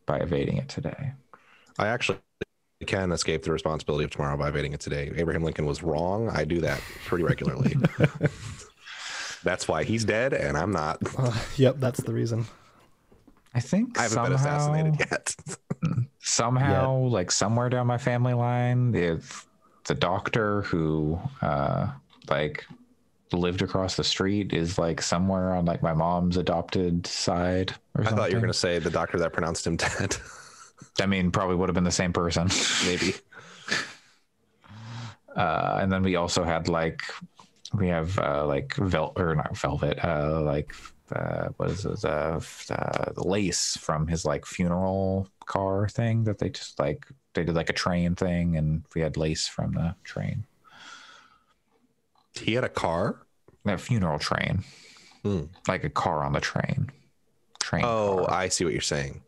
by evading it today. I actually can escape the responsibility of tomorrow by evading it today. Abraham Lincoln was wrong. I do that pretty regularly. That's why he's dead and I'm not. Yep, that's the reason. I think I haven't been assassinated yet. Somehow, like somewhere down my family line, if the doctor who like lived across the street is like somewhere on like my mom's adopted side or something. I thought you were going to say the doctor that pronounced him dead. I mean, probably would have been the same person. Maybe. And then we also had like, we have like not velvet, like what is it? The lace from his like funeral car thing that they just like, they did like a train thing and we had lace from the train. He had a car? That funeral train. Like a car on the train. Oh, car. I see what you're saying.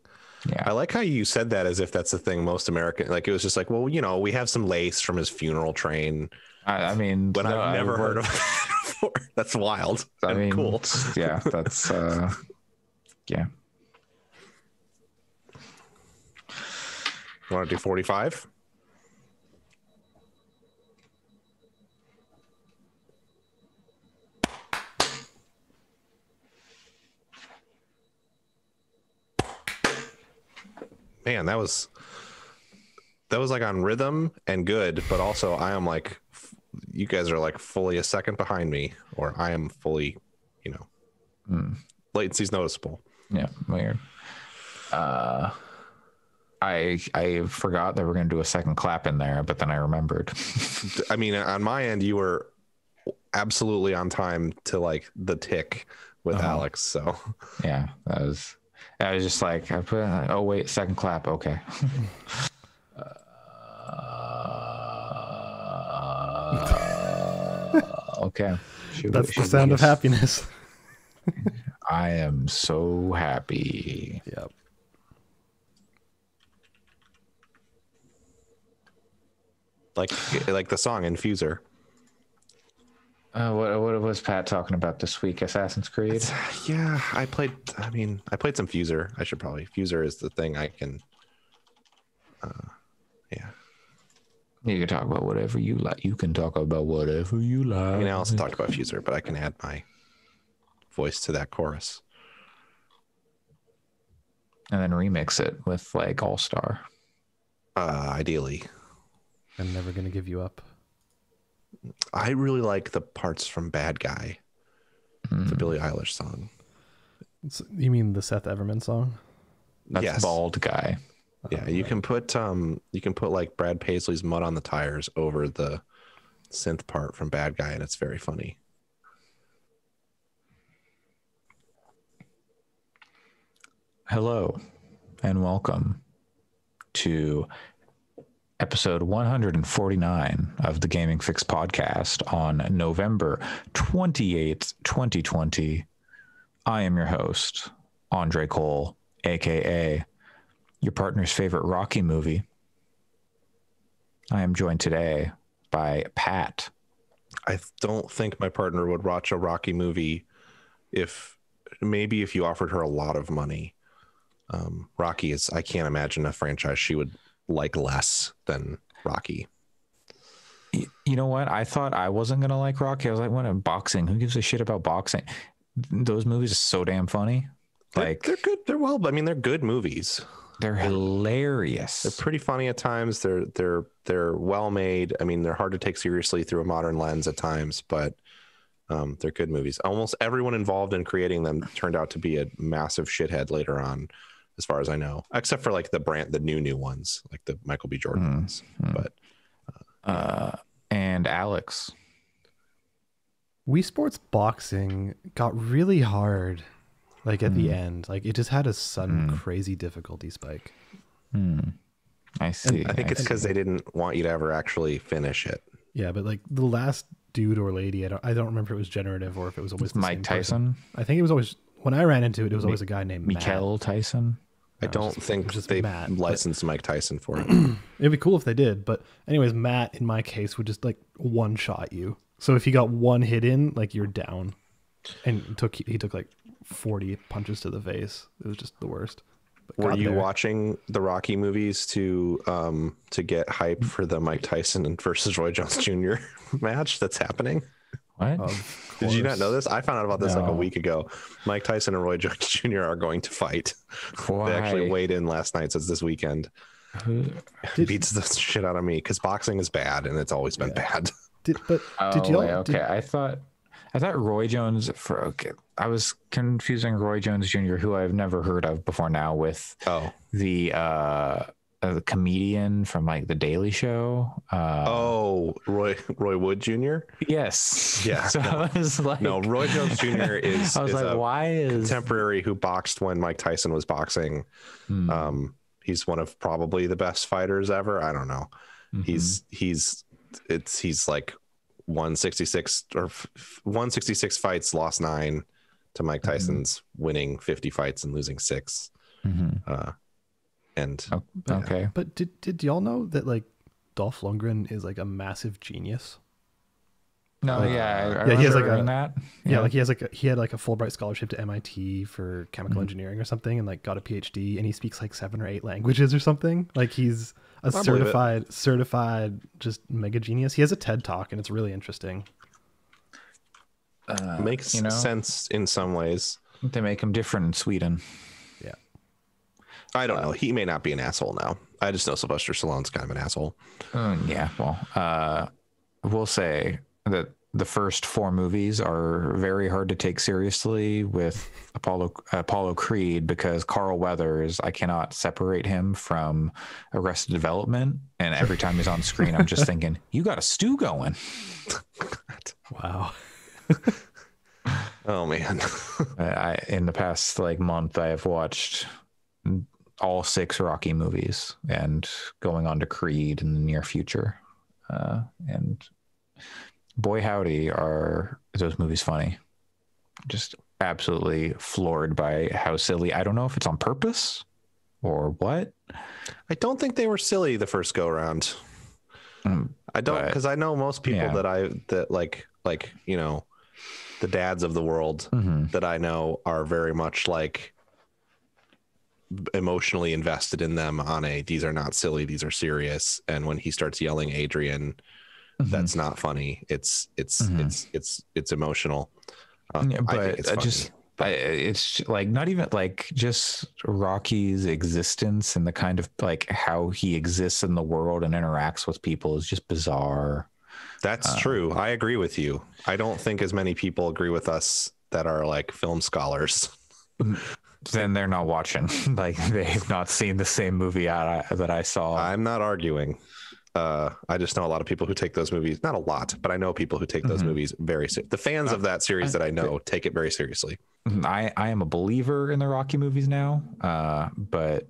Yeah. I like how you said that as if that's the thing most American, like it was just like, well, you know, we have some lace from his funeral train. I mean, but I've never heard of it before. That's wild. I mean, cool. Yeah, that's yeah. You want to do 45? Man, that was like on rhythm and good, but also I am like, you guys are like fully a second behind me, or I am fully, you know, latency's noticeable. Yeah, weird. I forgot that we're gonna do a second clap in there, but then I remembered. I mean, on my end, you were absolutely on time to like the tick with Alex. So yeah, I was just like, oh wait, second clap, okay. Okay. That's the sound of happiness. I am so happy. Yep. Like the song Infuser. What was Pat talking about this week? Assassin's Creed? Yeah, I played some Fuser. I should probably. Fuser is the thing I can. Yeah. You can talk about whatever you like. You can talk about whatever you like. I mean, I also talked about Fuser, but I can add my voice to that chorus. And then remix it with like All Star. Ideally. I'm never gonna give you up. I really like the parts from Bad Guy, the Billie Eilish song. You mean the Seth Everman song? That's yes. Bald Guy. Yeah, you can put like Brad Paisley's Mud on the Tires over the synth part from Bad Guy, and it's very funny. Hello and welcome to episode 149 of the Gaming Fix podcast on November 28th, 2020. I am your host, Andre Cole, aka your partner's favorite Rocky movie. I am joined today by Pat. I don't think my partner would watch a Rocky movie if you offered her a lot of money. Rocky is, I can't imagine a franchise she would like less than Rocky. You know what? I thought I wasn't going to like Rocky. I was like, what, boxing? Who gives a shit about boxing? Those movies are so damn funny. Like they're good. I mean, they're good movies. They're hilarious. They're pretty funny at times. They're well made. I mean, they're hard to take seriously through a modern lens at times, but they're good movies. Almost everyone involved in creating them turned out to be a massive shithead later on, as far as I know, except for like the new ones, like the Michael B. Jordan ones. But and Alex, Wii Sports Boxing got really hard. Like at the end, like it just had a sudden crazy difficulty spike. I see. I think it's because they didn't want you to ever actually finish it. Yeah, but like the last dude or lady, I don't remember if it was generative or if it was always the Mike same Tyson. person. I think it was always, when I ran into it, it was always a guy named Mikael Matt. Tyson. I don't think they licensed Mike Tyson for it. It'd be cool if they did, but anyways, Matt in my case would just like one shot you. So if he got one hit in, like you're down, and he took like 40 punches to the face. It was just the worst. Were got you there. watching the Rocky movies to get hype for the Mike Tyson versus Roy Jones Jr. match that's happening? What? Of Did you not know course. this? I found out about this like a No. week ago. Mike Tyson and Roy Jones Jr. are going to fight. Why? They actually weighed in last night, so it's this weekend. Who- Beats the shit out of me because boxing is bad and it's always been bad. Did Oh, y'all? wait, okay. I thought Roy Jones I was confusing Roy Jones Jr., who I've never heard of before now, with Oh, the comedian from like the Daily Show. Roy Wood Jr. Yes. Yeah, So no. I was like, No, Roy Jones Jr. is I was is like, a why is contemporary who boxed when Mike Tyson was boxing. Hmm. He's one of probably the best fighters ever. I don't know. Mhm. He's like 166 or 166 fights, lost 9 to Mike Tyson's winning 50 fights and losing 6. Mhm. And Oh, okay. But did y'all know that like Dolph Lundgren is like a massive genius? No, Like, yeah, I yeah, he has, like, remember a- that. Yeah, like he had like a Fulbright scholarship to MIT for Mm-hmm. chemical engineering or something, and like got a PhD, and he speaks like 7 or 8 languages or something. Like he's a I believe it. certified just mega genius. He has a TED talk, and it's really interesting. makes you know, sense in some ways. they make him different in Sweden. Yeah, I don't know. He may not be an asshole now. I just know Sylvester Stallone's kind of an asshole. Yeah, well, we'll say that the first 4 movies are very hard to take seriously with Apollo Creed, because Carl Weathers, I cannot separate him from Arrested Development, and every time he's on screen, I'm just thinking, you got a stew going. wow. Oh man. In the past like month, I have watched all 6 Rocky movies and going on to Creed in the near future, and boy howdy are those movies funny. Just absolutely floored by how silly. I don't know if it's on purpose or what. I don't think they were silly the first go around. I don't, but- because I know most people yeah. that like you know, the dads of the world Mhm. that I know are very much like emotionally invested in them on a these are not silly, these are serious. And when he starts yelling Adrian, that's not funny. It's emotional. Yeah, I but think it's funny. it's like not even like just Rocky's existence and the kind of like how he exists in the world and interacts with people is just bizarre. That's true. I agree with you. I don't think as many people agree with us that are like film scholars. Then they're not watching. Like they've not seen the same movie that I saw. I'm not arguing. I just know a lot of people who take those movies, not a lot, but I know people who take those movies very seriously. The fans of that series that I know take it very seriously. I am a believer in the Rocky movies now, but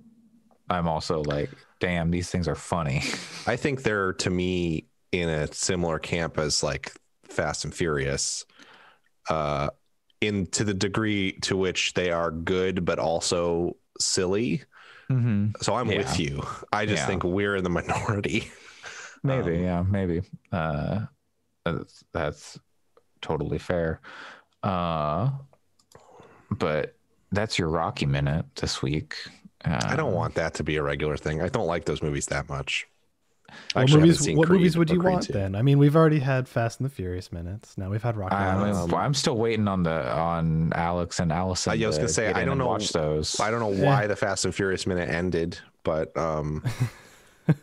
I'm also like, damn, these things are funny. I think they're, to me, in a similar camp as like Fast and Furious, to the degree to which they are good, but also silly. So I'm with you. I just think we're in the minority. Maybe, maybe. That's totally fair. But that's your Rocky Minute this week. I don't want that to be a regular thing. I don't like those movies that much. I What actually haven't movies? seen What Creed movies would or you Creed want 2. then? I mean, we've already had Fast and the Furious minutes. Now we've had Rocky minutes. I'm still waiting on Alex and Allison. I was gonna say, get I in don't and know. watch those. I don't know why the Fast and Furious minute ended, but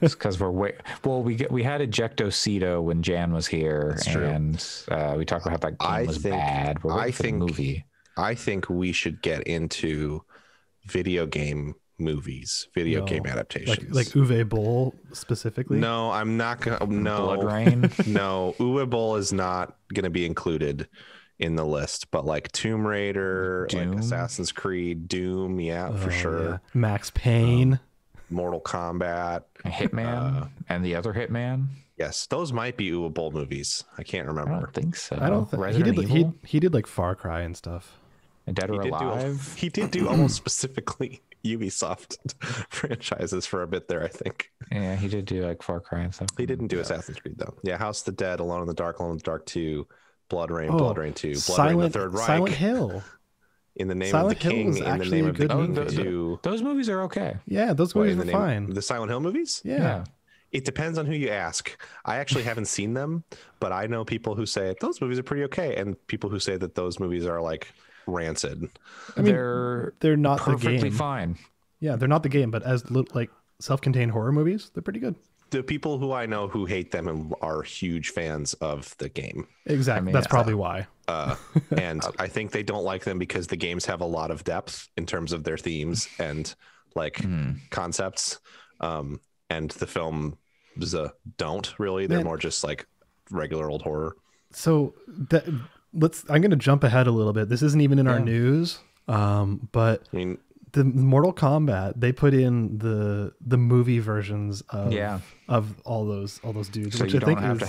because we had Ejectocito when Jan was here. That's true. And we talked about how that game was bad. We're waiting for the movie. I think we should get into video game movies, game adaptations. like Uwe Boll specifically. No, I'm not gonna. No, Blood Rain. No, Uwe Boll is not gonna be included in the list. But like Tomb Raider, Doom? like Assassin's Creed, Doom, for sure. Yeah. Max Payne. Mortal Kombat, Hitman and the other Hitman. yes, those might be Uwe Boll movies. I can't I remember. don't think so. I don't think he Resident did. Evil, He did like Far Cry and stuff. Dead or Alive. He did do almost specifically Ubisoft franchises for a bit there, I think. Yeah, he did do like Far Cry and stuff. He didn't do Assassin's Creed though. Yeah, House of the Dead, Alone in the Dark 2, Blood Rain, Oh, Blood Rain 2, Blood Rain the Third Reich. Silent Hill. In the Name Silent of the Hill King, was In the actually Name a of the good King movie. 2. Those movies are okay. Yeah, those What, movies in were the name, fine. the Silent Hill movies? Yeah. It depends on who you ask. I actually haven't seen them, but I know people who say those movies are pretty okay, and people who say that those movies are like rancid. I mean, they're not the perfectly game. fine. Yeah, they're not the game, but as like self-contained horror movies, they're pretty good. The people who I know who hate them are huge fans of the game. Exactly. mean, That's probably why. And I think they don't like them because the games have a lot of depth in terms of their themes and like concepts. And the films don't really. They're more just like regular old horror. So I'm going to jump ahead a little bit. This isn't even in our news, but I mean, the Mortal Kombat, they put in the movie versions of all those dudes, So which you I don't think have is, to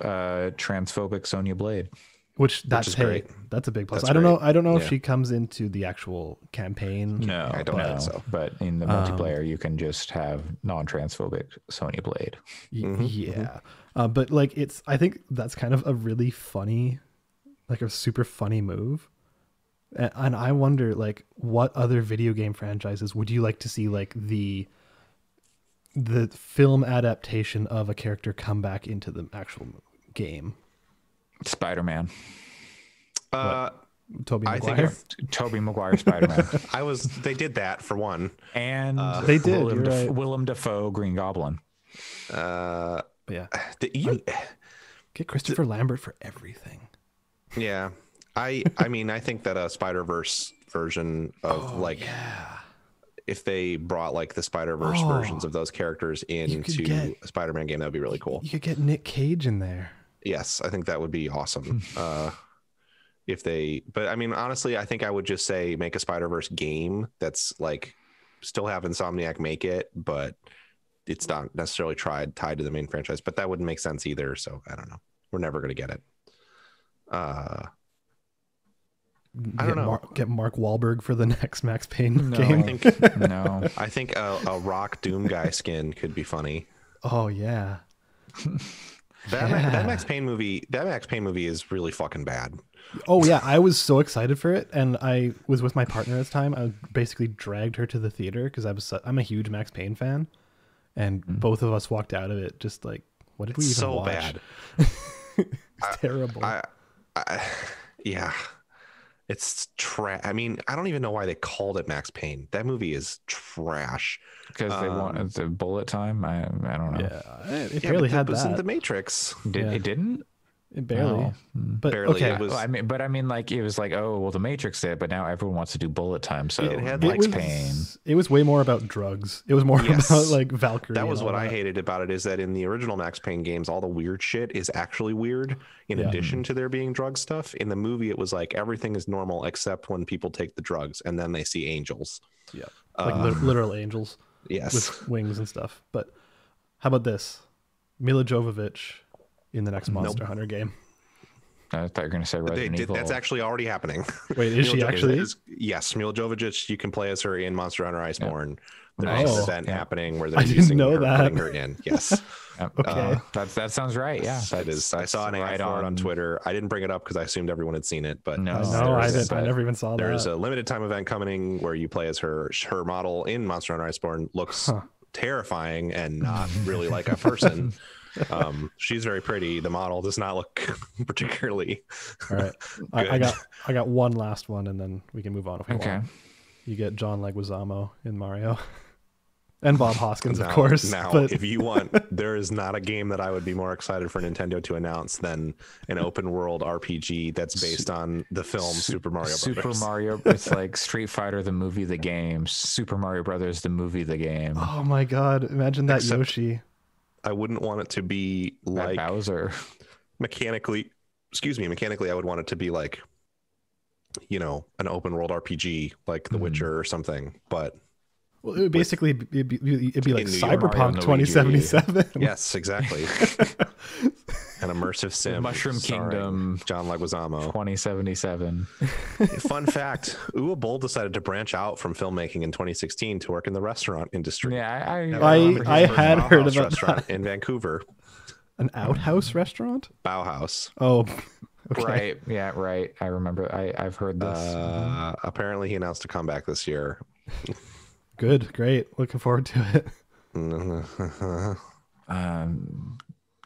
have transphobic Sonya Blade. which that's is great. That's a big plus. That's I don't know. great. I don't know if Yeah. she comes into the actual campaign. No, I don't think so. But in the multiplayer, you can just have non-transphobic Sonya Blade. Yeah. But like I think that's kind of a really funny, like a super funny move. And I wonder, like, what other video game franchises would you like to see, like the film adaptation of a character come back into the actual game? Spider-Man. Tobey I think Maguire. Tobey Maguire Spider-Man. they did that for one. And They did, you're right. Willem Dafoe Green Goblin. But yeah, get Christopher Lambert for everything. Yeah. I mean, I think that a Spider-Verse version of if they brought like the Spider-Verse versions of those characters into a Spider-Man game, that would be really cool. You could get Nick Cage in there. Yes, I think that would be awesome. But I mean, honestly, I think I would just say make a Spider-Verse game that's like still have Insomniac make it, but it's not necessarily tied to the main franchise. But that wouldn't make sense either. So I don't know. We're never going to get it. I don't know. Get Mark Wahlberg for the next Max Payne No. game. I think a Rock Doom guy skin could be funny. Oh yeah. That Max Payne movie is really fucking bad. Oh yeah, I was so excited for it, and I was with my partner at the time. I basically dragged her to the theater because I'm a huge Max Payne fan, and both of us walked out of it just like, what did we even So watch? bad. It's terrible. Yeah. It's I mean, I don't even know why they called it Max Payne. That movie is trash. Because they wanted the bullet time. I don't know. Yeah, it barely had was in that. The Matrix. It didn't? It barely. No. But Barely. okay, It was, I mean, like it was like, oh, well, the Matrix did, but now everyone wants to do bullet time. So It had, Max like, Payne. it was way more about drugs. It was more Yes. about like Valkyrie. that was and all what I that. hated about it, is that in the original Max Payne games, all the weird shit is actually weird in addition to there being drug stuff. In the movie, it was like everything is normal except when people take the drugs and then they see angels. Yeah, like literal angels Yes. with wings and stuff. But how about this? Mila Jovovich in the next Monster Hunter game. I thought you were going to say Resident Evil. That's actually already happening. Wait, is she Mila actually? Jovovich yes, Mila Jovovich, you can play as her in Monster Hunter Iceborne. There's Nice. an event happening where they're I didn't using know her, that. putting her in. Yes. Yep. Okay. That sounds right. Yeah. That is. I saw an ad for it on Twitter. I didn't bring it up because I assumed everyone had seen it, but No, No, I there's- didn't. I never even saw there's that. a limited time event coming where you play as her. Her model in Monster Hunter Iceborne looks terrifying and not really like a person. She's very pretty. The model does not look particularly. All right, I got one last one, and then we can move on if we Okay. want. You get John Leguizamo in Mario, and Bob Hoskins, of Now- course. Now, but if you want, there is not a game that I would be more excited for Nintendo to announce than an open world RPG that's based on the film Super Mario Brothers. Super Mario. It's like Street Fighter, the movie, the game. Super Mario Brothers, the movie, the game. oh my god, imagine that Except- Yoshi. I wouldn't want it to be That like Bowser. mechanically, I would want it to be like, an open world RPG like The Witcher or something. But Well, it would basically it'd be like in New York, Cyberpunk Mario and 2077. yes, exactly. An immersive sim. Mushroom starring Kingdom. John Leguizamo. 2077. Fun fact: Uwe Boll decided to branch out from filmmaking in 2016 to work in the restaurant industry. Yeah, I His first had heard Bauhaus about restaurant in Vancouver. An outhouse restaurant? Bauhaus. Oh, Okay. Right. Yeah. Right. I remember. I've heard this. Apparently, he announced a comeback this year. Good. Great. Looking forward to it.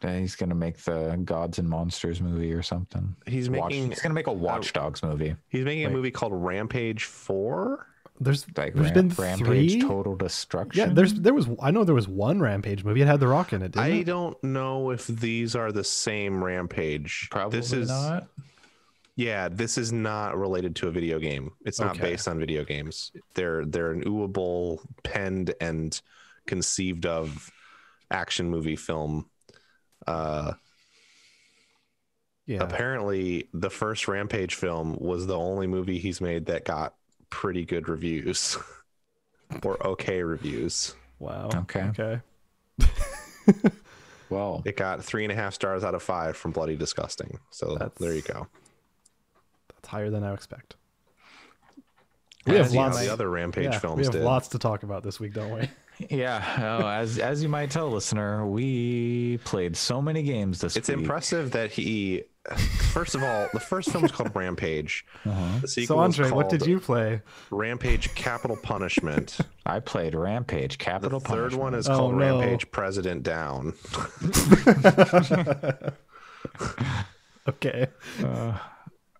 He's gonna make the Gods and Monsters movie or something. He's making. He's gonna make a Watch Dogs movie. He's making a movie called Rampage 4. There's Like been Rampage 3. Total Destruction. Yeah, there was. I know there was one Rampage movie. It had The Rock in it. Didn't I it? don't know if these are the same Rampage. Probably this is not. Yeah, this is not related to a video game. It's not Okay. based on video games. They're an ooable, penned and conceived of action movie film. Yeah. Apparently, the first Rampage film was the only movie he's made that got pretty good reviews or okay reviews. Wow. Okay. Okay. Well, It got 3.5 stars out of 5 from Bloody Disgusting. So there you go. That's higher than I expect. We have As you know, lots. the other Rampage Yeah, films we have did. lots to talk about this week, don't we? yeah. Oh, as you might tell, listener, we played so many games this It's week. impressive that he. First of all, the first film is called Rampage. The sequel So, is Andre, what did called you play? Rampage Capital Punishment. I played Rampage The Capital third Punishment. one is Oh, called no. Rampage President Down. Okay.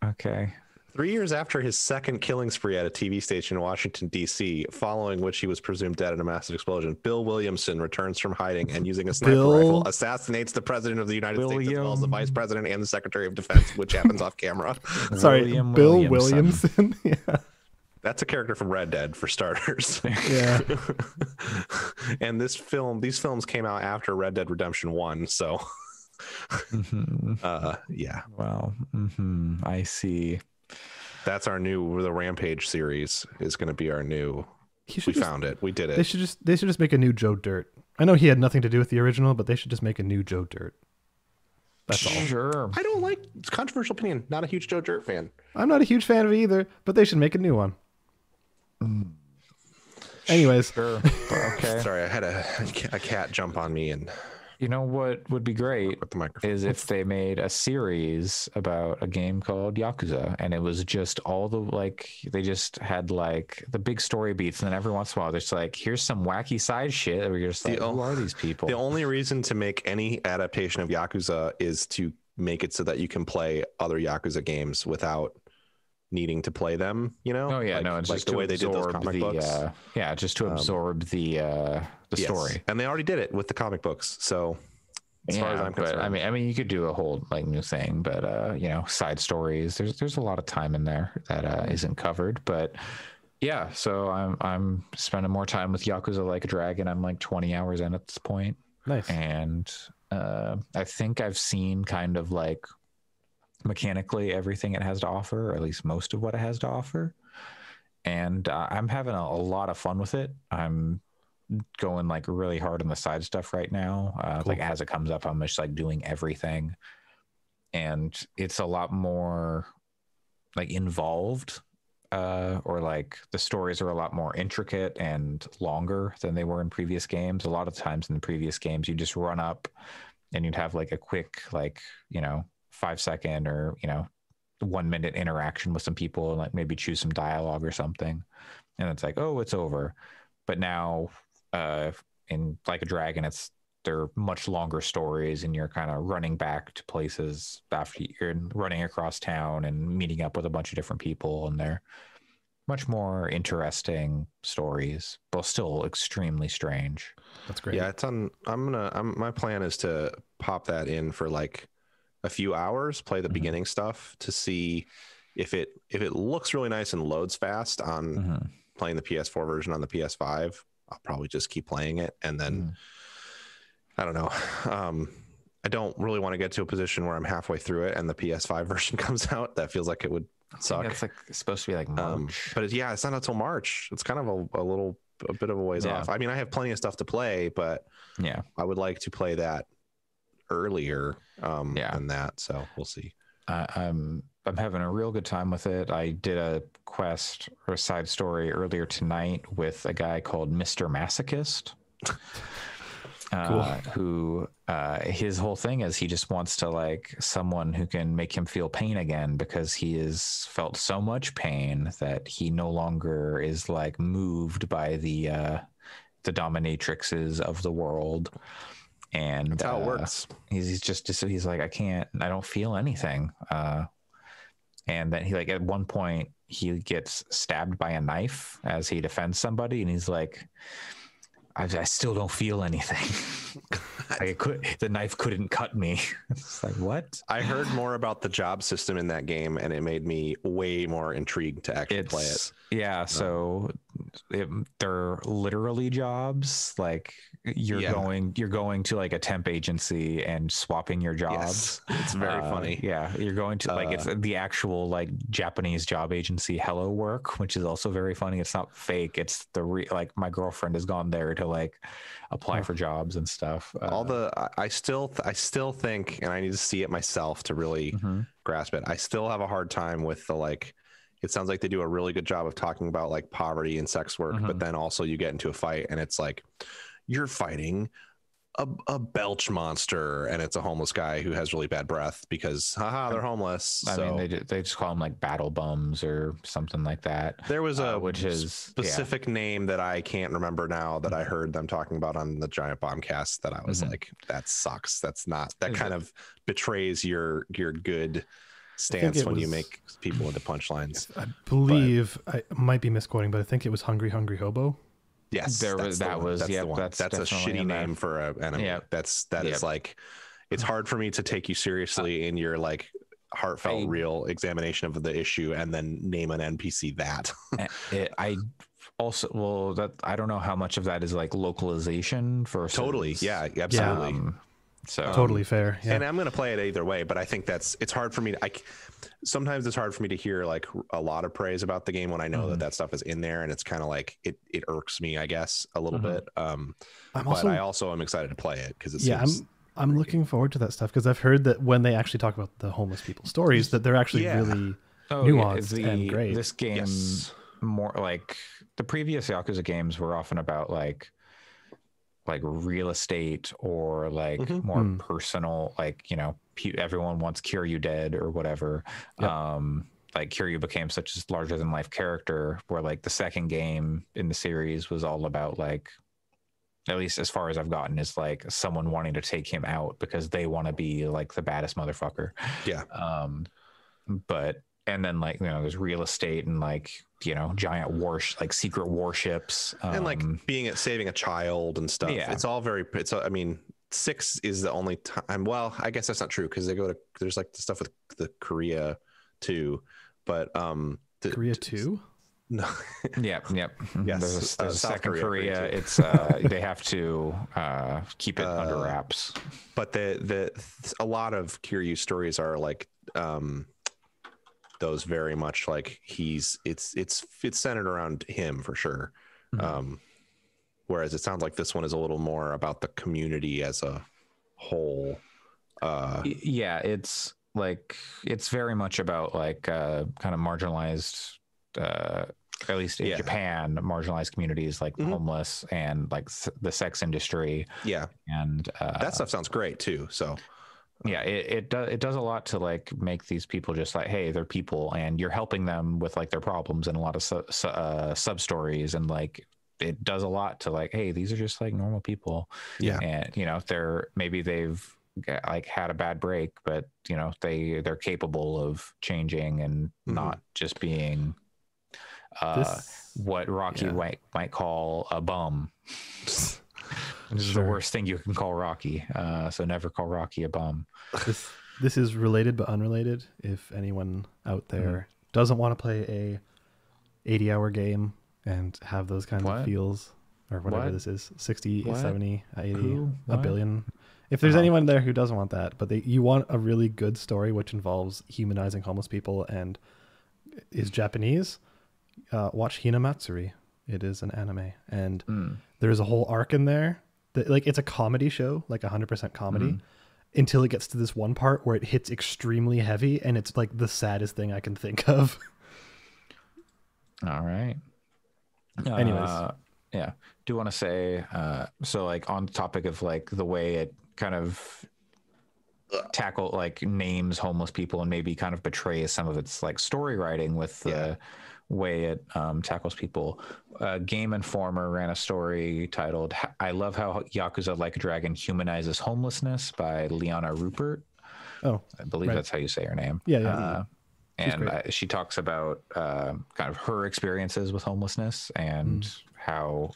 Okay. 3 years after his second killing spree at a TV station in Washington, D.C., following which he was presumed dead in a massive explosion, Bill Williamson returns from hiding and using a sniper Bill- rifle assassinates the president of the United States as well as the William- vice president and the secretary of defense, which happens off camera. Sorry, William Bill Williamson. Williamson. Yeah. That's a character from Red Dead, for starters. Yeah. And these films came out after Red Dead Redemption 1, so yeah. Well, I see. That's the Rampage series is going to be our new. He We should just, found it. We did They it. should just make a new Joe Dirt. I know he had nothing to do with the original, but they should just make a new Joe Dirt. That's all. Sure. I don't like. It's a controversial opinion. Not a huge Joe Dirt fan. I'm not a huge fan of it either, but they should make a new one. Anyways, Sure. Okay. Sorry, I had a cat jump on me and You know what would be great with the microphone. is if they made a series about a game called Yakuza, and it was just all the they just had the big story beats, and then every once in a while there's here's some wacky side shit that we're just who are these people? The only reason to make any adaptation of Yakuza is to make it so that you can play other Yakuza games without needing to play them. You know? Oh yeah, no, it's like just the to way they did those absorb comic books. just to absorb the Yes. story. And they already did it with the comic books. So as far as I'm concerned, but I mean, you could do a whole new thing, but side stories. There's a lot of time in there that isn't covered, but yeah. So I'm spending more time with Yakuza Like a Dragon. I'm 20 hours in at this point, nice. and I think I've seen kind of mechanically everything it has to offer, or at least most of what it has to offer, and I'm having a lot of fun with it. I'm going really hard on the side stuff right now. Cool. As it comes up, I'm just doing everything, and it's a lot more involved, or the stories are a lot more intricate and longer than they were in previous games. A lot of times in the previous games, you just run up and you'd have a quick 5-second or 1 minute interaction with some people and maybe choose some dialogue or something, and it's oh, it's over. But now in Like a Dragon, they're much longer stories, and you're kind of running back to places after you're running across town and meeting up with a bunch of different people, and they're much more interesting stories, but still extremely strange. That's great. yeah, it's on. My plan is to pop that in for a few hours, play the beginning stuff to see if it looks really nice and loads fast on playing the PS4 version on the PS5. I'll probably just keep playing it, and then I don't know. I don't really want to get to a position where I'm halfway through it and the PS5 version comes out. That feels like it would suck. It's supposed to be March. But it's not until March. It's kind of a bit of a ways off. I mean, I have plenty of stuff to play, but yeah, I would like to play that earlier than that. So we'll see. I'm having a real good time with it. I did a quest or a side story earlier tonight with a guy called Mr. Masochist. Cool. who his whole thing is he just wants to like someone who can make him feel pain again, because he has felt so much pain that he no longer is like moved by the dominatrixes of the world. And That's how it works. He's like, I don't feel anything. And then he like at one point he gets stabbed by a knife as he defends somebody, and he's like, I still don't feel anything. Like the knife couldn't cut me. It's like, what? I heard more about the job system in that game, and it made me way more intrigued to actually play it. Yeah, so they're literally jobs. Like you're going to like a temp agency and swapping your jobs. Yes, it's very funny. Yeah, you're going to like it's the actual like Japanese job agency Hello Work, which is also very funny. It's not fake. It's like my girlfriend has gone there to like apply for jobs and stuff. I still think, and I need to see it myself to really grasp it. I still have a hard time with the like. It sounds like they do a really good job of talking about like poverty and sex work, but then also you get into a fight and it's like you're fighting a belch monster, and it's a homeless guy who has really bad breath because they're homeless. I mean, they just call them like battle bums or something like that. There was a specific name that I can't remember now that I heard them talking about on the Giant Bombcast that I was like, that sucks. That's not, that kind of betrays your good stance when you make people into punchlines. I believe I might be misquoting, but I think it was Hungry Hungry Hobo. Yes, that's a shitty name for an enemy. Yeah. That is like, it's hard for me to take you seriously in your like heartfelt, real examination of the issue and then name an NPC that. I don't know how much of that is like localization versus totally. Yeah, absolutely. So totally fair. Yeah. And I'm going to play it either way, but I think it's hard for me to, sometimes it's hard for me to hear like a lot of praise about the game when I know that stuff is in there, and it's kind of like, it irks me, I guess, a little bit. But I also am excited to play it because I'm looking forward to that stuff, because I've heard that when they actually talk about the homeless people stories, that they're actually really nuanced and great. This game, more like the previous Yakuza games were often about like real estate or like more personal, like, you know, everyone wants Kiryu dead or whatever. Like Kiryu became such a larger than life character, where like the second game in the series was all about like, at least as far as I've gotten, is like someone wanting to take him out because they want to be like the baddest motherfucker. Yeah. And then like, you know, there's real estate and like, you know, giant like secret warships. And like saving a child and stuff. Yeah. It's all I mean, 6 is the only time. Well, I guess that's not true, because there's like the stuff with the Korea too. But Korea 2? No. Yep. Yes. There's a second Korea. It's they have to keep it under wraps. But a lot of Kiryu stories are like those very much like it's centered around him for sure. Whereas it sounds like this one is a little more about the community as a whole. It's like, it's very much about like kind of marginalized, at least in Japan, marginalized communities like the homeless and like the sex industry. Yeah. And that stuff sounds great too. So yeah, it does a lot to like make these people just like, hey, they're people, and you're helping them with like their problems and a lot of sub stories, and like it does a lot to like, hey, these are just like normal people. Yeah. And you know, they've like had a bad break, but you know, they're capable of changing and not just being what Rocky might call a bum. This is the worst thing you can call Rocky. So never call Rocky a bum. This is related but unrelated. If anyone out there doesn't want to play a 80-hour game and have those kinds of feels, or whatever this is, 60, 70, 80, a billion. If there's anyone there who doesn't want that, but you want a really good story which involves humanizing homeless people and is Japanese, watch Hinamatsuri. It is an anime, and there's a whole arc in there that, like, it's a comedy show, like 100% comedy, until it gets to this one part where it hits extremely heavy, and it's like the saddest thing I can think of. All right. Anyways, yeah. do want to say, so like on the topic of like the way it kind of tackle like names homeless people and maybe kind of betrays some of its like story writing with the way it tackles people. Game Informer ran a story titled "I Love How Yakuza Like a Dragon Humanizes Homelessness" by Liana Rupert. Oh, I believe that's how you say her name. Yeah. And she talks about kind of her experiences with homelessness and how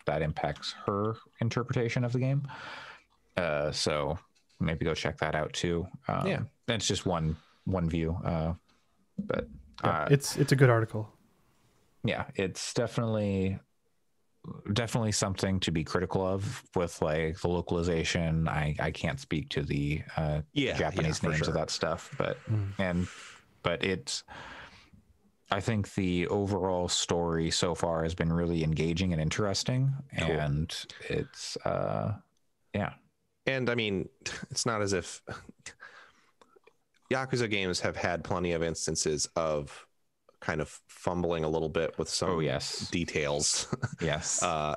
that impacts her interpretation of the game. So maybe go check that out too. That's just one view, but it's a good article. Yeah, it's definitely something to be critical of with like the localization. I can't speak to the Japanese names of that stuff, but but it's, I think the overall story so far has been really engaging and interesting. Cool. And it's and I mean, it's not as if Yakuza games have had plenty of instances of kind of fumbling a little bit with some details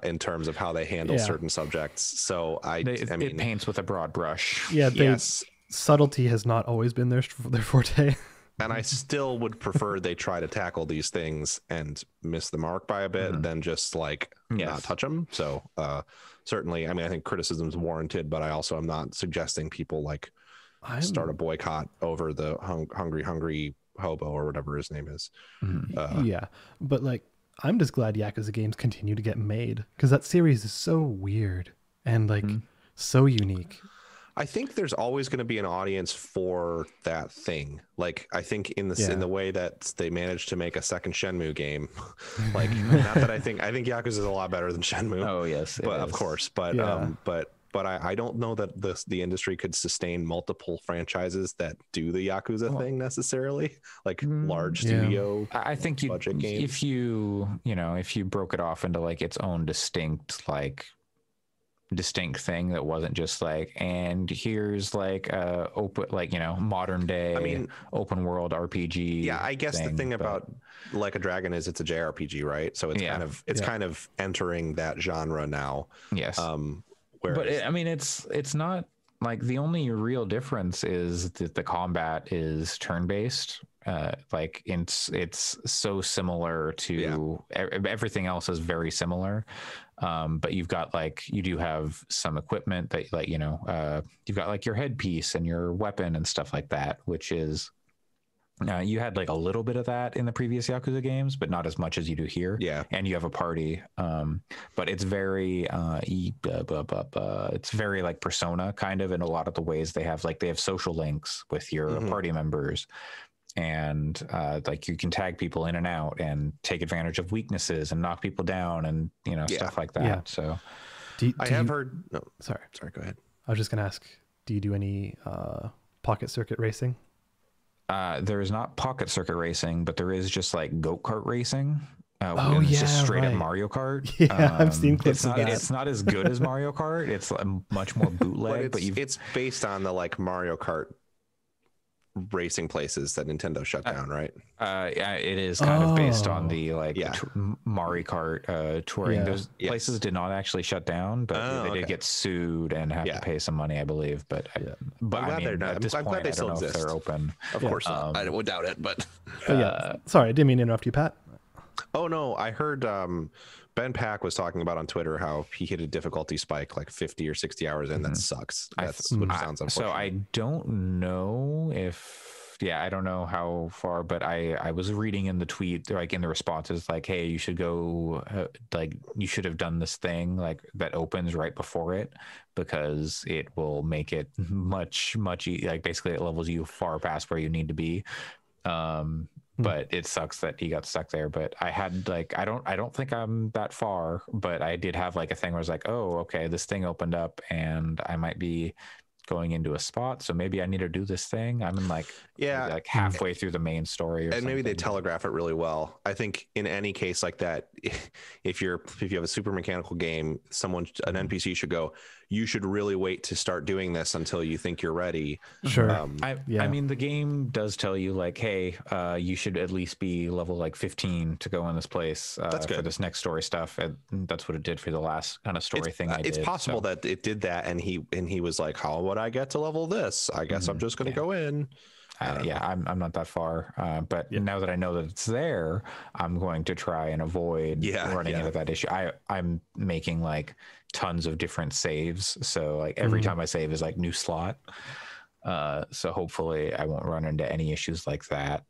in terms of how they handle certain subjects. So I mean, it paints with a broad brush. Subtlety has not always been their forte. And I still would prefer they try to tackle these things and miss the mark by a bit than just like not touch them. So certainly, I mean, I think criticism is warranted, but I also am not suggesting people like start a boycott over the hungry hobo or whatever his name is. But like, I'm just glad Yakuza games continue to get made because that series is so weird and like so unique. I think there's always going to be an audience for that thing. Like, I think in the way that they managed to make a second Shenmue game, like not that I think Yakuza is a lot better than Shenmue. Oh yes, but of course, but I don't know that the industry could sustain multiple franchises that do the Yakuza thing necessarily, like large studio. I think budget games. If you broke it off into like its own distinct thing that wasn't just like, and here's like open, like, modern day open world RPG. I guess the thing about Like a Dragon is it's a JRPG, right? So it's kind of entering that genre now. Yes. But it's not like, the only real difference is that the combat is turn-based. Like it's so similar to everything else is very similar. But you've got you do have some equipment that you've got like your headpiece and your weapon and stuff like that, which is you had like a little bit of that in the previous Yakuza games, but not as much as you do here. And you have a party, but it's very it's very like Persona kind of in a lot of the ways. They have social links with your party members. And like you can tag people in and out and take advantage of weaknesses and knock people down and stuff like that. So I have heard. No, sorry, go ahead. I was just gonna ask, do you do any pocket circuit racing? There is not pocket circuit racing, but there is just like go-kart racing. It's just straight up Mario Kart. I've seen clips of that. It's not as good as Mario Kart. It's much more bootleg, but it's based on the like Mario Kart racing places that Nintendo shut down, right? It is kind of based on the Mario Kart touring. Those places did not actually shut down, but they did get sued and have to pay some money, I believe. But I'm glad they're not. At this point, I don't know if they're open. Of course not. I would doubt it, but sorry, I didn't mean to interrupt you, Pat. Oh no, I heard Ben Pack was talking about on Twitter how he hit a difficulty spike like 50 or 60 hours in. That sucks. That's what sounds unfortunate. So I don't know if, I don't know how far, but I was reading in the tweet, like in the responses, like, hey, you should go, like you should have done this thing like that opens right before it, because it will make it much, like basically it levels you far past where you need to be. But it sucks that he got stuck there. But I had like, I don't think I'm that far, but I did have like a thing where I was like, oh, okay, this thing opened up and I might be going into a spot, so maybe I need to do this thing. I'm in like Yeah. maybe, like halfway through the main story, or And maybe they something. telegraph it really well. I think in any case like that, if you have a super mechanical game, an NPC should go, you should really wait to start doing this until you think you're ready. Sure. I mean, the game does tell you like, hey, you should at least be level like 15 to go in this place That's for good. this next story stuff. And that's what it did for the last kind of story thing I did. It's possible so. that it did that, and he was like, how would I get to level this? I guess I'm just going to go in. I'm not that far, but now that I know that it's there, I'm going to try and avoid running into that issue. I'm making like tons of different saves, so like every time I save is like new slot. So hopefully I won't run into any issues like that.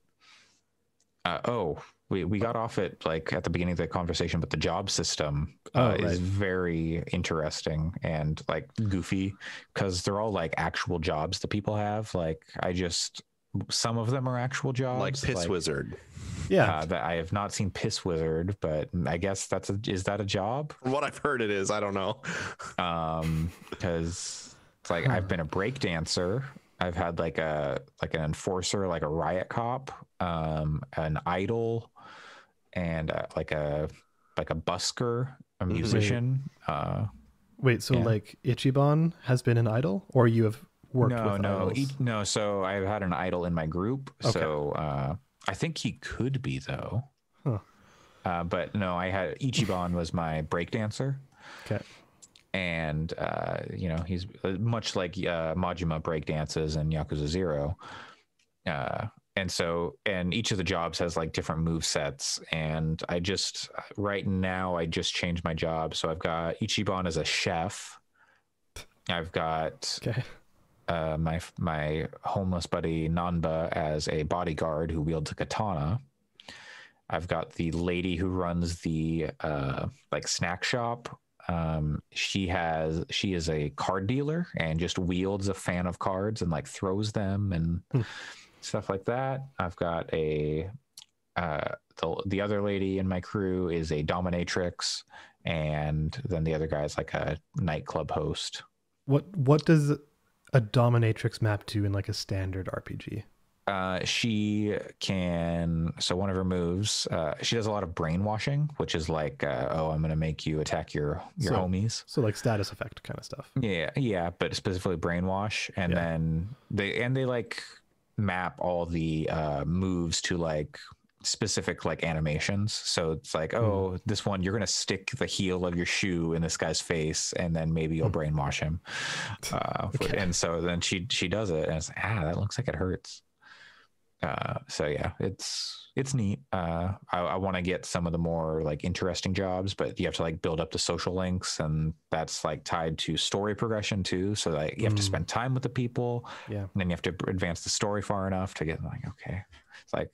We got off it like at the beginning of the conversation, but the job system is very interesting and like goofy because they're all like actual jobs that people have. Like some of them are actual jobs, like Piss Wizard. Yeah, that I have not seen Piss Wizard, but I guess is that a job? From what I've heard, it is. I don't know. Because it's like I've been a break dancer. I've had like an enforcer, like a riot cop, an idol, and like a busker, a musician. Wait, so like Ichiban has been an idol, or you have worked with idols? No. So I've had an idol in my group. Okay. So I think he could be though. Huh. But no, Ichiban was my breakdancer. Okay. And he's much like Majima breakdances and Yakuza 0. And each of the jobs has like different move sets. And right now I just changed my job. So I've got Ichiban as a chef. I've got my homeless buddy Nanba as a bodyguard who wields a katana. I've got the lady who runs the like snack shop. She is a card dealer and just wields a fan of cards and like throws them and stuff like that. I've got the other lady in my crew is a dominatrix, and then the other guy is like a nightclub host. What does a dominatrix map to in like a standard RPG? She can, so one of her moves, she does a lot of brainwashing, which is like, I'm going to make you attack your homies. So like status effect kind of stuff. Yeah, but specifically brainwash. And then they like map all the moves to like specific like animations. So it's like, this one, you're going to stick the heel of your shoe in this guy's face, and then maybe you'll brainwash him. And so then she does it, and it's that looks like it hurts. So yeah, it's neat. I want to get some of the more like interesting jobs, but you have to like build up the social links, and that's like tied to story progression too. So like you have to spend time with the people, and then you have to advance the story far enough to get like, okay, it's like,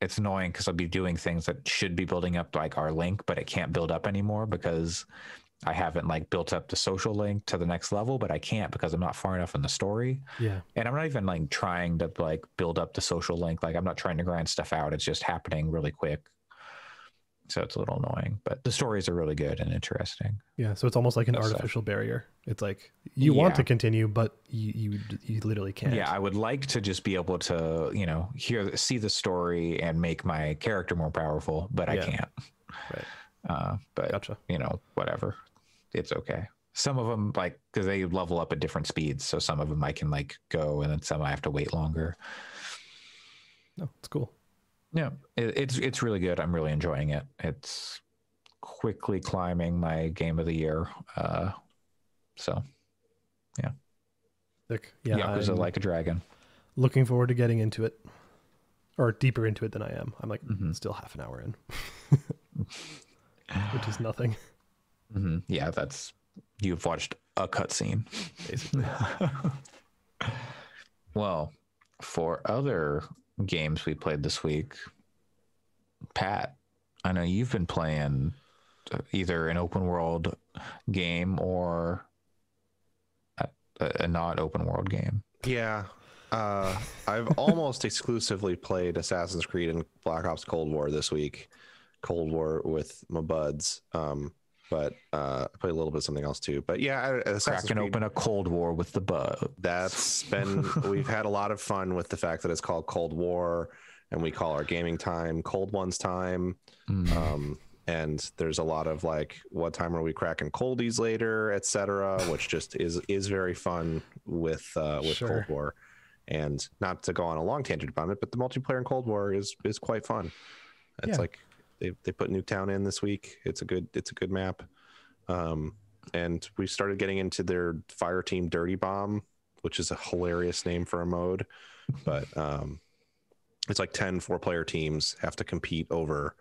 it's annoying because I'll be doing things that should be building up like our link, but it can't build up anymore because I haven't like built up the social link to the next level, but I can't because I'm not far enough in the story. Yeah. And I'm not even like trying to like build up the social link. Like I'm not trying to grind stuff out. It's just happening really quick. So it's a little annoying, but the stories are really good and interesting. Yeah. So it's almost like an artificial barrier. It's like you want to continue, but you literally can't. Yeah. I would like to just be able to, see the story and make my character more powerful, but I can't. Right. But gotcha. Whatever. It's okay. Some of them, like, because they level up at different speeds, so some of them I can like go, and then some I have to wait longer. No, it's cool. Yeah, it's really good. I'm really enjoying it. It's quickly climbing my game of the year. So, yeah. Sick. Yeah, Yakuza Like a Dragon. Looking forward to getting into it, or deeper into it than I am. I'm like still half an hour in, which is nothing. Mm-hmm. Yeah, you've watched a cutscene, basically. Well, for other games we played this week, Pat, I know you've been playing either an open world game or a not open world game. Yeah. I've almost exclusively played Assassin's Creed and Black Ops Cold War this week. Cold War with my buds. but I played a little bit of something else too. But yeah, Cracking open a Cold War with the bug. We've had a lot of fun with the fact that it's called Cold War, and we call our gaming time Cold One's time. And there's a lot of like, what time are we cracking coldies later, etc., which just is very fun with Sure. Cold War. And not to go on a long tangent about it, but the multiplayer in Cold War is quite fun. It's like they put Nuketown in this week. It's a good map. And we started getting into their Fire Team Dirty Bomb, which is a hilarious name for a mode. But it's like 10 4-player teams have to compete over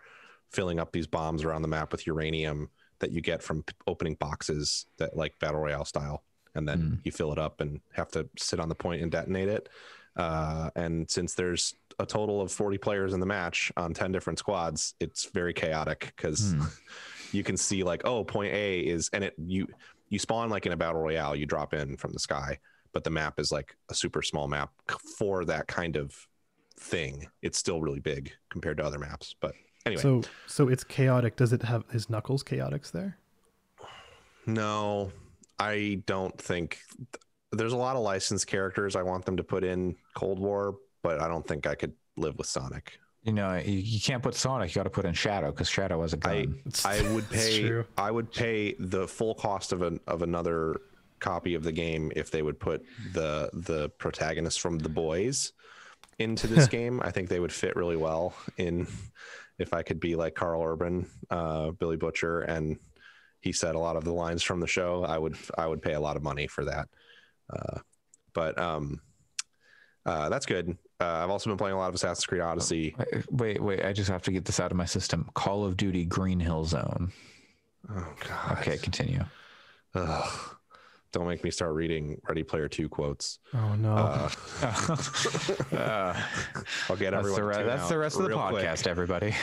filling up these bombs around the map with uranium that you get from opening boxes, that like battle royale style. And then you fill it up and have to sit on the point and detonate it. And since there's a total of 40 players in the match on 10 different squads, it's very chaotic because you can see like, oh, point A is, and you spawn like in a battle royale, you drop in from the sky, but the map is like a super small map for that kind of thing. It's still really big compared to other maps, but anyway. So it's chaotic. Is Knuckles chaotics there? No, I don't think there's a lot of licensed characters I want them to put in Cold War, but I don't think I could live with Sonic. You know, you can't put Sonic. You got to put in Shadow because Shadow has a gun. I would pay the full cost of another copy of the game if they would put the protagonist from The Boys into this game. I think they would fit really well in. If I could be like Carl Urban, Billy Butcher, and he said a lot of the lines from the show, I would pay a lot of money for that. But that's good. I've also been playing a lot of Assassin's Creed Odyssey. Wait, I just have to get this out of my system. Call of Duty Green Hill Zone. Oh God. Okay, continue. Ugh. Don't make me start reading Ready Player 2 quotes. Oh no. I'll get everyone. That's the rest of the podcast, quick. Everybody.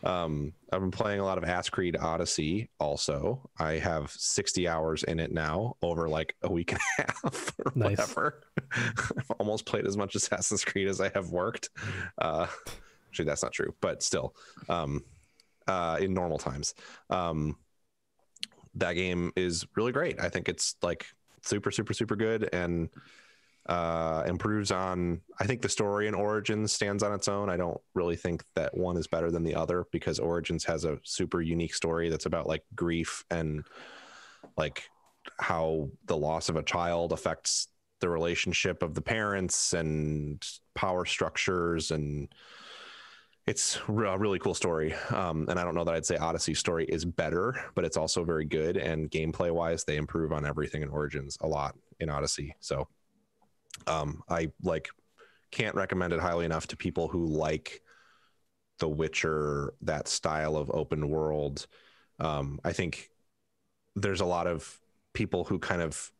I've been playing a lot of Assassin's Creed Odyssey. Also, I have 60 hours in it now, over like a week and a half or whatever. I've almost played as much Assassin's Creed as I have worked. Actually, that's not true, but still, in normal times. That game is really great. I think it's like super, super, super good, and improves on, I think the story in Origins stands on its own. I don't really think that one is better than the other, because Origins has a super unique story that's about like grief and like how the loss of a child affects the relationship of the parents and power structures, and it's a really cool story. And I don't know that I'd say Odyssey's story is better, but it's also very good. And gameplay wise, they improve on everything in Origins a lot in Odyssey. So I like can't recommend it highly enough to people who like The Witcher, that style of open world. I think there's a lot of people who kind of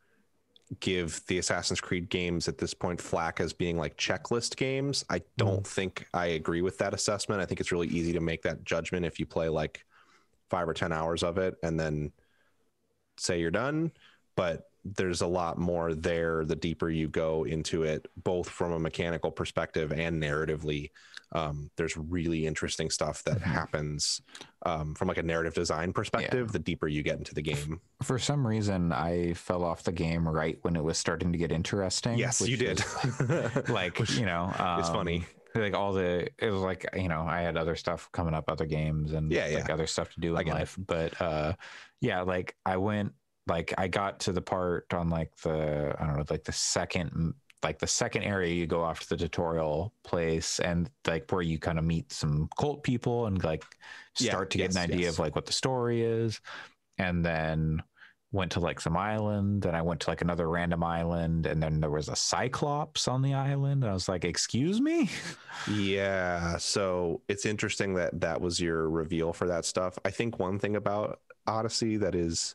give the Assassin's Creed games at this point flack as being like checklist games. I don't think I agree with that assessment. I think it's really easy to make that judgment if you play like 5 or 10 hours of it and then say you're done. But there's a lot more there the deeper you go into it, both from a mechanical perspective and narratively. There's really interesting stuff that happens from like a narrative design perspective, the deeper you get into the game. For some reason, I fell off the game right when it was starting to get interesting. Yes, you did. Like, you know, it's funny. Like it was like, you know, I had other stuff coming up, other games and like other stuff to do in life. But like I got to the part on like the second area you go off to the tutorial place, and like where you kind of meet some cult people and like start to get an idea of like what the story is. And then went to like some island, and I went to like another random island, and then there was a Cyclops on the island, and I was like, excuse me? Yeah. So it's interesting that was your reveal for that stuff. I think one thing about Odyssey that is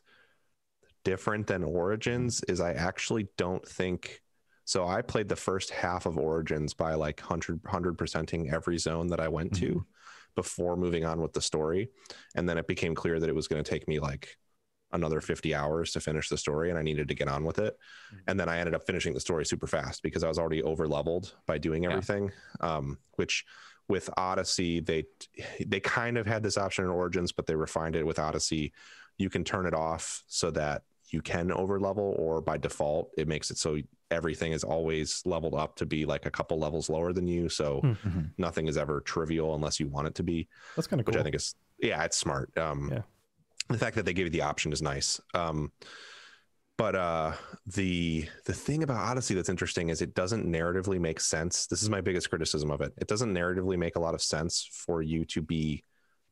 different than Origins is I actually don't think so. I played the first half of Origins by like 100%ing every zone that I went to before moving on with the story. And then it became clear that it was going to take me like another 50 hours to finish the story, and I needed to get on with it. And then I ended up finishing the story super fast because I was already over leveled by doing everything. Which with Odyssey, they kind of had this option in Origins, but they refined it with Odyssey. you can turn it off so that you can over level, or by default it makes it so everything is always leveled up to be like a couple levels lower than you, so nothing is ever trivial unless you want it to be. That's kind of cool. Which I think is, yeah, it's smart. The fact that they give you the option is nice. But the thing about Odyssey that's interesting is it doesn't narratively make sense. This is my biggest criticism of it. It doesn't narratively make a lot of sense for you to be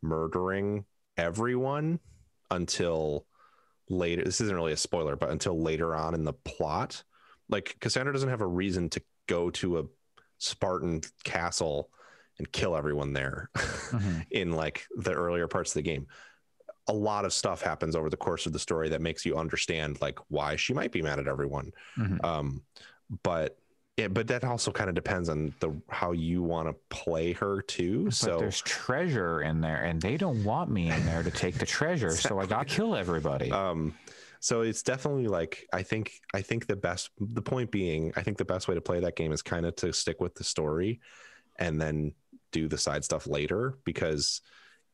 murdering everyone until later. This isn't really a spoiler, but until later on in the plot. Like, Cassandra doesn't have a reason to go to a Spartan castle and kill everyone there in like the earlier parts of the game. A lot of stuff happens over the course of the story that makes you understand like why she might be mad at everyone. But that also kind of depends on how you want to play her too. But so there's treasure in there, and they don't want me in there to take the treasure, so I got to kill everybody. So it's definitely like, I think the point being, I think the best way to play that game is kind of to stick with the story and then do the side stuff later, because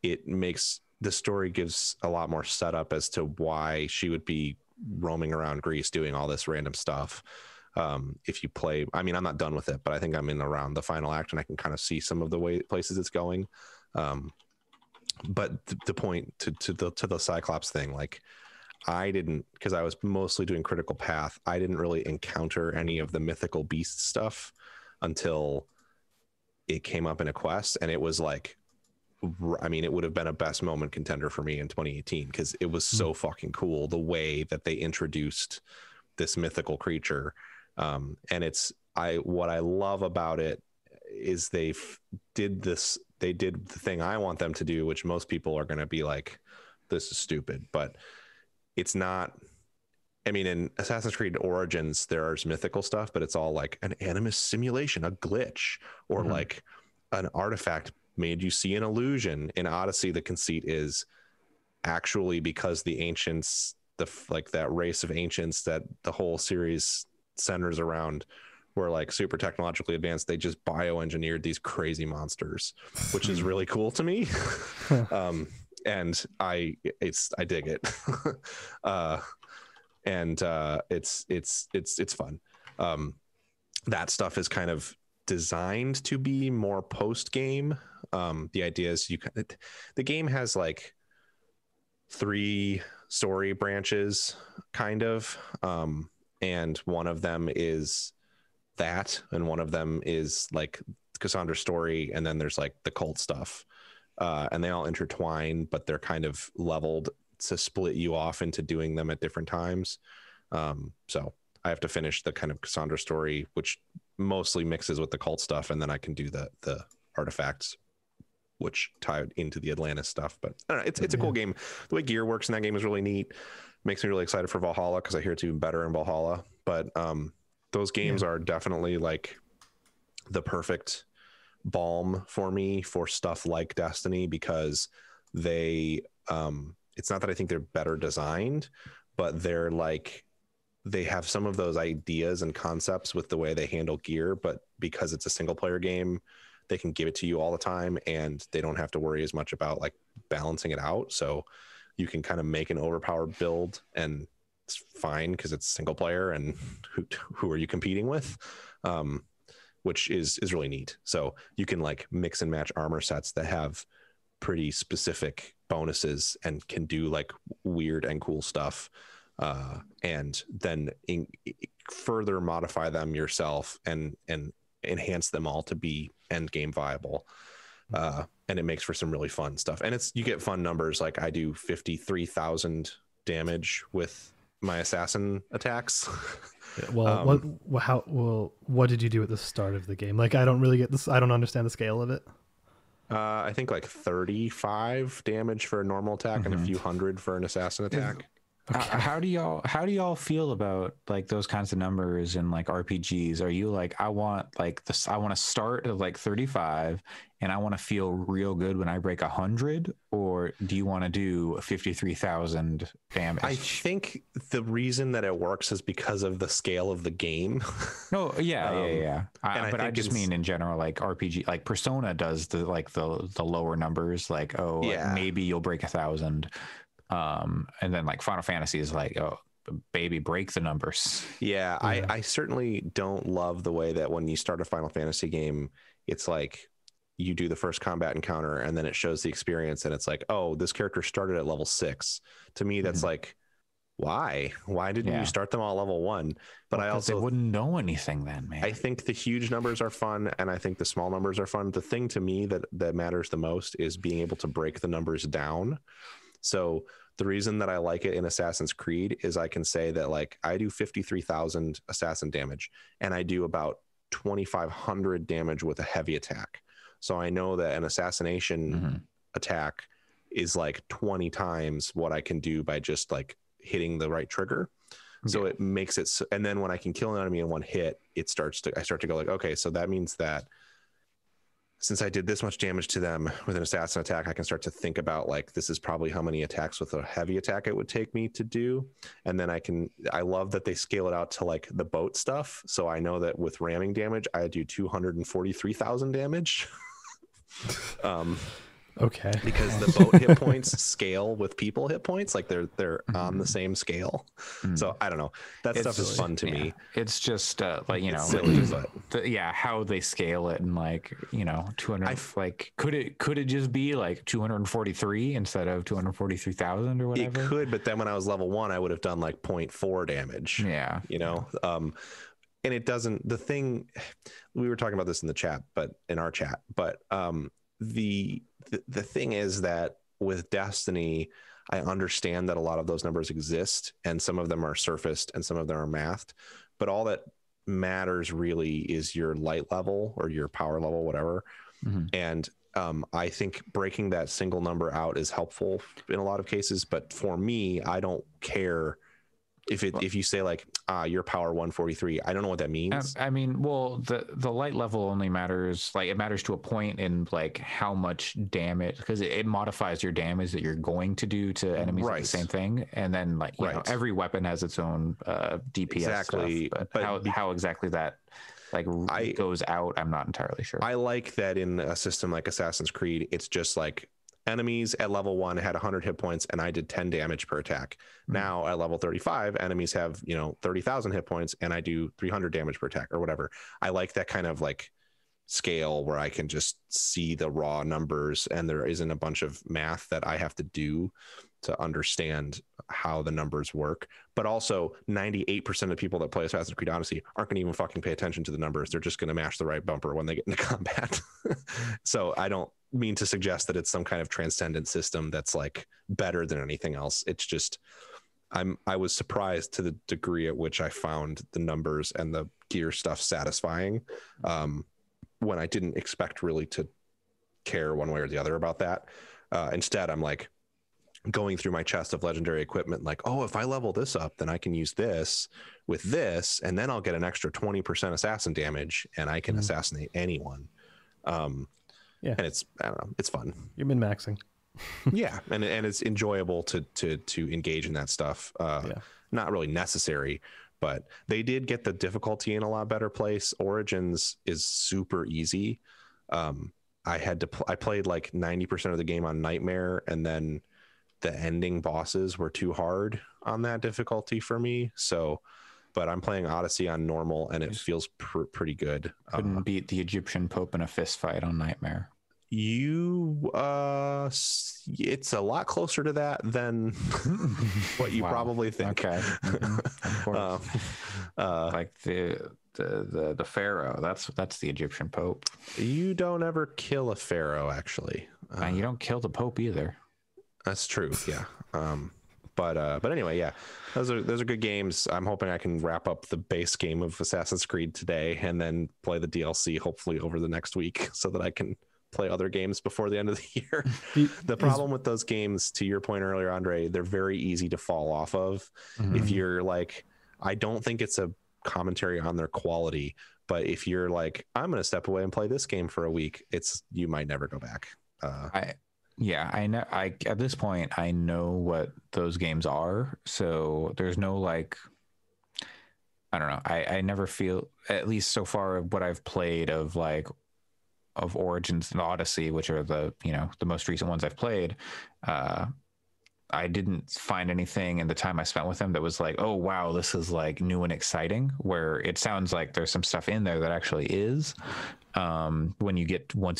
it makes the story gives a lot more setup as to why she would be roaming around Greece doing all this random stuff. If you play, I mean, I'm not done with it, but I think I'm in around the final act and I can kind of see some of the places it's going. But the point to the Cyclops thing, like, I didn't, because I was mostly doing Critical Path, I didn't really encounter any of the mythical beast stuff until it came up in a quest. And it was like, I mean, it would have been a best moment contender for me in 2018, because it was so fucking cool the way that they introduced this mythical creature. And what I love about it is they did the thing I want them to do, which most people are going to be like, this is stupid, but it's not. I mean, in Assassin's Creed Origins, there's mythical stuff, but it's all like an animus simulation, a glitch, or like an artifact made you see an illusion. In Odyssey, the conceit is actually because the ancients, like that race of ancients that the whole series centers around, were like super technologically advanced. They just bioengineered these crazy monsters, which is really cool to me. And I dig it. It's fun. That stuff is kind of designed to be more post game. The idea is the game has like 3 story branches kind of, and one of them is that, and one of them is like Cassandra's story, and then there's like the cult stuff, and they all intertwine, but they're kind of leveled to split you off into doing them at different times. So I have to finish the kind of Cassandra story, which mostly mixes with the cult stuff, and then I can do the artifacts, which tied into the Atlantis stuff. But I don't know, it's a cool game. The way gear works in that game is really neat. Makes me really excited for Valhalla, because I hear it's even better in Valhalla. But those games are definitely like the perfect balm for me for stuff like Destiny, because they it's not that I think they're better designed, but they're like, they have some of those ideas and concepts with the way they handle gear, but because it's a single player game, they can give it to you all the time, and they don't have to worry as much about like balancing it out. So you can kind of make an overpowered build, and it's fine because it's single player, and who are you competing with? Which is really neat. So you can like mix and match armor sets that have pretty specific bonuses and can do like weird and cool stuff, and then further modify them yourself and enhance them all to be end game viable. And it makes for some really fun stuff, and you get fun numbers. Like I do 53,000 damage with my assassin attacks. Well, what did you do at the start of the game? Like, I don't really get this. I don't understand the scale of it. I think like 35 damage for a normal attack and a few hundred for an assassin attack. Okay. How do y'all feel about like those kinds of numbers in like RPGs? Are you like, I want like this, I want to start at like 35 and I want to feel real good when I break 100, or do you want to do 53,000 damage? I think the reason that it works is because of the scale of the game. No, yeah. But I just mean in general, like RPG, like Persona does the lower numbers, like maybe you'll break 1,000. And then like Final Fantasy is like, oh baby, break the numbers. Yeah, I certainly don't love the way that when you start a Final Fantasy game, it's like you do the first combat encounter and then it shows the experience and it's like, oh, this character started at level 6. To me, that's like, why didn't you start them all at level 1? But I also they wouldn't know anything then, man. I think the huge numbers are fun and I think the small numbers are fun. The thing to me that matters the most is being able to break the numbers down. So the reason that I like it in Assassin's Creed is I can say that like I do 53,000 assassin damage and I do about 2,500 damage with a heavy attack. So I know that an assassination attack is like 20 times what I can do by just like hitting the right trigger. So it makes it so, and then when I can kill an enemy in one hit, I start to go like, okay, so that means that since I did this much damage to them with an assassin attack, I can start to think about like, this is probably how many attacks with a heavy attack it would take me to do. And then I love that they scale it out to like the boat stuff. So I know that with ramming damage, I do 243,000 damage. Okay. Because the boat hit points scale with people hit points, like they're on the same scale. So I don't know. That stuff is fun to me. It's just like, you know, silly, but how they scale it and like, you know, 200 like could it just be like 243 instead of 243,000 or whatever? It could, but then when I was level 1, I would have done like 0.4 damage. Yeah. You know, and it doesn't, the thing, we were talking about this in the chat, but in our chat, but the thing is that with Destiny, I understand that a lot of those numbers exist and some of them are surfaced and some of them are mathed, but all that matters really is your light level or your power level, whatever. And I think breaking that single number out is helpful in a lot of cases, but for me, I don't care if you say like your power 143, I don't know what that means. I mean, well, the light level only matters, like it matters to a point in like how much damage, because it modifies your damage that you're going to do to enemies with the same thing, and then like you know, every weapon has its own DPS exactly stuff, but how exactly that like goes out, I'm not entirely sure. I like that in a system like Assassin's Creed, it's just like enemies at level 1 had 100 hit points and I did 10 damage per attack. Now at level 35, enemies have, you know, 30,000 hit points and I do 300 damage per attack or whatever. I like that kind of like scale where I can just see the raw numbers and there isn't a bunch of math that I have to do to understand how the numbers work. But also 98% of people that play Assassin's Creed Odyssey aren't going to even fucking pay attention to the numbers. They're just going to mash the right bumper when they get into combat. So I don't mean to suggest that it's some kind of transcendent system that's like better than anything else. It's just I was surprised to the degree at which I found the numbers and the gear stuff satisfying when I didn't expect really to care one way or the other about that. Instead, I'm like going through my chest of legendary equipment, like, oh, if I level this up, then I can use this with this, and then I'll get an extra 20% assassin damage, and I can assassinate anyone. And it's, I don't know, it's fun. You're min-maxing. Yeah, and it's enjoyable to engage in that stuff. Not really necessary, but they did get the difficulty in a lot better place. Origins is super easy. I played like 90% of the game on Nightmare, and then the ending bosses were too hard on that difficulty for me. So, but I'm playing Odyssey on normal, and it feels pretty good. Couldn't beat the Egyptian Pope in a fist fight on Nightmare. It's a lot closer to that than what you probably think. Okay. Of course. Like the pharaoh, that's the Egyptian Pope. You don't ever kill a pharaoh, actually. And you don't kill the Pope either. That's true. Yeah. But anyway, yeah, those are good games. I'm hoping I can wrap up the base game of Assassin's Creed today and then play the DLC hopefully over the next week so that I can play other games before the end of the year. The problem with those games, to your point earlier, Andre, they're very easy to fall off of. If you're like, I don't think it's a commentary on their quality, but if you're like, I'm going to step away and play this game for a week, you might never go back. I know. At this point, I know what those games are. So there's no like, I don't know. I never feel, at least so far, what I've played of Origins and Odyssey, which are the most recent ones I've played. I I didn't find anything in the time I spent with them that was like, oh wow, this is like new and exciting. Where it sounds like there's some stuff in there that actually is, once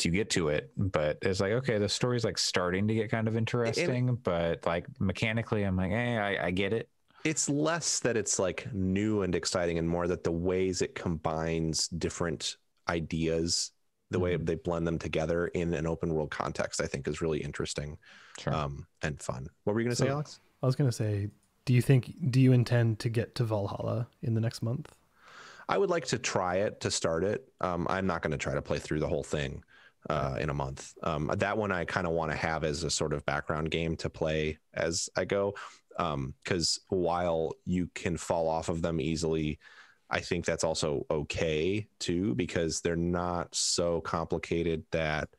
you get to it. But it's like, okay, the story's like starting to get kind of interesting, but like mechanically, I'm like, I get it. It's less that it's like new and exciting, and more that the ways it combines different ideas, the way they blend them together in an open world context, I think is really interesting. Sure. And fun. What were you going to say, Alex? I was going to say, do you intend to get to Valhalla in the next month? I would like to try it, to start it. I'm not going to try to play through the whole thing in a month. That one I kind of want to have as a sort of background game to play as I go. Because while you can fall off of them easily, I think that's also okay too, because they're not so complicated that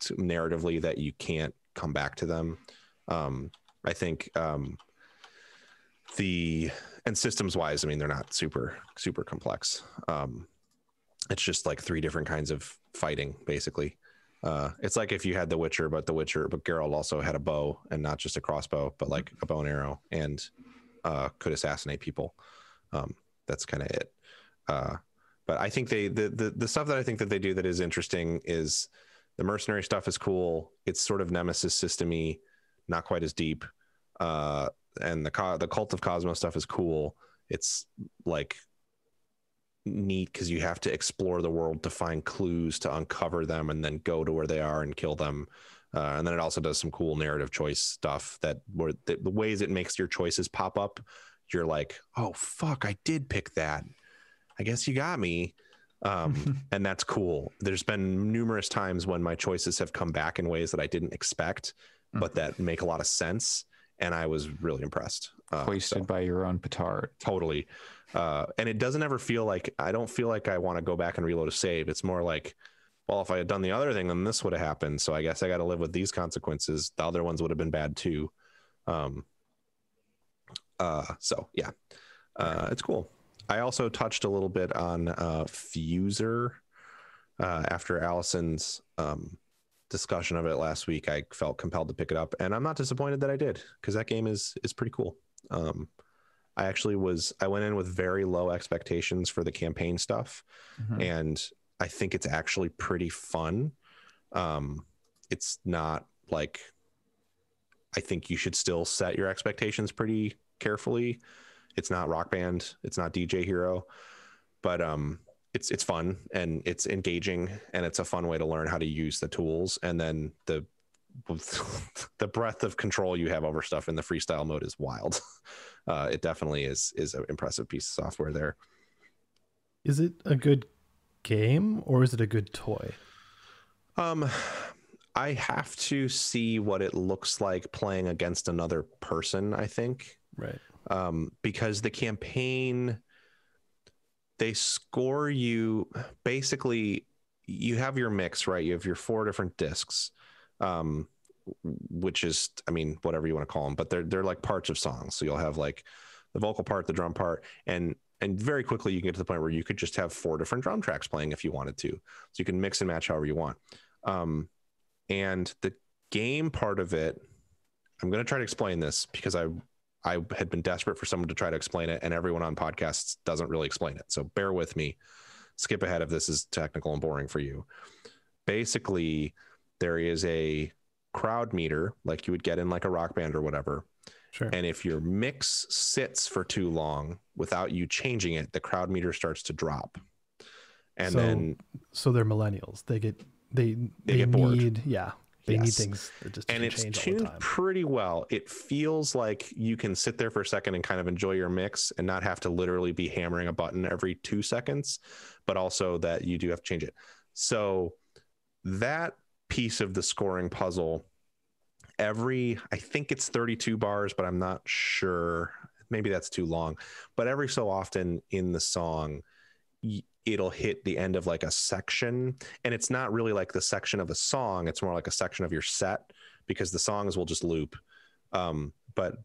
narratively that you can't come back to them. I think and systems wise, I mean, they're not super complex. It's just like 3 different kinds of fighting, basically. It's like if you had The Witcher, but Geralt also had a bow and not just a crossbow, but like a bow and arrow, and could assassinate people. That's kind of it. But I think the stuff that I think that they do that is interesting is the mercenary stuff is cool. It's sort of Nemesis system-y, not quite as deep. And the Cult of Cosmos stuff is cool. It's like neat because you have to explore the world to find clues to uncover them and then go to where they are and kill them. And then it also does some cool narrative choice stuff where the ways it makes your choices pop up. You're like, oh fuck, I did pick that. I guess you got me. And that's cool. There's been numerous times when my choices have come back in ways that I didn't expect, but that make a lot of sense. And I was really impressed. Hoisted by your own petard. Totally. And it doesn't ever feel like, I don't feel like I want to go back and reload a save. It's more like, well, if I had done the other thing, then this would have happened. So I guess I got to live with these consequences. The other ones would have been bad too. So yeah, it's cool. I also touched a little bit on Fuser after Allison's discussion of it last week. I felt compelled to pick it up, and I'm not disappointed that I did, because that game is pretty cool. I went in with very low expectations for the campaign stuff, and I think it's actually pretty fun. It's not like, I think you should still set your expectations pretty carefully. It's not Rock Band, it's not DJ Hero, but it's fun and it's engaging, and it's a fun way to learn how to use the tools. And then the breadth of control you have over stuff in the freestyle mode is wild. It definitely is an impressive piece of software there. Is it a good game or is it a good toy? I have to see what it looks like playing against another person, I think. Right. Because the campaign, they score you, basically you have your mix, right? You have your 4 different discs, which is, I mean, whatever you want to call them, but they're like parts of songs. So you'll have like the vocal part, the drum part, and very quickly you can get to the point where you could just have 4 different drum tracks playing if you wanted to. So you can mix and match however you want. And the game part of it, I'm going to try to explain this because I had been desperate for someone to try to explain it, and everyone on podcasts doesn't really explain it. So bear with me. Skip ahead if this is technical and boring for you. Basically, there is a crowd meter like you would get in like a Rock Band or whatever. Sure. And if your mix sits for too long without you changing it, the crowd meter starts to drop. And so they're millennials. They get bored. Yeah. They need things that just and it's change tuned all the time. pretty well. It feels like you can sit there for a second and kind of enjoy your mix and not have to literally be hammering a button every 2 seconds, but also that you do have to change it. So that piece of the scoring puzzle, I think it's 32 bars, but I'm not sure. Maybe that's too long. But every so often in the song, it'll hit the end of like a section, and it's not really like the section of a song. It's more like a section of your set, because the songs will just loop. But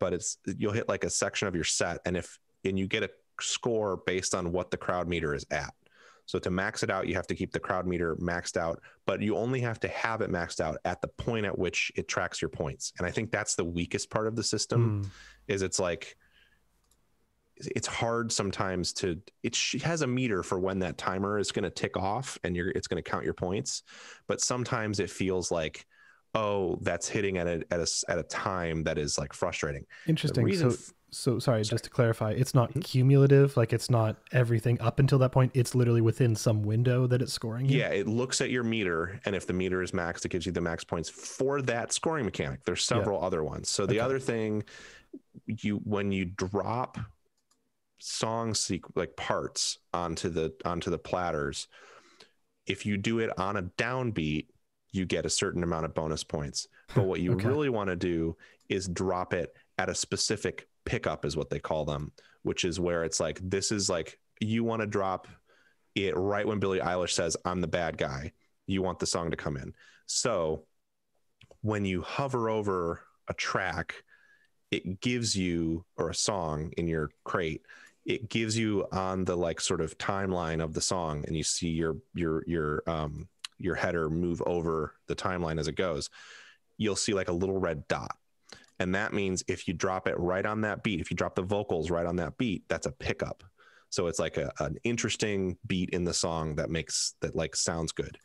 you'll hit like a section of your set, and you get a score based on what the crowd meter is at. So to max it out, you have to keep the crowd meter maxed out, but you only have to have it maxed out at the point at which it tracks your points. And I think that's the weakest part of the system. Is it's like, it's hard sometimes to, it has a meter for when that timer is going to tick off and it's going to count your points. But sometimes it feels like, oh, that's hitting at a time that is like frustrating. Interesting. So sorry, just to clarify, it's not cumulative. Like it's not everything up until that point. It's literally within some window that it's scoring. Yeah, it looks at your meter, and if the meter is maxed, it gives you the max points for that scoring mechanic. There's several other ones. So the other thing, when you drop like parts onto the platters, if you do it on a downbeat, you get a certain amount of bonus points. But what you really want to do is drop it at a specific pickup, is what they call them, which is where it's like, this is like, you want to drop it right when Billie Eilish says, "I'm the bad guy." You want the song to come in. So when you hover over a track, it gives you, or a song in your crate, it gives you on the like sort of timeline of the song, and you see your header move over the timeline as it goes. You'll see like a little red dot. And that means if you drop it right on that beat, if you drop the vocals right on that beat, that's a pickup. So it's like an interesting beat in the song that like sounds good.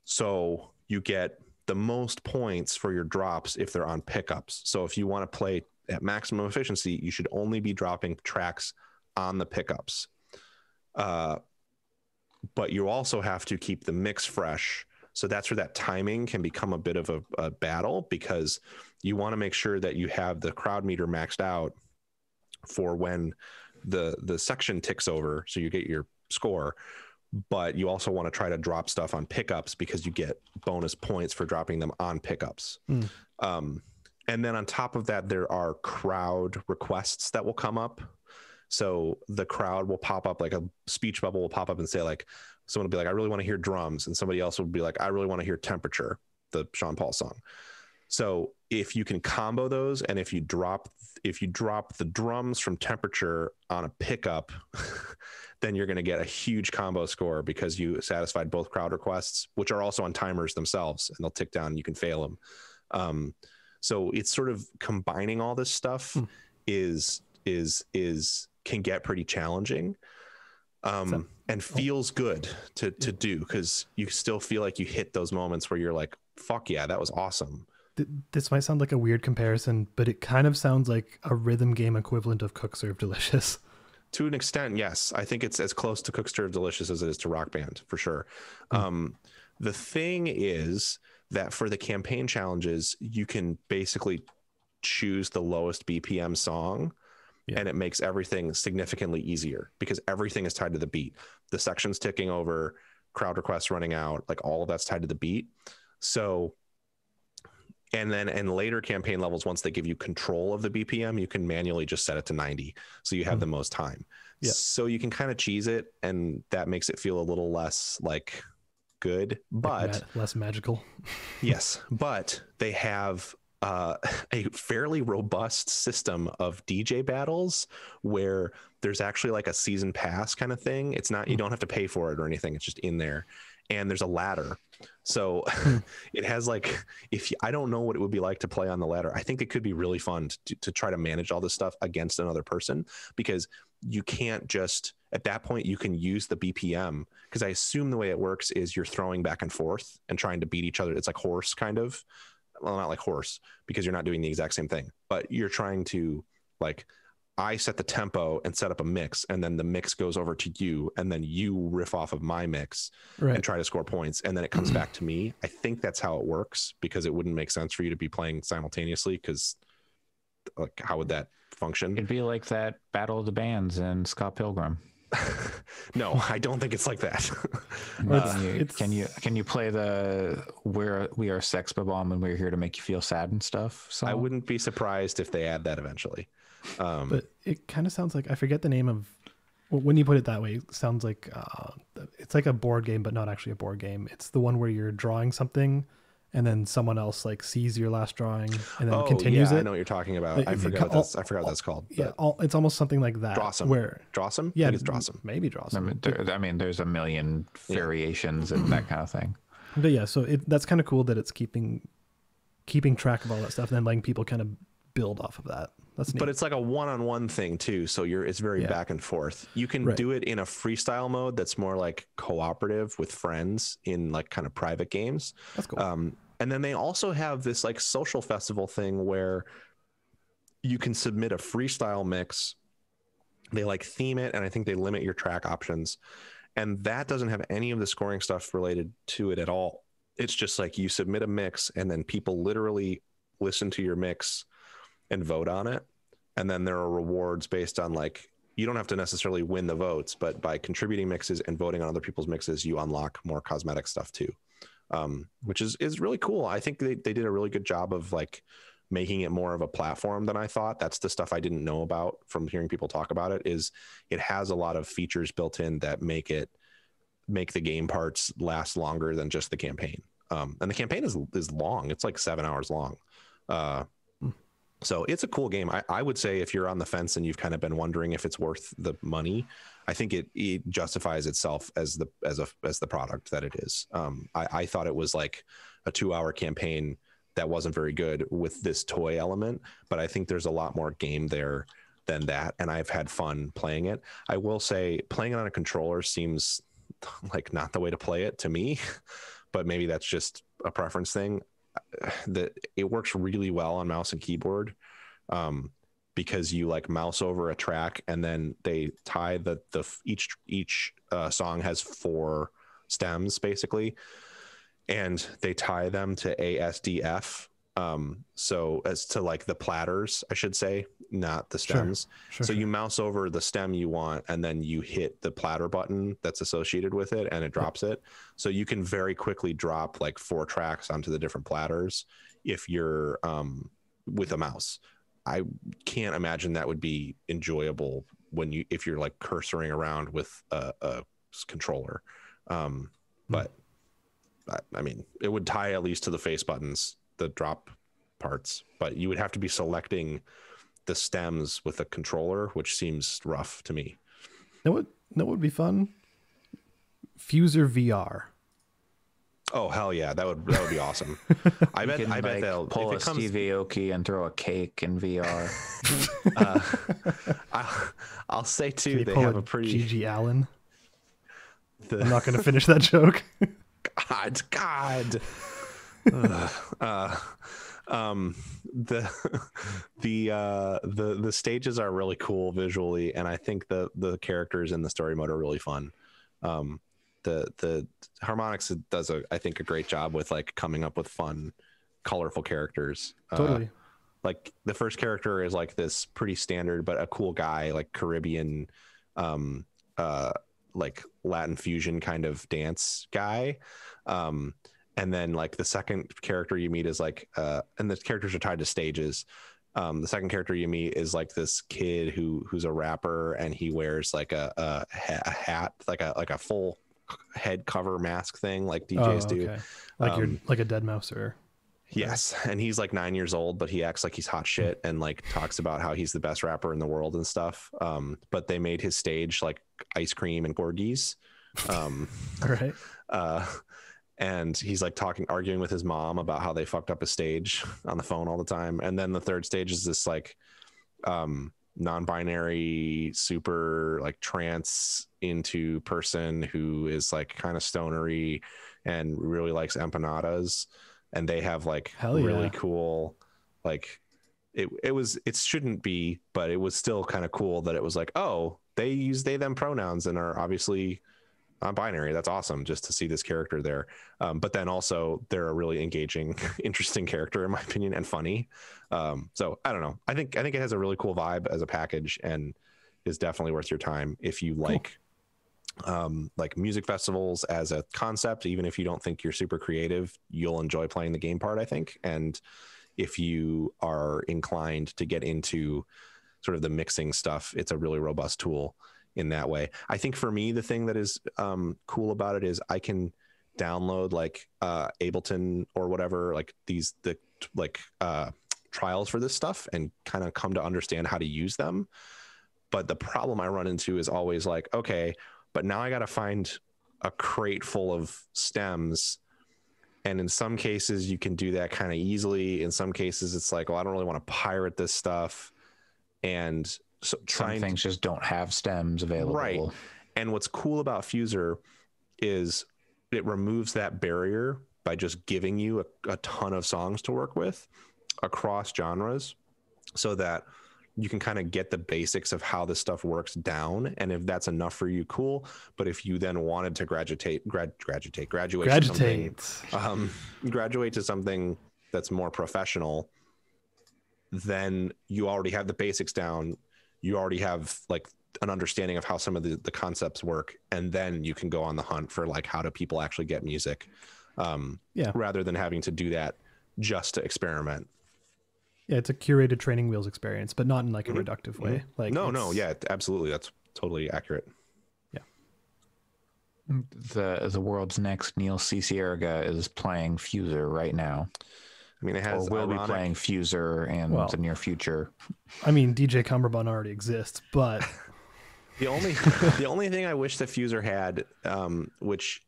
So you get the most points for your drops if they're on pickups. So if you want to play at maximum efficiency, you should only be dropping tracks on the pickups. But you also have to keep the mix fresh. So that's where that timing can become a bit of a battle, because you want to make sure that you have the crowd meter maxed out for when the section ticks over, so you get your score. But you also want to try to drop stuff on pickups because you get bonus points for dropping them on pickups. And then on top of that, there are crowd requests that will come up. So the crowd will pop up, like a speech bubble will pop up and say, like, someone will be like, "I really want to hear drums." And somebody else will be like, "I really want to hear Temperature," the Sean Paul song. So if you can combo those, and if you drop the drums from Temperature on a pickup, then you're going to get a huge combo score because you satisfied both crowd requests, which are also on timers themselves, and they'll tick down and you can fail them. So it's sort of combining all this stuff can get pretty challenging, and feels good to do, because you still feel like you hit those moments where you're like, fuck yeah, that was awesome. This might sound like a weird comparison, but it kind of sounds like a rhythm game equivalent of Cook Serve Delicious. To an extent, yes. I think it's as close to Cook Serve Delicious as it is to Rock Band, for sure. The thing is that for the campaign challenges, you can basically choose the lowest BPM song, and it makes everything significantly easier because everything is tied to the beat. The section's ticking over, crowd requests running out, like all of that's tied to the beat. So, and then in later campaign levels, once they give you control of the BPM, you can manually just set it to 90. So you have the most time. So you can kind of cheese it, and that makes it feel a little less like good, but less magical. Yes. But they have a fairly robust system of DJ battles where there's actually like a season pass kind of thing. It's not, you don't have to pay for it or anything. It's just in there. And there's a ladder. So it has like, I don't know what it would be like to play on the ladder. I think it could be really fun to try to manage all this stuff against another person, because you can't just, at that point, you can use the BPM, because I assume the way it works is you're throwing back and forth and trying to beat each other. It's like horse kind of. Well, not like horse, because you're not doing the exact same thing, but you're trying to, like, I set the tempo and set up a mix, and then the mix goes over to you, and then you riff off of my mix and try to score points, and then it comes back to me. I think that's how it works, because it wouldn't make sense for you to be playing simultaneously, because like, how would that function? It'd be like that Battle of the Bands in Scott Pilgrim. No, I don't think it's like that. Can you play the "We Are Sex Bomb and We're Here to Make You Feel Sad" and stuff? So I wouldn't be surprised if they add that eventually. But it kind of sounds like, I forget the name of, well, when you put it that way, it sounds like it's like a board game, but not actually a board game. It's the one where you're drawing something, and then someone else like sees your last drawing and then Oh, continues yeah, it. I know what you're talking about. Like, I if you forgot ca- what that's called. Yeah, but it's almost something like that. Drawsome. Where Drawsome? yeah, I think it's Drawsome. maybe Drawsome. I mean, there's a million variations and that kind of thing. But yeah, so that's kind of cool that it's keeping track of all that stuff and then letting people kind of build off of that. That's neat. But it's like a one-on-one thing too, so it's very back and forth. You can do it in a freestyle mode that's more like cooperative with friends in like kind of private games. That's cool. And then they also have this like social festival thing where you can submit a freestyle mix. They like theme it, and I think they limit your track options, and that doesn't have any of the scoring stuff related to it at all. It's just like you submit a mix, and then people literally listen to your mix and vote on it. And then there are rewards based on like, you don't have to necessarily win the votes, but by contributing mixes and voting on other people's mixes, you unlock more cosmetic stuff too. Which is really cool. I think they did a really good job of like making it more of a platform than I thought. That's the stuff I didn't know about from hearing people talk about it, is it has a lot of features built in that make the game parts last longer than just the campaign. And the campaign is long. It's like 7 hours long. So it's a cool game. I would say if you're on the fence and you've kind of been wondering if it's worth the money, I think it justifies itself as the product that it is. I thought it was like a 2-hour campaign that wasn't very good with this toy element, but I think there's a lot more game there than that. And I've had fun playing it. I will say playing it on a controller seems like not the way to play it to me, but maybe that's just a preference thing. That it works really well on mouse and keyboard, because you like mouse over a track and then they tie each song has 4 stems basically, and they tie them to ASDF. So as to like the platters, I should say, not the stems. So you mouse over the stem you want, and then you hit the platter button that's associated with it, and it drops it. So you can very quickly drop like 4 tracks onto the different platters if you're with a mouse. I can't imagine that would be enjoyable if you're like cursoring around with a controller. But I mean, it would tie at least to the face buttons, the drop parts, but you would have to be selecting the stems with a controller, which seems rough to me. That would be fun. Fuser VR. Oh hell yeah, that would be awesome. I bet they'll pull a Steve Aoki and throw a cake in VR. I'll say too, they have a pretty G.G. Allen. I'm not going to finish that joke. God. The stages are really cool visually, and I think the characters in the story mode are really fun. The Harmonix does I think a great job with like coming up with fun, colorful characters. Totally. Like the first character is like this pretty standard but a cool guy, like Caribbean, like Latin fusion kind of dance guy. And then like the second character you meet is like, and the characters are tied to stages. The second character you meet is like this kid who's a rapper, and he wears like a hat, like a full head cover mask thing like DJs do. Like you're like a Deadmau5. Yes. And he's like 9 years old, but he acts like he's hot shit and like talks about how he's the best rapper in the world and stuff. But they made his stage like ice cream and corgis. All right. And he's like arguing with his mom about how they fucked up his stage on the phone all the time. And then the third stage is this like non-binary, super like trance into person who is like kind of stonery and really likes empanadas. And they have like really cool, like it shouldn't be, but it was still kind of cool that it was like, oh, they use they them pronouns and are obviously non-binary. That's awesome just to see this character there. But then also they're a really engaging, interesting character in my opinion, and funny. So I don't know. I think it has a really cool vibe as a package and is definitely worth your time if you like music festivals as a concept. Even if you don't think you're super creative, you'll enjoy playing the game part, I think. And if you are inclined to get into sort of the mixing stuff, it's a really robust tool in that way. I think for me, the thing that is cool about it is I can download like Ableton or whatever, like trials for this stuff and kind of come to understand how to use them. But the problem I run into is always like, okay, but now I got to find a crate full of stems. And in some cases you can do that kind of easily. In some cases it's like, well, I don't really want to pirate this stuff. And so Some things just don't have stems available. Right. And what's cool about Fuser is it removes that barrier by just giving you a ton of songs to work with across genres, so that you can kind of get the basics of how this stuff works down. And if that's enough for you, cool. But if you then wanted to graduate to something that's more professional, then you already have the basics down. You already have like an understanding of how some of the concepts work, and then you can go on the hunt for like, how do people actually get music, rather than having to do that just to experiment. Yeah, it's a curated training wheels experience, but not in like a reductive way. Like yeah, absolutely, that's totally accurate. Yeah. The world's next Neil Cicierega is playing Fuser right now. I mean, it has, or will be playing Fuser in the near future. I mean, DJ Cumberbund already exists, but the only thing I wish that Fuser had, which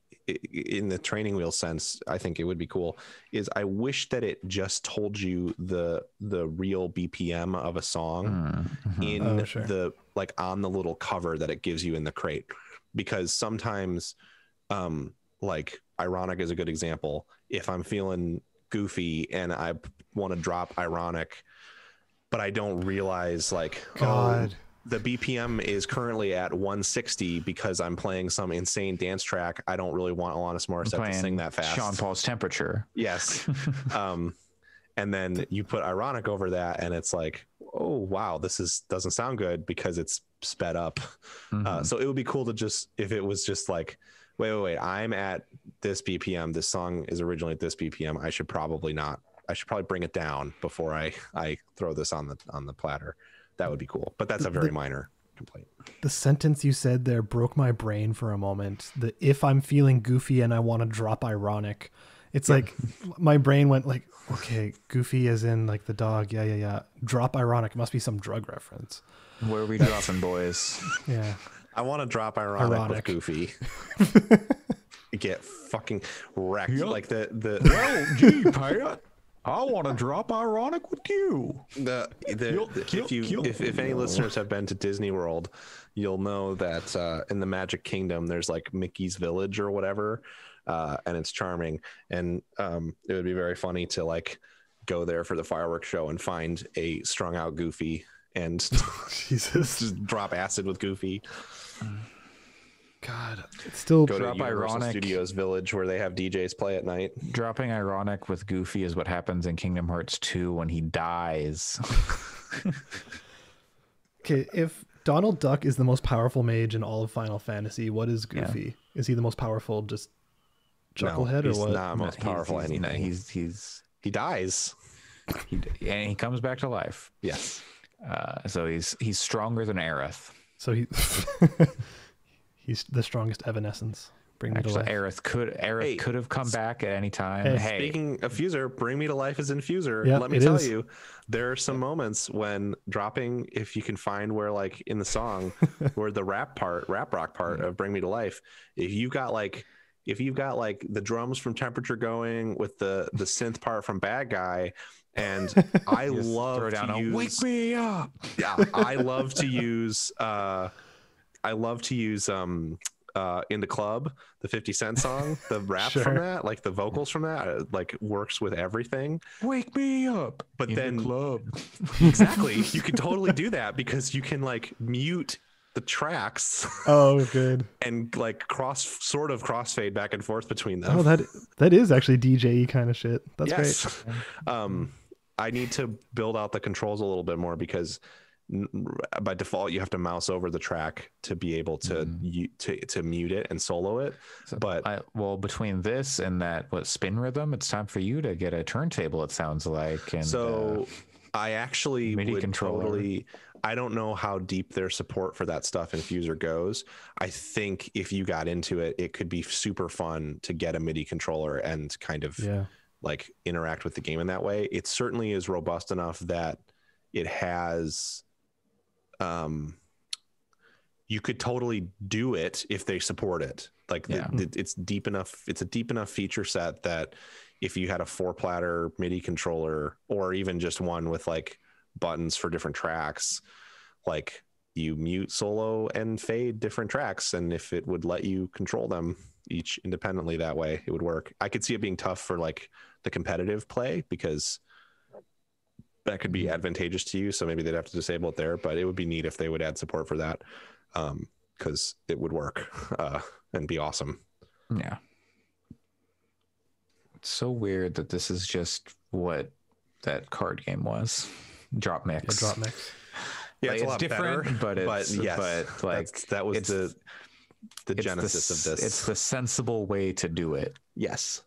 in the training wheel sense, I think it would be cool, is I wish that it just told you the real BPM of a song in the, like, on the little cover that it gives you in the crate, because sometimes, like Ironic is a good example. If I'm feeling goofy and I want to drop Ironic, but I don't realize like, the BPM is currently at 160 because I'm playing some insane dance track. I don't really want Alanis Morissette to sing that fast. Sean Paul's Temperature. Yes. And then you put Ironic over that and it's like, oh wow, doesn't sound good because it's sped up. So it would be cool to just, if it was just like, wait, I'm at this BPM, this song is originally at this BPM, I should probably bring it down before I throw this on the platter. That would be cool, but that's a very minor complaint. The sentence you said there broke my brain for a moment. The if I'm feeling goofy and I want to drop Ironic, it's like my brain went like, okay, goofy as in like the dog. Yeah. Drop Ironic. It must be some drug reference. Where are we dropping, boys? Yeah. I want to drop Ironic with Goofy. Get fucking wrecked. Yep. Like the Well, gee, Pat, I want to drop Ironic with you. If any listeners have been to Disney World, you'll know that in the Magic Kingdom there's like Mickey's Village or whatever, and it's charming. And it would be very funny to like go there for the fireworks show and find a strung out Goofy and Jesus, just drop acid with Goofy. God, it's still go to Universal Studios Village where they have DJs play at night. Dropping Ironic with Goofy is what happens in Kingdom Hearts 2 when he dies. Okay, if Donald Duck is the most powerful mage in all of Final Fantasy, what is Goofy? Yeah. Is he the most powerful just chucklehead or what? He's not most powerful anything. He dies. And he comes back to life. Yes. So he's stronger than Aerith. So he's the strongest Evanescence. Bring me to life. Aerith could have come back at any time. Hey, speaking of Fuser, Bring Me to Life is in Fuser. Yeah, let me tell you, there are some moments when dropping, if you can find where like in the song where the rap rock part of Bring Me to Life, if you've got like the drums from Temperature going with the synth part from Bad Guy, and I love to use Wake Me Up. Yeah, I love to use In the Club, the 50 Cent song, the rap from that, like the vocals from that, like works with everything. Wake me up. But then the club. Exactly. You can totally do that because you can like mute the tracks. Oh, good. And like crossfade back and forth between them. Oh, that is actually DJ kind of shit. That's great. I need to build out the controls a little bit more because by default you have to mouse over the track to be able to mute it and solo it. But between this and that spin rhythm, it's time for you to get a turntable, it sounds like. And so I actually MIDI would controller. I don't know how deep their support for that stuff in Fuser goes. I think if you got into it, it could be super fun to get a MIDI controller and kind of like interact with the game in that way. It certainly is robust enough that it has, you could totally do it if they support it. Like it's deep enough. It's a deep enough feature set that if you had a 4-platter MIDI controller, or even just one with like buttons for different tracks, like you mute, solo, and fade different tracks, and if it would let you control them each independently that way, it would work. I could see it being tough for like the competitive play, because that could be advantageous to you, so maybe they'd have to disable it there, but it would be neat if they would add support for that, because it would work and be awesome. Yeah. It's so weird that this is just what that card game was. Drop Mix. Yeah, Drop Mix. Yeah, like, it's a lot different, better, but yes, but like that was the genesis of this. It's the sensible way to do it. Yes,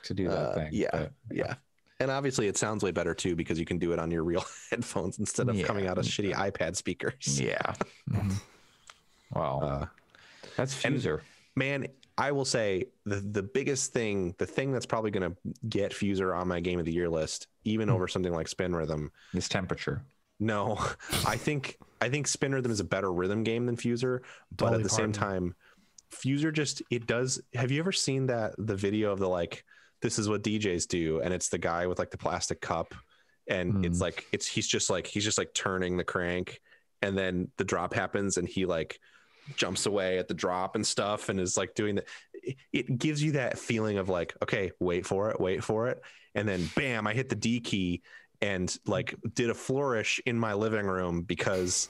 to do that thing. Yeah. And obviously it sounds way better too, because you can do it on your real headphones instead of coming out of shitty iPad speakers. Yeah. Wow. That's Fuser. Man, I will say the biggest thing, the thing that's probably going to get Fuser on my game of the year list, even over something like Spin Rhythm, is temperature. No, I think Spin Rhythm is a better rhythm game than Fuser, but at the same time, Fuser just, it does. Have you ever seen the video of the like, this is what DJs do, and it's the guy with like the plastic cup, and it's like he's just like turning the crank, and then the drop happens, and he like jumps away at the drop and stuff, and is like doing that. It gives you that feeling of like, okay, wait for it, and then bam, I hit the D key and like did a flourish in my living room because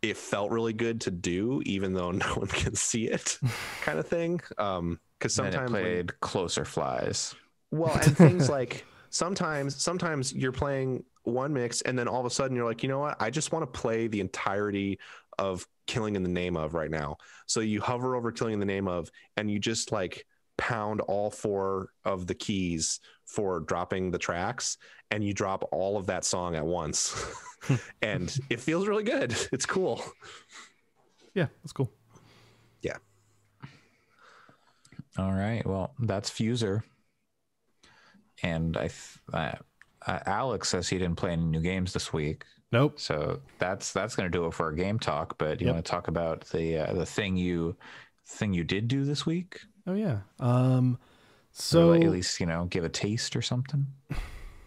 it felt really good to do, even though no one can see it, kind of thing. Because sometimes it played Closer Flies. Well, and things like sometimes you're playing one mix, and then all of a sudden you're like, you know what? I just want to play the entirety of Killing in the Name of right now. So you hover over Killing in the Name of, and you just like pound all 4 of the keys for dropping the tracks, and you drop all of that song at once. And it feels really good. It's cool. Yeah, that's cool. Yeah. All right. Well, that's Fuser. And Alex says he didn't play any new games this week. Nope. So that's going to do it for our game talk. But you want to talk about the thing you did do this week? Oh yeah. So or at least give a taste or something.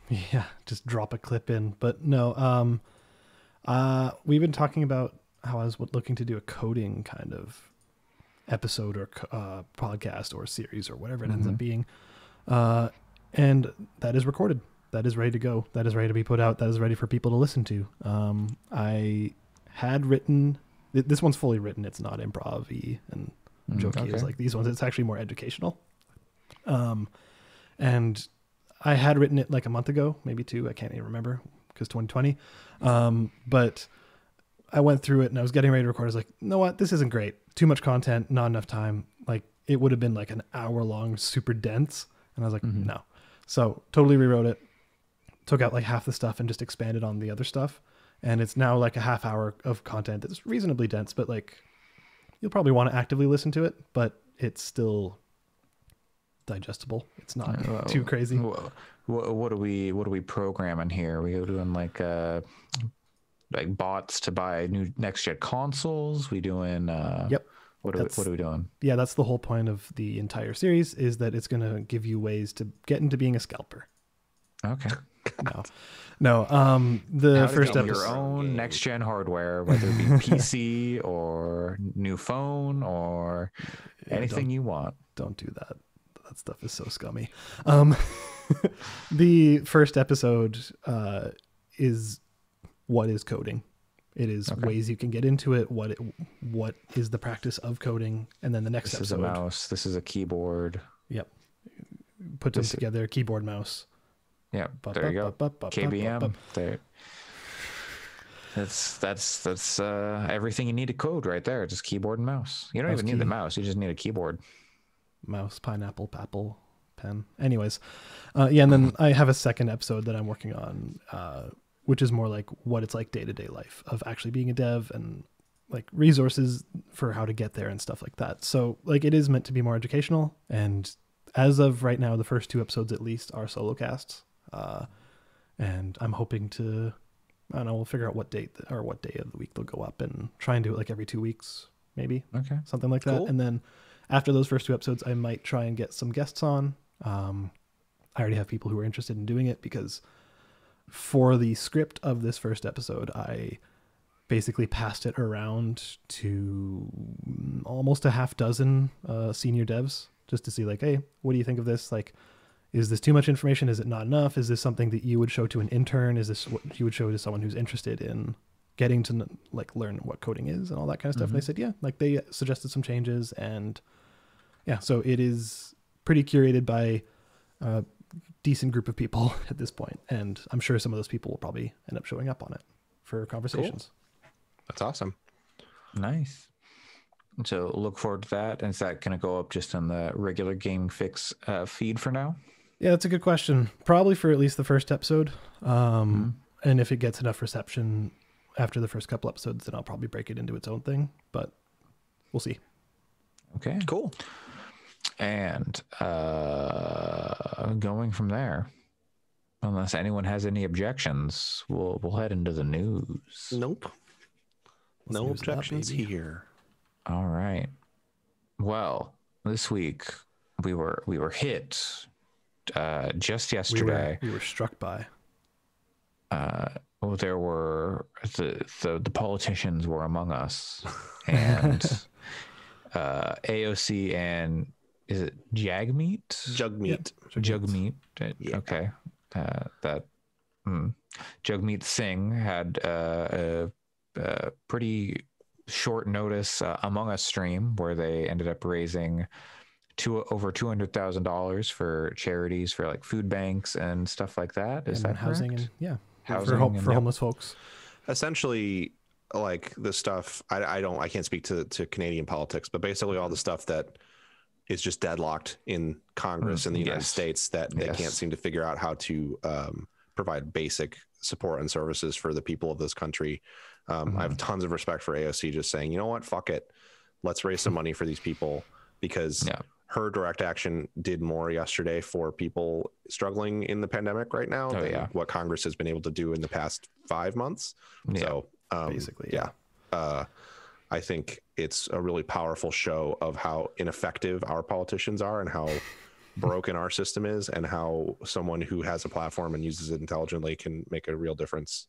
Yeah, just drop a clip in. But no. We've been talking about how I was looking to do a coding kind of episode or podcast or series or whatever it ends up being. And that is recorded. That is ready to go. That is ready to be put out. That is ready for people to listen to. I had written, this one's fully written. It's not improv-y and jokey as like these ones. It's actually more educational. And I had written it like a month ago, maybe 2. I can't even remember because 2020. But I went through it and I was getting ready to record. I was like, you know what? This isn't great. Too much content, not enough time. Like it would have been like an hour long, super dense. And I was like, no. So totally rewrote it, took out like half the stuff and just expanded on the other stuff. And it's now like a half hour of content that's reasonably dense, but like you'll probably want to actively listen to it, but it's still digestible. It's not too crazy. What are we programming here? We doing like bots to buy new next gen consoles? We doing yep. What are we doing? Yeah, that's the whole point of the entire series, is that it's going to give you ways to get into being a scalper. Okay. No. The first episode, your own next gen hardware, whether it be PC or new phone or anything you want. Don't do that. That stuff is so scummy. The first episode is what is coding. It is ways you can get into it. What is the practice of coding? And then the next episode. This is a mouse. This is a keyboard. Yep. Put them together. Keyboard, mouse. Yeah. There you go. KBM. There. That's everything you need to code right there. Just keyboard and mouse. You don't even need the mouse. You just need a keyboard. Mouse, pineapple, pen. Anyways, and then I have a second episode that I'm working on which is more like what it's like day-to-day life of actually being a dev and like resources for how to get there and stuff like that. So like it is meant to be more educational, and as of right now the first 2 episodes at least are solo casts, and I'm hoping to, I don't know, we'll figure out what day of the week they'll go up and try and do it like every 2 weeks, maybe. Okay. Something like that. Cool. And then after those first 2 episodes, I might try and get some guests on. I already have people who are interested in doing it, because for the script of this first episode, I basically passed it around to almost a half dozen senior devs just to see like, hey, what do you think of this? Like, is this too much information? Is it not enough? Is this something that you would show to an intern? Is this what you would show to someone who's interested in getting to like learn what coding is and all that kind of stuff? And they said, yeah, like they suggested some changes, and yeah, so it is pretty curated by a decent group of people at this point, and I'm sure some of those people will probably end up showing up on it for conversations. That's awesome. Nice. So look forward to that. And is that going to go up just on the regular Gaming Fix feed for now? Yeah, that's a good question. Probably for at least the first episode. And if it gets enough reception after the first couple episodes, then I'll probably break it into its own thing, but we'll see. Okay. Cool. And going from there, unless anyone has any objections, we'll head into the news. Nope. Let's No news it up, objections baby. here. All right. Well, this week we were hit just yesterday. We were struck by. Well, there were the politicians were among us, and AOC and is it Jagmeet? Jugmeat. Jugmeet. Yeah. Okay. Jagmeet Singh had a pretty short notice Among Us stream where they ended up raising over $200,000 for charities for like food banks and stuff like that. Is And that housing correct? and Housing for and- homeless folks. Essentially, like the stuff I can't speak to Canadian politics, but basically all the stuff that is just deadlocked in Congress in the United yes. States that they Yes. can't seem to figure out how to provide basic support and services for the people of this country. I have tons of respect for AOC just saying, you know what, fuck it, let's raise some money for these people, because Yeah. her direct action did more yesterday for people struggling in the pandemic right now than yeah. what Congress has been able to do in the past 5 months. Yeah. So Basically, yeah. I think it's a really powerful show of how ineffective our politicians are and how broken our system is, and how someone who has a platform and uses it intelligently can make a real difference.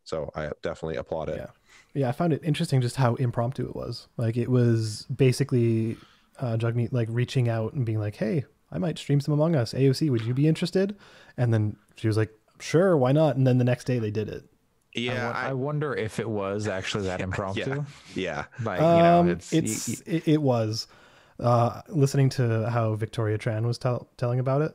So I definitely applaud it. Yeah, I found it interesting just how impromptu it was. Like it was basically Jugmeat like reaching out and being like, "Hey, I might stream some Among Us. AOC, would you be interested?" And then she was like, "Sure, why not?" And then the next day they did it. Yeah, I wonder if it was actually that impromptu. yeah. Like, you know, It was. Listening to how Victoria Tran was telling about it.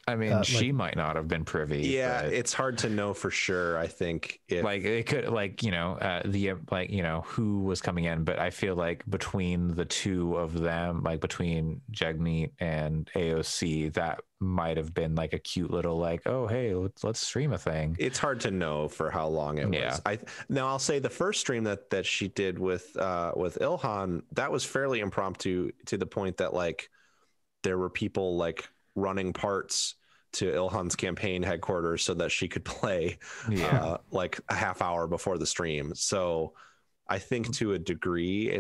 I mean, she might not have been privy. Yeah, but, it's hard to know for sure. I think if, like it could, like, you know, who was coming in, but I feel like between the two of them, like between Jagmeet and AOC, that might have been like a cute little like, oh hey, let's stream a thing. it's hard to know for how long it Yeah. was. Now I'll say the first stream that she did with Ilhan, that was fairly impromptu, to the point that like there were people like running parts to Ilhan's campaign headquarters so that she could play like a half hour before the stream. So I think to a degree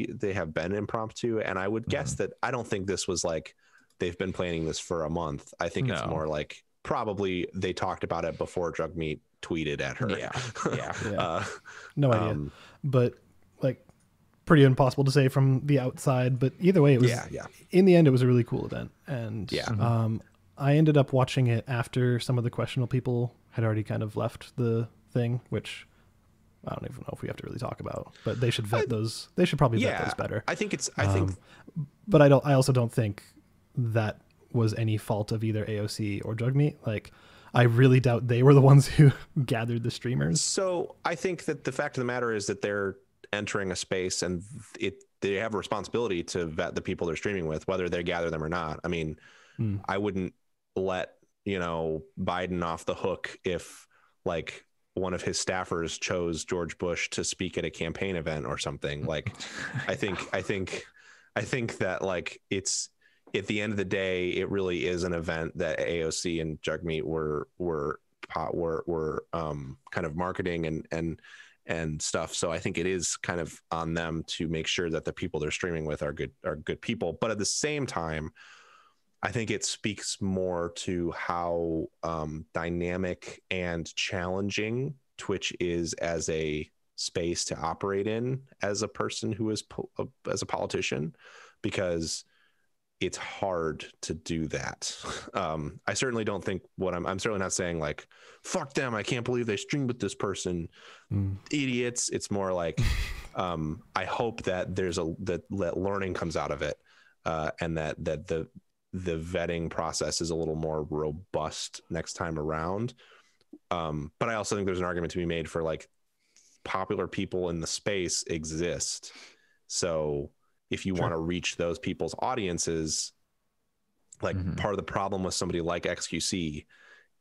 they have been impromptu, and I would guess that I don't think this was like they've been planning this for a month. I think it's No. more like probably they talked about it before Jugmeat tweeted at her. Yeah. No idea. But like pretty impossible to say from the outside, but either way it was in the end it was a really cool event. And I ended up watching it after some of the questionable people had already kind of left the thing, which I don't even know if we have to really talk about, but they should vet those. They should probably vet those better. I think But I also don't think that was any fault of either AOC or Jugmeat. Like I really doubt they were the ones who gathered the streamers. so. I think that the fact of the matter is that they're entering a space, and they have a responsibility to vet the people they're streaming with, whether they gather them or not. I mean, I wouldn't let Biden off the hook if like one of his staffers chose George Bush to speak at a campaign event or something. Like, I think that like it's, at the end of the day, it really is an event that AOC and Jagmeet were kind of marketing and stuff. So I think it is kind of on them to make sure that the people they're streaming with are good people. But at the same time, I think it speaks more to how dynamic and challenging Twitch is as a space to operate in as a person who is as a politician, because it's hard to do that. I certainly don't think I'm certainly not saying like, fuck them, I can't believe they streamed with this person, idiots. It's more like, I hope that that learning comes out of it, and that the vetting process is a little more robust next time around. But I also think there's an argument to be made for like, popular people in the space exist. So if you want to reach those people's audiences, like part of the problem with somebody like XQC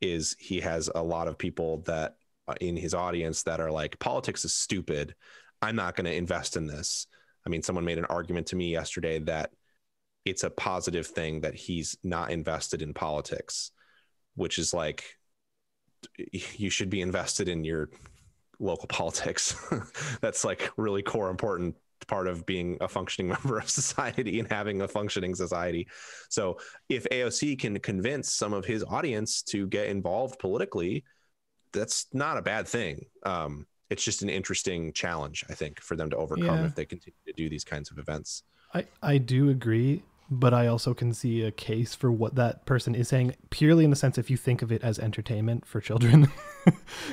is he has a lot of people that in his audience that are like, politics is stupid, I'm not going to invest in this. I mean, someone made an argument to me yesterday that it's a positive thing that he's not invested in politics, which is like, you should be invested in your local politics. That's like really core important part of being a functioning member of society and having a functioning society. So if AOC can convince some of his audience to get involved politically, that's not a bad thing. It's just an interesting challenge, I think, for them to overcome if they continue to do these kinds of events. I do agree, but I also can see a case for what that person is saying, purely in the sense if you think of it as entertainment for children.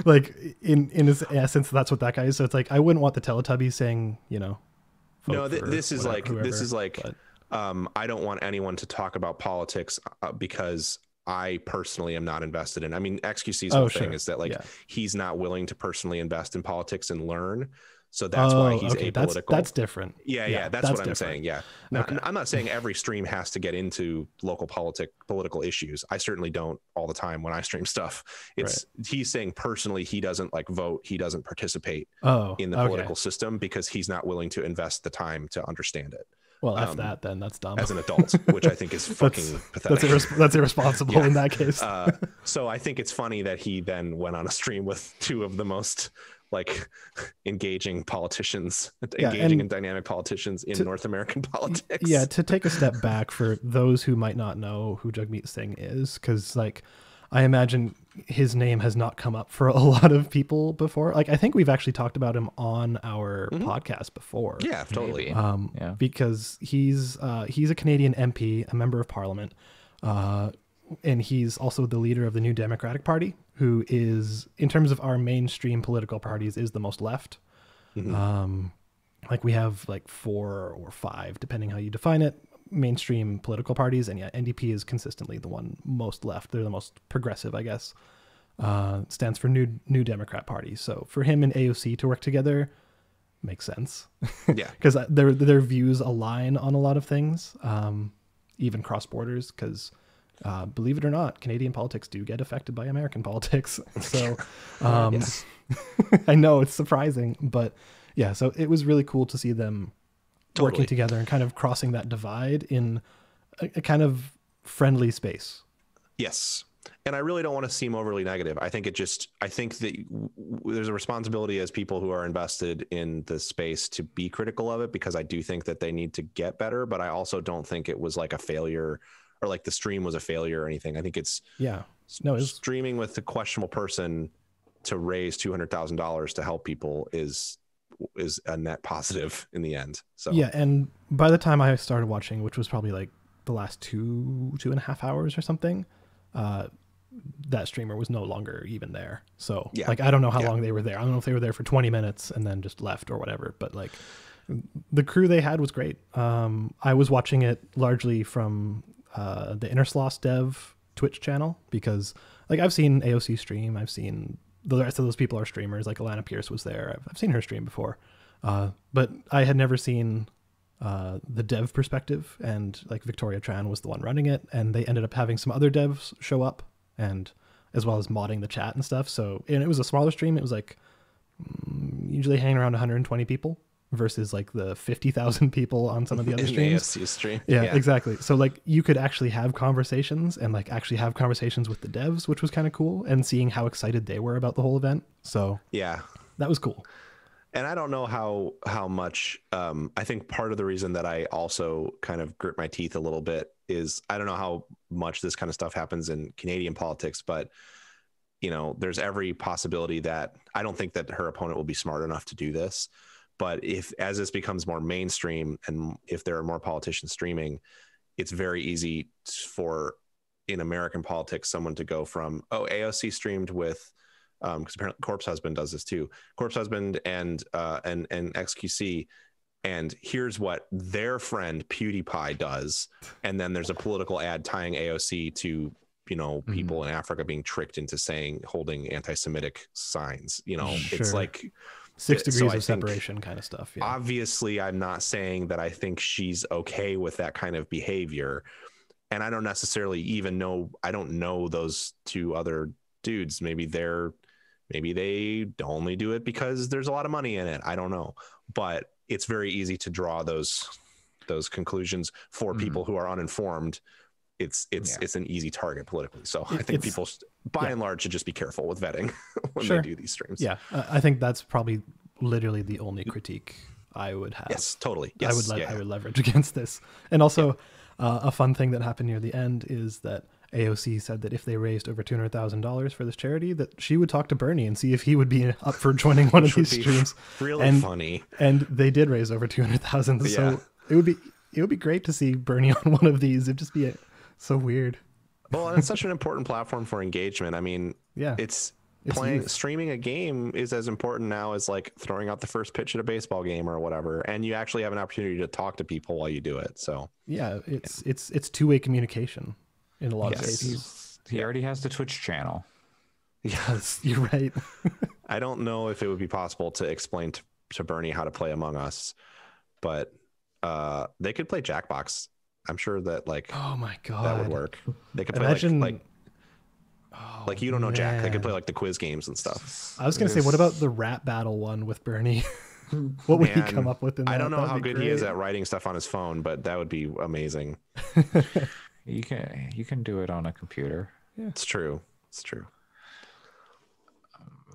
Like in essence, that's what that guy is. So it's like, I wouldn't want the Teletubbies saying, you know, no, this is like, I don't want anyone to talk about politics because I personally am not invested in. I mean, XQC's whole thing is that like he's not willing to personally invest in politics and learn. So that's why he's apolitical. That's different. Yeah, that's what I'm saying. Yeah. Now, I'm not saying every stream has to get into local political issues. I certainly don't all the time when I stream stuff. He's saying personally he doesn't like vote, he doesn't participate in the political system because he's not willing to invest the time to understand it. Well, then that's dumb. As an adult, which I think is fucking pathetic. That's irresponsible in that case. So I think it's funny that he then went on a stream with two of the most like engaging politicians, and dynamic politicians in North American politics. Yeah, to take a step back for those who might not know who Jagmeet Singh is, because like I imagine his name has not come up for a lot of people before. Like I think we've actually talked about him on our podcast before. Yeah, totally. Because he's a Canadian MP, a member of Parliament, and he's also the leader of the New Democratic Party, who is, in terms of our mainstream political parties, is the most left. Like we have like 4 or 5, depending how you define it, mainstream political parties, and NDP is consistently the one most left. They're the most progressive, I guess. Stands for New Democrat Party. So for him and AOC to work together makes sense. Yeah, because their views align on a lot of things, even cross borders. Because believe it or not, Canadian politics do get affected by American politics. So I know it's surprising, but yeah. So it was really cool to see them working together and kind of crossing that divide in a kind of friendly space. Yes. And I really don't want to seem overly negative. I think that there's a responsibility as people who are invested in the space to be critical of it, because I do think that they need to get better, but I also don't think it was like a failure or like the stream was a failure or anything. I think it's streaming with a questionable person to raise $200,000 to help people is a net positive in the end. So yeah, and by the time I started watching, which was probably like the last 2.5 hours or something, that streamer was no longer even there. So like I don't know how long they were there. I don't know if they were there for 20 minutes and then just left or whatever, but like the crew they had was great. I was watching it largely from the Innersloss Dev Twitch channel, because like I've seen AOC stream, I've seen the rest of those people are streamers, like Alana Pierce was there. I've seen her stream before, but I had never seen the dev perspective, and like Victoria Tran was the one running it, and they ended up having some other devs show up, and as well as modding the chat and stuff. So, and it was a smaller stream. It was like usually hanging around 120 people versus like the 50,000 people on some of the other streams. ASC stream. Yeah, exactly. So like you could actually have conversations and like actually have conversations with the devs, which was kind of cool, and seeing how excited they were about the whole event. So Yeah. that was cool. And I don't know how much, I think part of the reason that I also kind of grit my teeth a little bit is I don't know how much this kind of stuff happens in Canadian politics, but you know, there's every possibility that I don't think that her opponent will be smart enough to do this. But if, as this becomes more mainstream and if there are more politicians streaming, it's very easy for, in American politics, someone to go from, oh, AOC streamed with, because apparently Corpse Husband does this too. Corpse Husband and XQC, and here's what their friend PewDiePie does, and then there's a political ad tying AOC to, you know, people in Africa being tricked into holding anti-Semitic signs. You know, it's like 6 degrees of separation kind of stuff. Yeah. Obviously, I'm not saying that I think she's okay with that kind of behavior, and I don't necessarily even know. I don't know those two other dudes. Maybe they only do it because there's a lot of money in it. I don't know, but it's very easy to draw those conclusions for people who are uninformed. It's an easy target politically. So I think people, by and large, should just be careful with vetting when they do these streams. Yeah, I think that's probably literally the only critique I would have. Yes, totally. Yes, I would leverage against this. And also, a fun thing that happened near the end is that AOC said that if they raised over $200,000 for this charity, that she would talk to Bernie and see if he would be up for joining one of these streams. Really funny. And they did raise over 200,000. So it would be great to see Bernie on one of these. It'd just be so weird. Well, and it's such an important platform for engagement. I mean, it's streaming a game is as important now as like throwing out the first pitch at a baseball game or whatever, and you actually have an opportunity to talk to people while you do it. So it's two-way communication in a lot of cases. He already has the Twitch channel. Yes, you're right. I don't know if it would be possible to explain to Bernie how to play Among Us, but they could play Jackbox. I'm sure that oh my god, that would work. They could play like you don't know Jack. They could play like the quiz games and stuff. I was gonna say, what about the rap battle one with Bernie? What would he come up with in that? I don't know how good he is at writing stuff on his phone, but that would be amazing. You can do it on a computer. Yeah, it's true. It's true.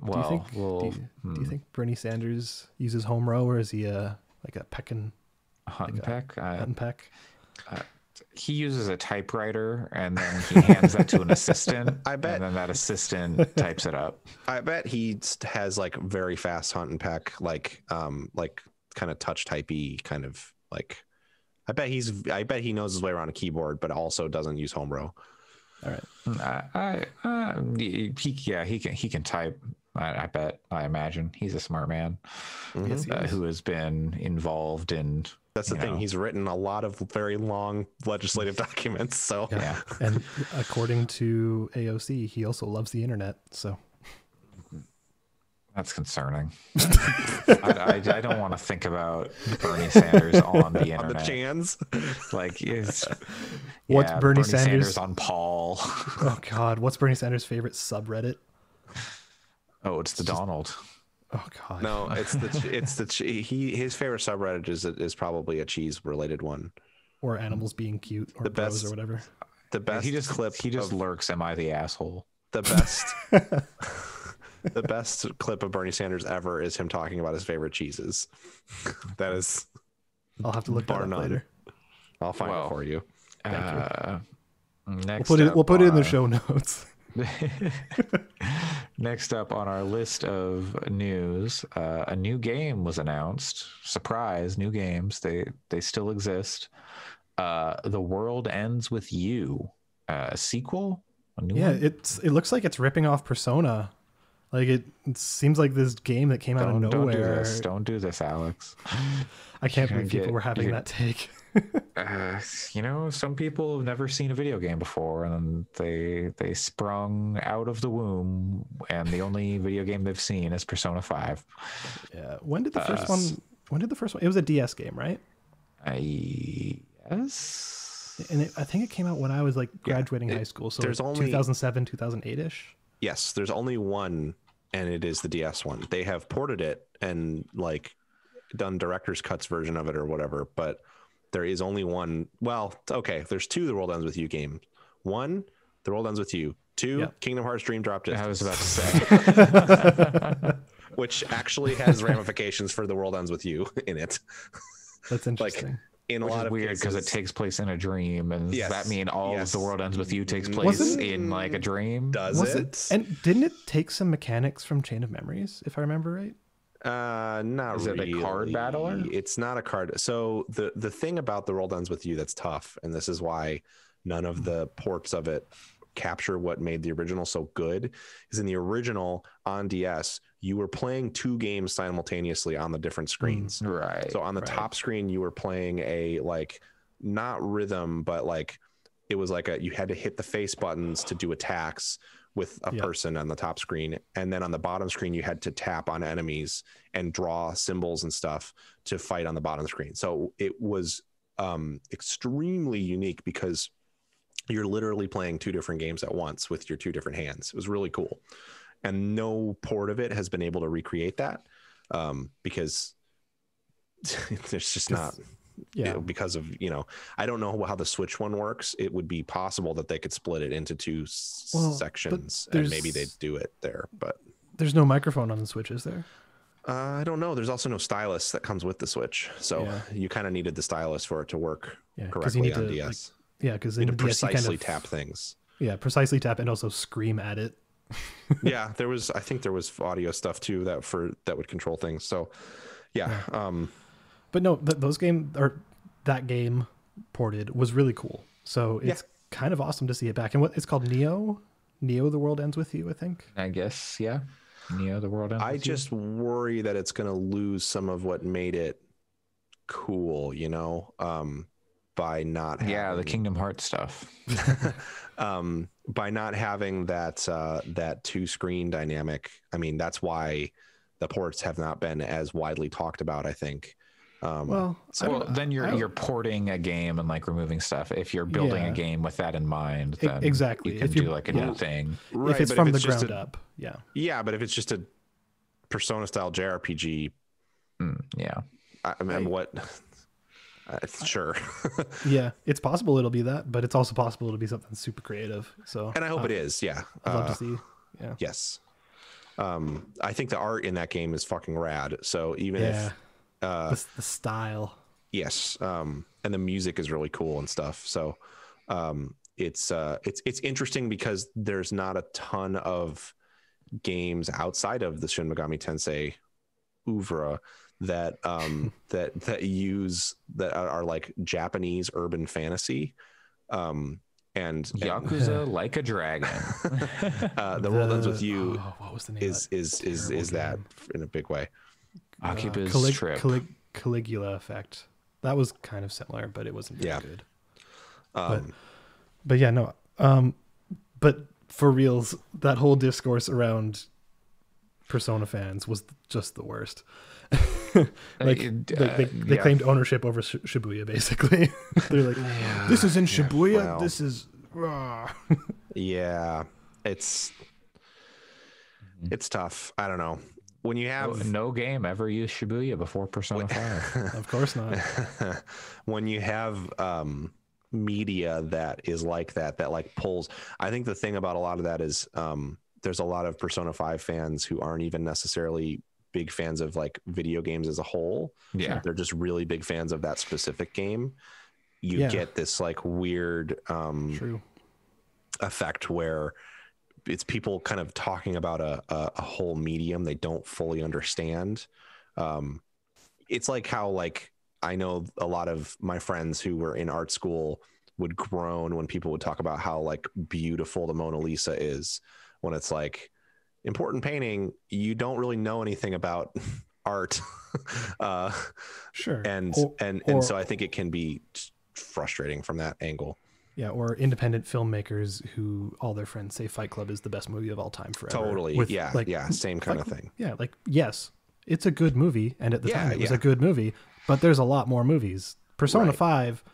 Well, do you think Bernie Sanders uses home row, or is he like a peck and hunt and peck? He uses a typewriter and then he hands that to an assistant. I bet, and then that assistant types it up. I bet he has like very fast hunt and peck, like kind of touch typey kind of like. I bet he knows his way around a keyboard, but also doesn't use home row. All right. He can type. I imagine he's a smart man who has been involved in. That's the thing. He's written a lot of very long legislative documents. So yeah. And according to AOC, he also loves the internet. So that's concerning. I don't want to think about Bernie Sanders on the internet. On the chans. Like, what's Bernie Sanders on Paul? Oh God, what's Bernie Sanders' favorite subreddit? Oh, it's the Donald. Oh God. No, his favorite subreddit is probably a cheese related one, or animals being cute, or bros, or whatever. The best. He just lurks. Am I the asshole? The best. The best clip of Bernie Sanders ever is him talking about his favorite cheeses. That is. I'll have to look that up later. I'll find it for you. Next, we'll put it in the show notes. Next up on our list of news, a new game was announced. Surprise, new games. They still exist. The World Ends With You, a sequel? A new one? it looks like it's ripping off Persona. Like it seems like this game that came out of nowhere. Don't do this, Alex. I can't believe people were having that take. Some people have never seen a video game before, and they sprung out of the womb, and the only video game they've seen is Persona 5. Yeah. When did the first one? It was a DS game, right? Yes. And I think it came out when I was like graduating high school, so there's only 2007, 2008ish. Yes, there's only one, and it is the DS one. They have ported it and like done director's cuts version of it or whatever, but there is only one. Well, okay, there's two The World Ends With You games. One, The World Ends With You. Two, Yeah. Kingdom Hearts Dream Drop Distance. I was about to say. Which actually has ramifications for The World Ends With You in it. That's interesting. Like in a Which lot is of weird because it cases, takes place in a dream, and Yes, does that mean all of yes. The World Ends With You takes place Wasn't- in like a dream? does Was it? And didn't it take some mechanics from Chain of Memories, if I remember right? Not Is it a card really. battler? It's not a card. So the thing about The World Ends With You that's tough, and this is why none of the ports of it capture what made the original so good, is in the original on DS, you were playing two games simultaneously on the different screens. Right. So on the Right. top screen, you were playing a like not rhythm, but like it was like you had to hit the face buttons to do attacks with a Yeah. person on the top screen, and then on the bottom screen you had to tap on enemies and draw symbols and stuff to fight on the bottom screen. So it was extremely unique because you're literally playing two different games at once with your two different hands. It was really cool, and no port of it has been able to recreate that because there's just not. Yeah. Because of, I don't know how the Switch one works. It would be possible that they could split it into two Well, but sections, and maybe there's- they'd do it there. But There's no microphone on the Switch, is there? I don't know. There's also no stylus that comes with the Switch, so Yeah. you kind of needed the stylus for it to work Yeah, 'cause correctly you need on to, DS. Yeah, because you in need to the DS you precisely kind of, tap things. Yeah, precisely tap and also scream at it. Yeah, I think there was audio stuff too that would control things. So yeah. But no, those games or that game ported was really cool. So it's kind of awesome to see it back. And what it's called Neo The World Ends With You, I think. I guess, yeah. Neo, The World Ends I With You. just worry that it's going to lose some of what made it cool, by not having, Yeah, the Kingdom Hearts stuff. by not having that two screen dynamic. I mean, that's why the ports have not been as widely talked about, I think. Well, Well, then you're porting a game and like removing stuff. If you're building Yeah. a game with that in mind, then exactly. you can If you're- do like a yeah. new thing. right, if it's but from the just ground up. Yeah. Yeah, but if it's just a Persona style JRPG, Yeah. I mean, what? Sure. Yeah. It's possible it'll be that, but it's also possible it'll be something super creative. So And I hope it is. Yeah. I'd love to see. Yeah. Yes. I think the art in that game is fucking rad. So even Yeah. if The style. yes, and the music is really cool and stuff. So it's interesting because there's not a ton of games outside of the Shin Megami Tensei oeuvre that that are like Japanese urban fantasy. And Yakuza Like a Dragon. The World Ends With You What was the name is that in a big way. Akiba's Trip. Caligula Effect. That was kind of similar, but it wasn't very Yeah. good. Um, But yeah, no. But for reals, that whole discourse around Persona fans was just the worst. Like they claimed ownership over Shibuya. Basically, they're like, "This is in Shibuya. well. This is." rah." Yeah, it's tough. I don't know. When you have No game ever used Shibuya before Persona 5. Of course not. when you have media that is like that like pulls, I think the thing about a lot of that is there's a lot of Persona 5 fans who aren't even necessarily big fans of like video games as a whole. Yeah. They're just really big fans of that specific game. You Yeah. get this like weird True. effect where it's people kind of talking about a whole medium they don't fully understand. It's like how like I know a lot of my friends who were in art school would groan when people would talk about how like beautiful the Mona Lisa is, when it's like important painting, you don't really know anything about art. Sure. And Or- so I think it can be frustrating from that angle. Yeah, or independent filmmakers who all their friends say Fight Club is the best movie of all time forever. Totally. With, Yeah. like, Yeah. Same kind of thing. Yeah, like yes, it's a good movie, and at the Yeah, time it was yeah. a good movie, but there's a lot more movies. Persona Right. 5,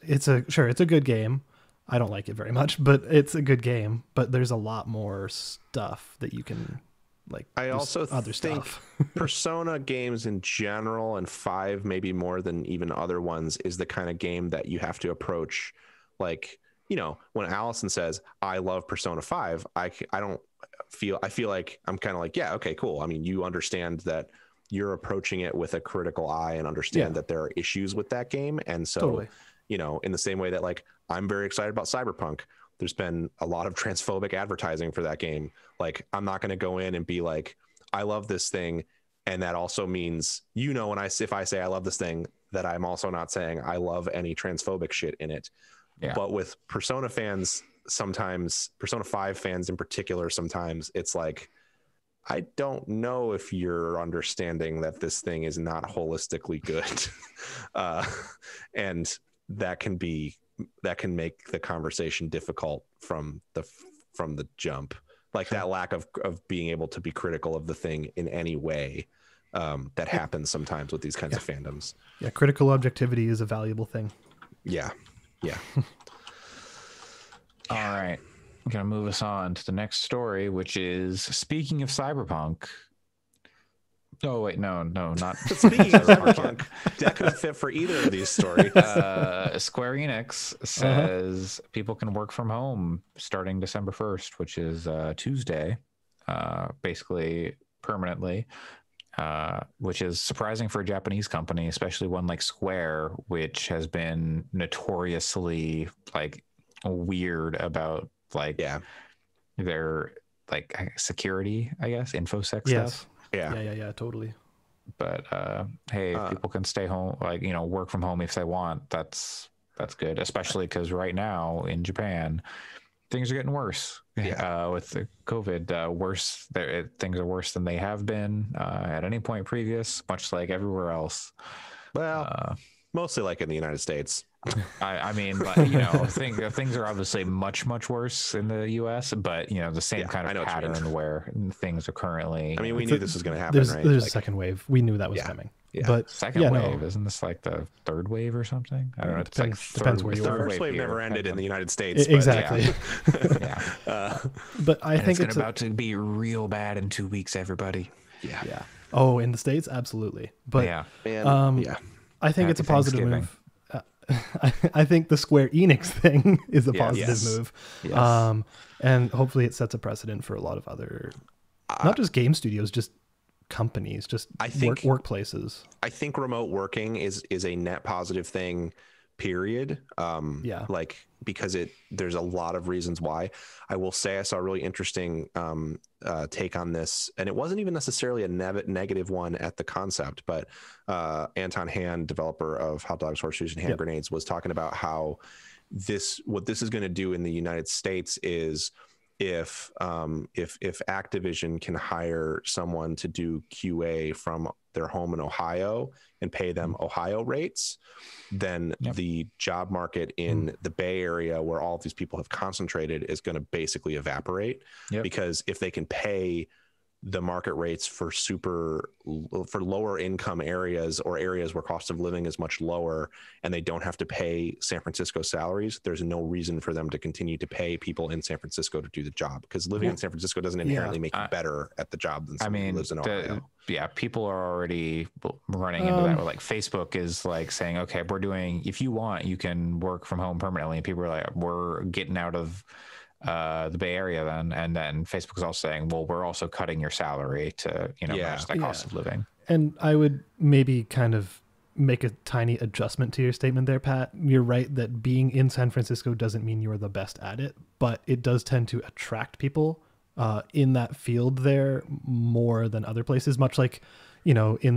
it's a good game. I don't like it very much, but it's a good game. But there's a lot more stuff that you can like. I there's also other think stuff. Persona games in general, and 5 maybe more than even other ones, is the kind of game that you have to approach like, you know, when Allison says I love Persona 5, I feel like I'm kind of like, yeah, okay, cool. I mean, you understand that you're approaching it with a critical eye and understand that there are issues with that game. And so Totally. you know, in the same way that like I'm very excited about Cyberpunk, there's been a lot of transphobic advertising for that game. Like, I'm not going to go in and be like, I love this thing, and that also means, you know, if I say I love this thing, that I'm also not saying I love any transphobic shit in it. Yeah. But with Persona fans, sometimes Persona 5 fans in particular, sometimes it's like, I don't know if you're understanding that this thing is not holistically good. And that can make the conversation difficult from the jump. Like that lack of being able to be critical of the thing in any way that happens sometimes with these kinds of fandoms. Yeah, critical objectivity is a valuable thing. Yeah. All right. I'm going to move us on to the next story, which is, speaking of Cyberpunk. Oh, wait, no, not. Speaking of Cyberpunk, that could have fit for either of these stories. Square Enix says people can work from home starting December 1st, which is Tuesday, basically permanently, which is surprising for a Japanese company, especially one like Square, which has been notoriously like weird about like their like security, I guess, infosec stuff. Yeah, totally. But hey, if people can stay home, like, you know, work from home if they want, that's good, especially because right now in Japan things are getting worse. With the COVID, worse. Things are worse than they have been at any point previous, much like everywhere else. Well, mostly like in the United States. I mean, but, you know, things are obviously much worse in the U.S., but, you know, the same kind of pattern where things are currently. I mean, we knew this was going to happen, right? There's a second wave. We knew that was coming. Yeah. But second wave, isn't this like the third wave or something? I don't know. It's depends where you are. The first wave never ended in the United States. Exactly. But I think it's about to be real bad in 2 weeks, everybody. Yeah. Oh, in the States, absolutely. But I think it's a positive move. I think the Square Enix thing is a positive move. Yes. And hopefully it sets a precedent for a lot of other, not just game studios, just companies, just workplaces. I think remote working is a net positive thing, period. Like, because there's a lot of reasons why. I will say I saw a really interesting take on this, and it wasn't even necessarily a negative one at the concept, but Anton Hand, developer of Hot Dogs, Horseshoes, and Hand Grenades, was talking about how what this is going to do in the United States is, if Activision can hire someone to do QA from their home in Ohio and pay them Ohio rates, then the job market in the Bay Area, where all of these people have concentrated, is going to basically evaporate. Because if they can pay the market rates for lower income areas, or areas where cost of living is much lower, and they don't have to pay San Francisco salaries, there's no reason for them to continue to pay people in San Francisco to do the job, because living in San Francisco doesn't inherently make you better at the job than someone who lives in Ohio. People are already running into that. Like Facebook is like saying, okay, if you want, you can work from home permanently. And people are like, we're getting out of the Bay Area then. And then Facebook is also saying, well, we're also cutting your salary to, match that cost of living. And I would maybe kind of make a tiny adjustment to your statement there, Pat. You're right that being in San Francisco doesn't mean you're the best at it, but it does tend to attract people in that field there more than other places, much like, in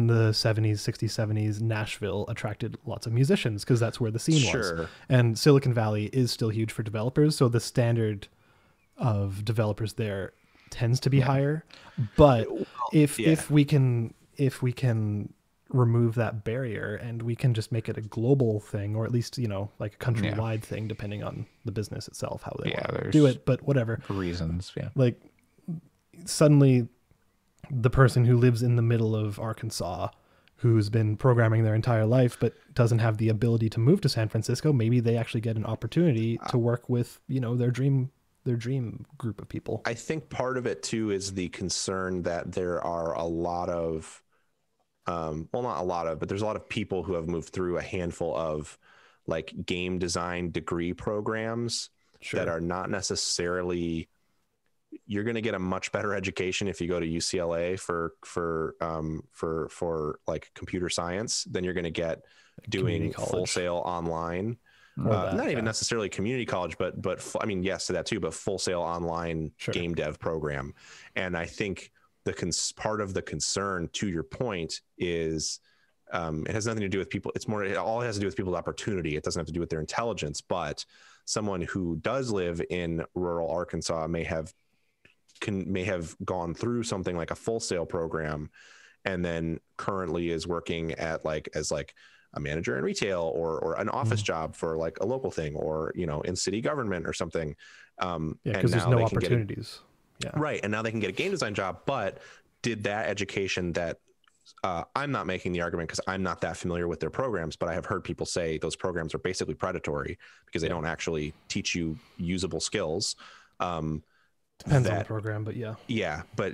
the 70s, 60s, 70s, Nashville attracted lots of musicians because that's where the scene was. And Silicon Valley is still huge for developers. So the standard of developers there tends to be higher. But if we can remove that barrier and we can just make it a global thing, or at least, like a countrywide thing, depending on the business itself, how they want to do it, but whatever. Reasons, Like suddenly the person who lives in the middle of Arkansas who's been programming their entire life but doesn't have the ability to move to San Francisco, maybe they actually get an opportunity to work with, you know, their dream group of people. I think part of it too is the concern that there are a lot of, well, not a lot of, but there's a lot of people who have moved through a handful of like game design degree programs that are not necessarily, you're going to get a much better education if you go to UCLA for like computer science than you're going to get doing Full Sail online. Not even necessarily community college, but I mean, yes to that too, but Full Sail online game dev program. And I think part of the concern, to your point, is it has nothing to do with people. It's more, it all has to do with people's opportunity. It doesn't have to do with their intelligence, but someone who does live in rural Arkansas may have gone through something like a Full Sail program and then currently is working at as a manager in retail or an office job for like a local thing, or, you know, in city government or something. Because there's no opportunities. Right. And now they can get a game design job, but did that education that I'm not making the argument because I'm not that familiar with their programs, but I have heard people say those programs are basically predatory because they don't actually teach you usable skills. Depends on the program, but but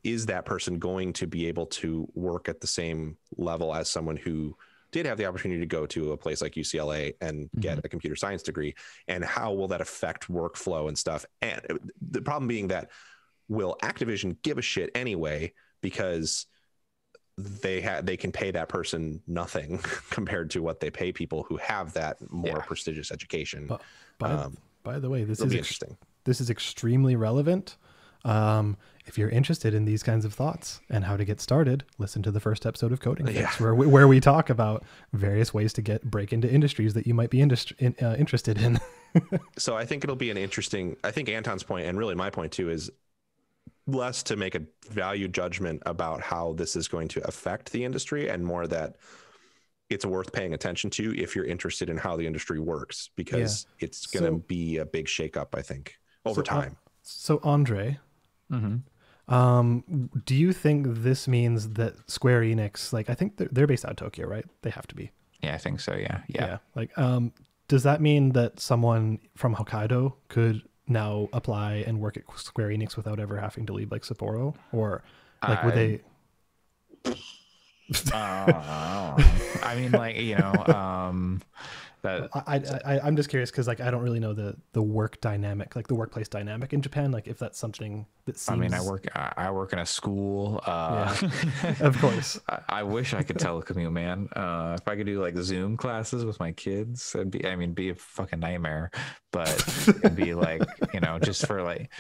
is that person going to be able to work at the same level as someone who did have the opportunity to go to a place like UCLA and get a computer science degree? And how will that affect workflow and stuff? And the problem being that, will Activision give a shit anyway, because they can pay that person nothing compared to what they pay people who have that more prestigious education. By the way, this is interesting. This is extremely relevant. If you're interested in these kinds of thoughts and how to get started, listen to the first episode of Coding Fix, where we talk about various ways to break into industries that you might be interested in. So I think it'll be I think Anton's point, and really my point too, is less to make a value judgment about how this is going to affect the industry, and more that it's worth paying attention to if you're interested in how the industry works, because it's going to be a big shakeup, I think, over time. So Andre, do you think this means that Square Enix, like, I think they're based out of Tokyo, right? They have to be. Yeah, I think so. Yeah. Like, does that mean that someone from Hokkaido could now apply and work at Square Enix without ever having to leave, like, Sapporo? Or like, would they? I mean, like, you know, that I'm just curious because, like, I don't really know the work dynamic, like the workplace dynamic in Japan. Like, if that's something that seems... I mean, I work in a school. Of course. I wish I could telecommute, man. If I could do like Zoom classes with my kids, it'd be a fucking nightmare. But it'd be like, you know, just for like,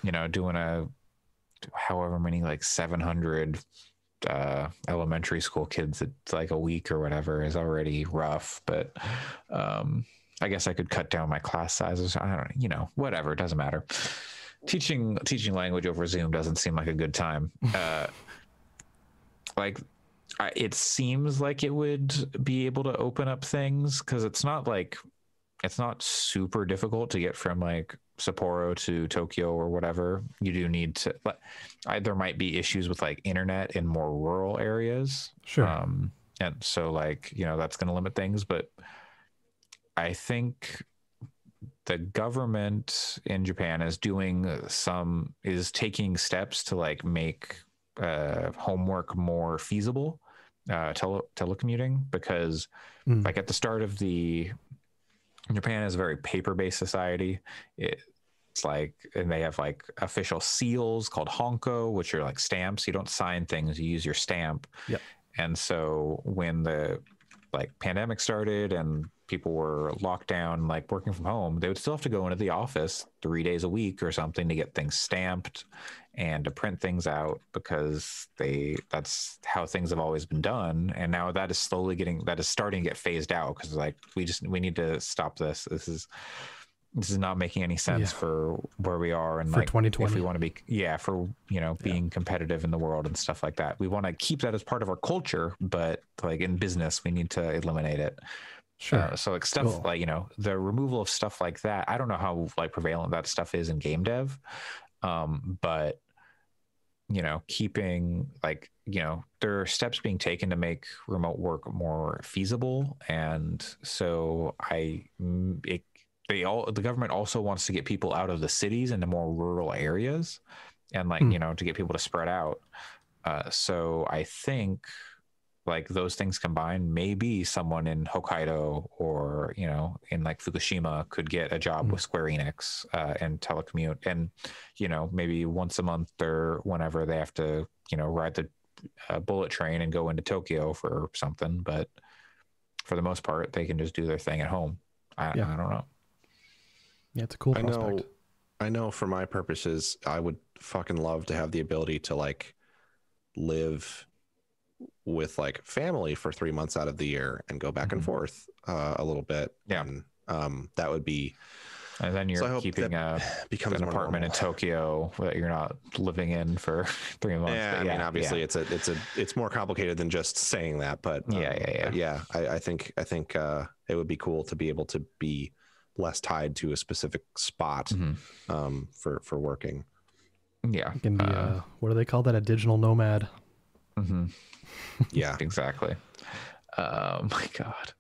you know, doing however many, like 700 elementary school kids, it's like a week or whatever, is already rough. But I guess I could cut down my class sizes. I don't know, you know, whatever, it doesn't matter. Teaching language over Zoom doesn't seem like a good time. It seems like it would be able to open up things, because it's not super difficult to get from like Sapporo to Tokyo or whatever. You do need to, but there might be issues with like internet in more rural areas. Sure. And so, like, you know, that's going to limit things. But I think the government in Japan is taking steps to like make homework more feasible, telecommuting, because like at the start of Japan is a very paper-based society. It's like, and they have like official seals called honko, which are like stamps. You don't sign things, you use your stamp. Yep. And so when the like pandemic started and people were locked down, like working from home, they would still have to go into the office 3 days a week or something to get things stamped and to print things out, because that's how things have always been done. And now that is starting to get phased out, because like we need to stop this. This is not making any sense for where we are, and for like 2020. if we want to be being competitive in the world and stuff like that. We want to keep that as part of our culture, but like in business we need to eliminate it. Sure. So like stuff like, you know, the removal of stuff like that, I don't know how like prevalent that stuff is in game dev, but keeping like, there are steps being taken to make remote work more feasible. And so the government also wants to get people out of the cities into more rural areas and like, to get people to spread out. So I think like those things combined, maybe someone in Hokkaido or, in like Fukushima could get a job with Square Enix and telecommute. And, maybe once a month or whenever they have to, ride the bullet train and go into Tokyo for something. But for the most part, they can just do their thing at home. I don't know. Yeah, it's a cool prospect. I know for my purposes, I would fucking love to have the ability to like live with like family for 3 months out of the year and go back and forth a little bit. Yeah. And that would be, and then you're keeping an apartment in Tokyo that you're not living in for 3 months. Yeah, I mean, obviously it's more complicated than just saying that, but I think it would be cool to be able to be less tied to a specific spot for working. Yeah. It can be what do they call that? A digital nomad. Yeah, exactly. My God.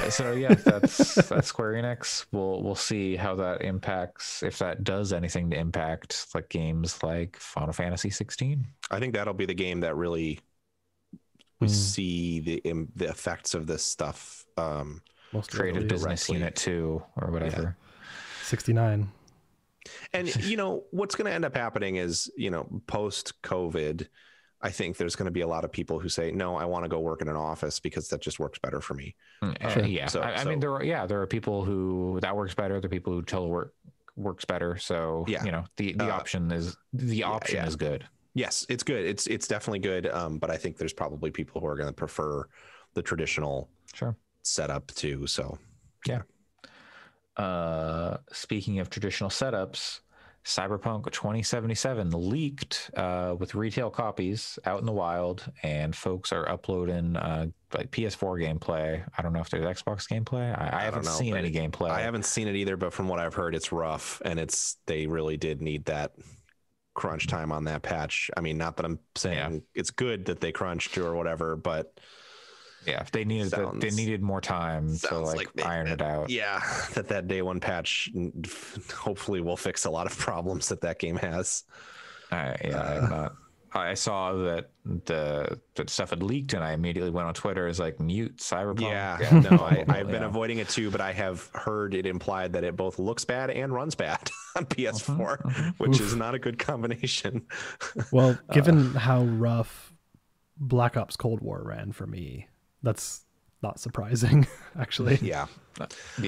So yeah, that's Square Enix. We'll see how that impacts, if that does anything to impact like games like Final Fantasy 16. I think that'll be the game that really we see the effects of this stuff. Most creative business directly. unit 2 or whatever. 69. And what's going to end up happening is, post COVID, I think there's going to be a lot of people who say, no, I want to go work in an office because that just works better for me. Sure. Yeah. So, I mean, there are people who that works better. There are people who telework works better. So, the option is is good. Yes, it's good. It's definitely good. But I think there's probably people who are going to prefer the traditional setup too. So, yeah. Speaking of traditional setups, Cyberpunk 2077 leaked with retail copies out in the wild, and folks are uploading like PS4 gameplay. I don't know if there's Xbox gameplay. I haven't seen any gameplay. I haven't seen it either, but from what I've heard, it's rough, and they really did need that crunch time on that patch. I mean, not that I'm saying it's good that they crunched or whatever, but yeah, they needed more time to like iron it out. Yeah, that day one patch hopefully will fix a lot of problems that game has. I'm not. I saw that that stuff had leaked, and I immediately went on Twitter as like mute Cyberpunk. Yeah, no, I've been avoiding it too, but I have heard it implied that it both looks bad and runs bad on PS4, which is not a good combination. Well, given how rough Black Ops Cold War ran for me, that's not surprising, actually. Yeah.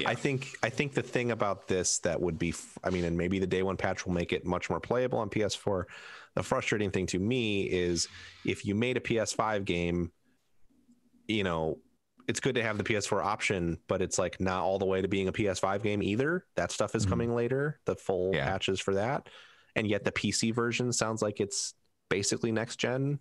I think the thing about this that would be, and maybe the day one patch will make it much more playable on PS4. The frustrating thing to me is if you made a PS5 game, it's good to have the PS4 option, but it's like not all the way to being a PS5 game either. That stuff is coming later, the full patches for that. And yet the PC version sounds like it's basically next gen.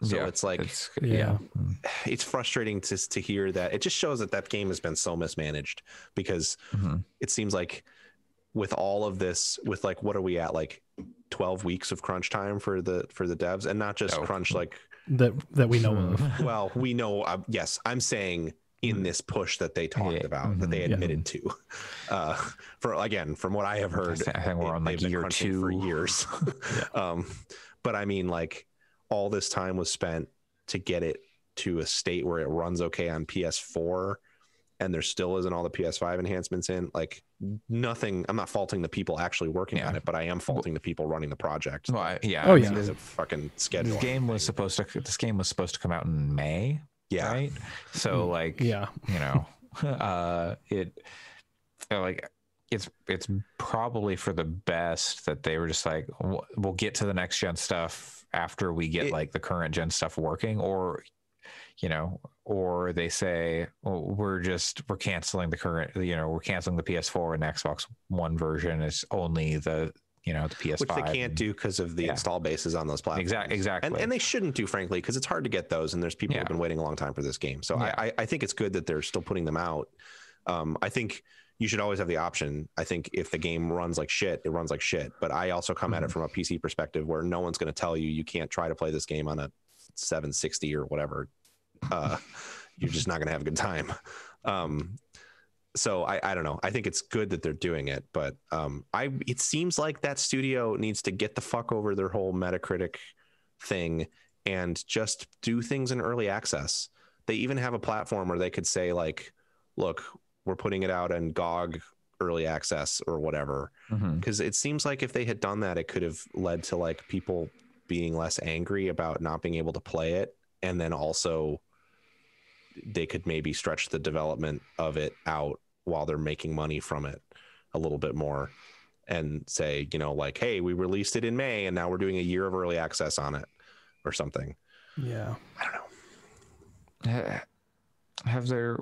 So it's like, it's frustrating to hear that. It just shows that game has been so mismanaged, because it seems like with all of this, with like, what are we at, like 12 weeks of crunch time for the devs, and not just crunch like that we know of. Well, we know, yes, I'm saying in this push that they talked about, that they admitted to, from what I have heard, I think we're on like year 2 for years. But I mean, like, all this time was spent to get it to a state where it runs okay on PS4, and there still isn't all the PS5 enhancements in. Like, nothing. I'm not faulting the people actually working on it, but I am faulting the people running the project. Well, There's a fucking schedule. This game was supposed to come out in May. Yeah. Right. So like, it's probably for the best that they were just like, we'll get to the next gen stuff after we get like the current gen stuff working, or they say, we're canceling the current, we're canceling the PS4 and Xbox One version. It's only the PS5, which they can't do because of the install bases on those platforms. Exactly. And they shouldn't do, frankly, because it's hard to get those, and there's people who've been waiting a long time for this game. So I think it's good that they're still putting them out. I think you should always have the option. I think if the game runs like shit, it runs like shit. But I also come at it from a PC perspective where no one's going to tell you you can't try to play this game on a 760 or whatever. You're just not going to have a good time. So I don't know. I think it's good that they're doing it, but it seems like that studio needs to get the fuck over their whole Metacritic thing and just do things in early access. They even have a platform where they could say like, look, we're putting it out in GOG early access or whatever. Because it seems like if they had done that, it could have led to like people being less angry about not being able to play it. And then also they could maybe stretch the development of it out while they're making money from it a little bit more and say, you know, like, hey, we released it in May and now we're doing a year of early access on it or something. Yeah. I don't know.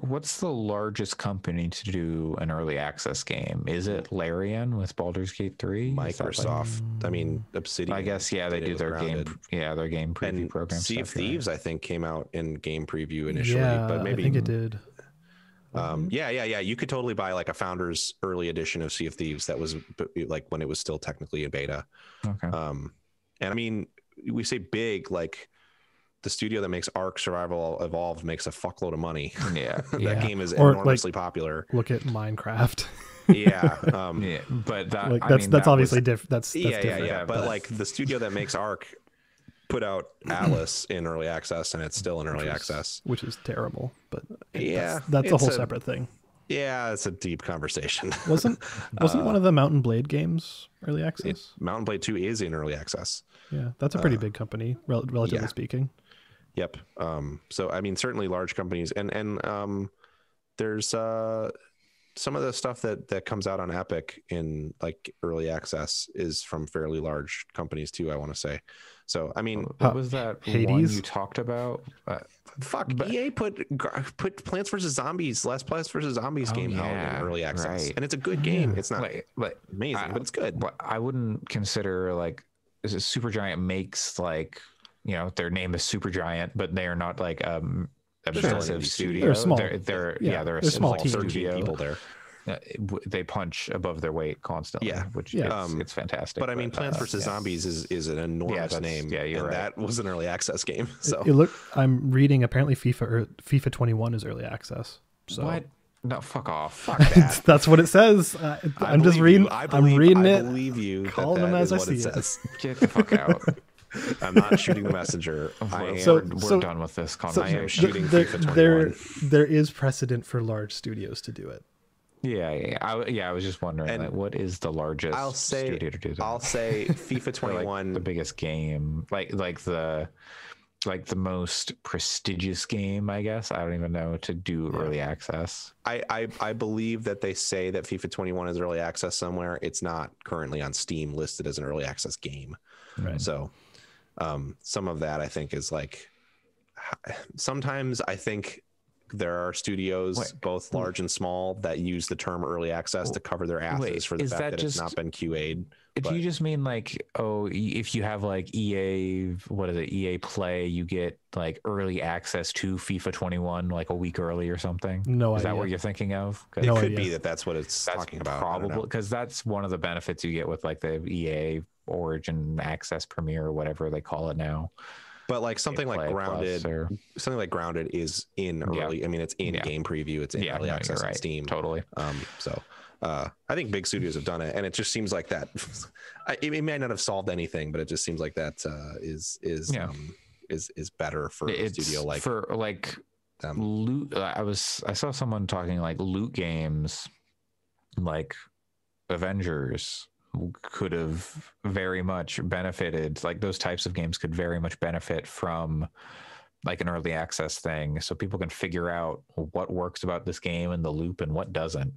What's the largest company to do an early access game? Is it Larian with Baldur's Gate 3? Microsoft. I mean, Obsidian. I guess, yeah, they do their game. Yeah, their game preview program. Sea of stuff, right? Thieves, I think, came out in game preview initially, Yeah, but maybe I think it did. Yeah. You could totally buy like a founder's early edition of Sea of Thieves that was like when it was still technically in beta. Okay. And I mean, we say big, like the studio that makes Ark Survival Evolved makes a fuckload of money. Yeah. That game is Or, enormously popular. Look at Minecraft. Yeah. Yeah, but that, Like I that's mean, that's that obviously was- different. That's different. Yeah. But like the studio that makes Ark put out Atlas in early access, and it's still in early access. Which is terrible. But Yeah, that's a it's whole separate thing. Yeah, it's a deep conversation. Wasn't one of the Mountain Blade games early access? Mountain Blade 2 is in early access. Yeah, that's a pretty big company, relatively yeah. speaking. Yep. So I mean, certainly large companies, and there's some of the stuff that comes out on Epic in like early access is from fairly large companies too, I want to say. So I mean, What was that one Hades? you talked about? EA put Plants vs Zombies, Last Plants vs Zombies game out yeah, in early access, right. and it's a good game. It's not Like amazing, but it's good. I wouldn't consider like Supergiant makes like, you know, their name is Supergiant, but they are not like a massive indie studio. They're small. They're Yeah, they're a they're small small team. 13 studio. people there. They punch above their weight constantly. Yeah. Which Yeah. it's fantastic. But I mean, Plants vs Zombies is an enormous that's- name, yeah, you're and right. that was an early access game. So I'm reading apparently FIFA 21 is early access. So what? No, fuck off. fuck that. that's what it says. I'm just reading. I'm reading it. I believe you. calling them that as is I what see it it. says. Get the fuck out. I'm not shooting the messenger. We're done with this So conversation. shooting FIFA 21. there is precedent for large studios to do it. Yeah. I was just wondering, And like, what is the largest I'll say studio to do that? I'll say FIFA Or, like, 21. the biggest game, like the most prestigious game, I guess. I don't even know, to do early access. I believe that they say that FIFA 21 is early access somewhere. It's not currently on Steam listed as an early access game. Right. So some of that I think is like, sometimes I think there are studios, Wait. both large and small, that use the term early access to cover their asses Wait, for the is fact that that it's just- not been QA'd. Do But- you just mean like, if you have like EA, what is it, EA Play, you get like early access to FIFA 21 like a week early or something? No Is that idea. what you're thinking of? 'Cause It No could idea. be that that's what it's that's talking about. I don't know. probably because that's one of the benefits you get with like the EA Origin Access Premier or whatever they call it now. But like something like Play Grounded, Plus or- something like Grounded is in Yeah. early. I mean, it's in Yeah. game preview. It's in Yeah, early no, access you're on right. Steam. Totally. So I think big studios have done it, and it just seems like that. It may not have solved anything, but it just seems like that is Yeah. better for a It's studio like for like them. loot. I saw someone talking like loot games, like Avengers could have very much benefited, like those types of games could very much benefit from like an early access thing, so people can figure out what works about this game and the loop and what doesn't.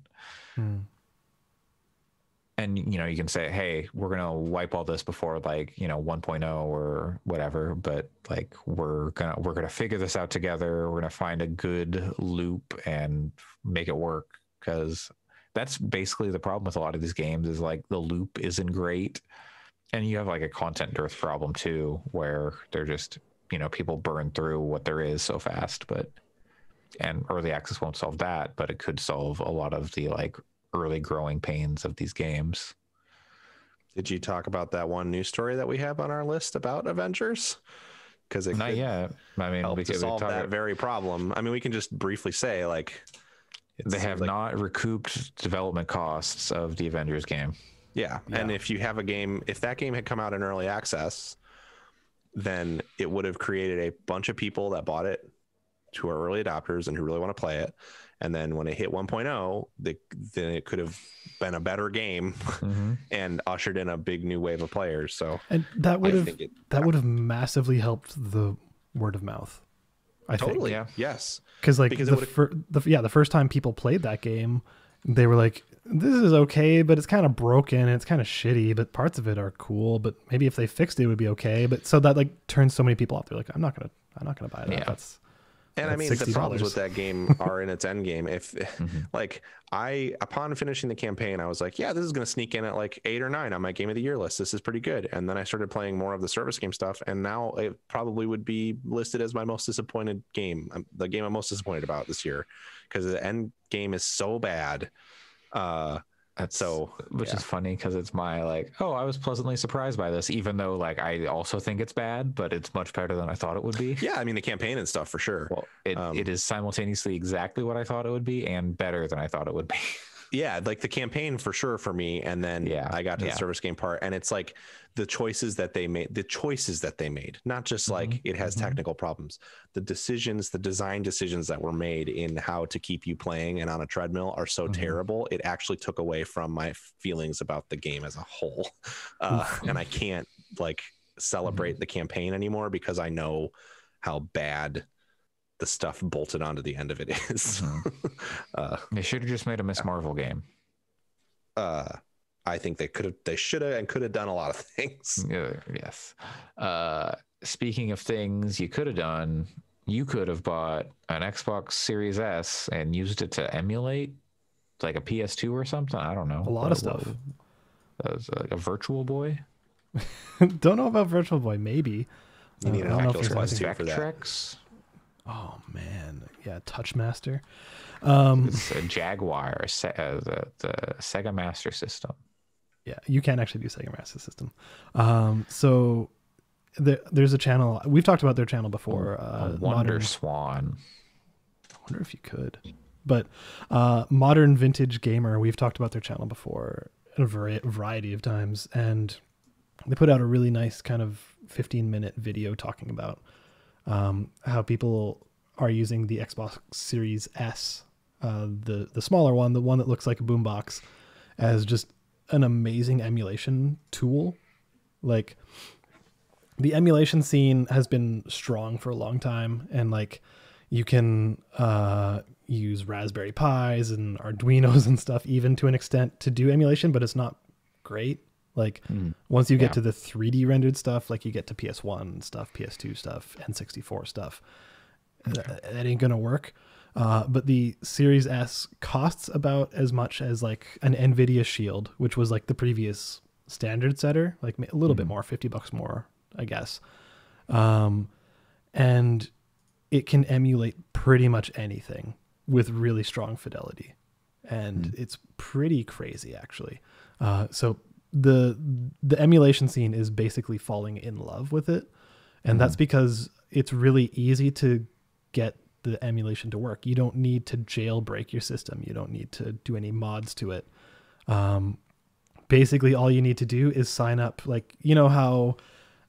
And you know, you can say, hey, we're gonna wipe all this before like, you know, 1.0 or whatever, but like we're gonna figure this out together. We're gonna find a good loop and make it work, because that's basically the problem with a lot of these games is like the loop isn't great, and you have like a content dearth problem too, where they're just, you know, people burn through what there is so fast. But and early access won't solve that, but it could solve a lot of the like early growing pains of these games. Did you talk about that one news story that we have on our list about Avengers? Because it Not could yet. I mean, help we to could solve talk that very problem. I mean, we can just briefly say, like, they have not recouped development costs of the Avengers game. Yeah. And if you have a game, if that game had come out in early access, then it would have created a bunch of people that bought it who are early adopters and who really want to play it. And then when it hit 1.0, then it could have been a better game and ushered in a big new wave of players. So, and that would have massively helped the word of mouth. I totally. think. Yeah. Yes. Because the first time people played that game, they were like, this is okay, but it's kind of broken and it's kind of shitty, but parts of it are cool, but maybe if they fixed it would be okay. But so that like turns so many people off. They're like, I'm not gonna buy that. Yeah. And I mean, $60. the problems with that game are in its end game. If like upon finishing the campaign, I was like, yeah, this is going to sneak in at like 8 or 9 on my game of the year list. This is pretty good. And then I started playing more of the service game stuff. And now it probably would be listed as my most disappointed game, the game I'm most disappointed about this year, because the end game is so bad. Which is funny because it's my like, oh, I was pleasantly surprised by this, even though like I also think it's bad, but it's much better than I thought it would be. Yeah, I mean the campaign and stuff for sure. Well, it is simultaneously exactly what I thought it would be and better than I thought it would be. Yeah, like the campaign for sure for me, and then I got to the service game part, and it's like the choices that they made, not just like it has technical problems. The design decisions that were made in how to keep you playing and on a treadmill are so terrible. It actually took away from my feelings about the game as a whole, and I can't like celebrate the campaign anymore because I know how bad the stuff bolted onto the end of it is. They should have just made a Miss Marvel game. I think they should have and could have done a lot of things. Yes. Speaking of things you could have done, you could have bought an Xbox Series S and used it to emulate like a PS2 or something. I don't know. A lot of stuff. As a Virtual Boy. Don't know about Virtual Boy. Maybe. You need an Oculus Quest 2 for that. Vectrex. Oh man, yeah, Touchmaster. It's a Jaguar, the Sega Master System. Yeah, you can actually do Sega Master System. So there's a channel we've talked about their channel before. Wonder Swan. I wonder if you could, but Modern Vintage Gamer. We've talked about their channel before a variety of times, and they put out a really nice kind of 15-minute video talking about how people are using the Xbox Series S, the smaller one, the one that looks like a boombox, as just an amazing emulation tool. Like the emulation scene has been strong for a long time, and like you can use Raspberry Pis and Arduinos and stuff even to an extent to do emulation, but it's not great. Like once you get to the 3D rendered stuff, like you get to PS1 stuff, PS2 stuff, N64 stuff, that ain't gonna work. But the Series S costs about as much as like an NVIDIA Shield, which was like the previous standard setter, like a little bit more, $50 more, I guess. And it can emulate pretty much anything with really strong fidelity. And it's pretty crazy actually. So the emulation scene is basically falling in love with it, and that's because it's really easy to get the emulation to work. You don't need to jailbreak your system. You don't need to do any mods to it. Basically all you need to do is sign up. Like, you know how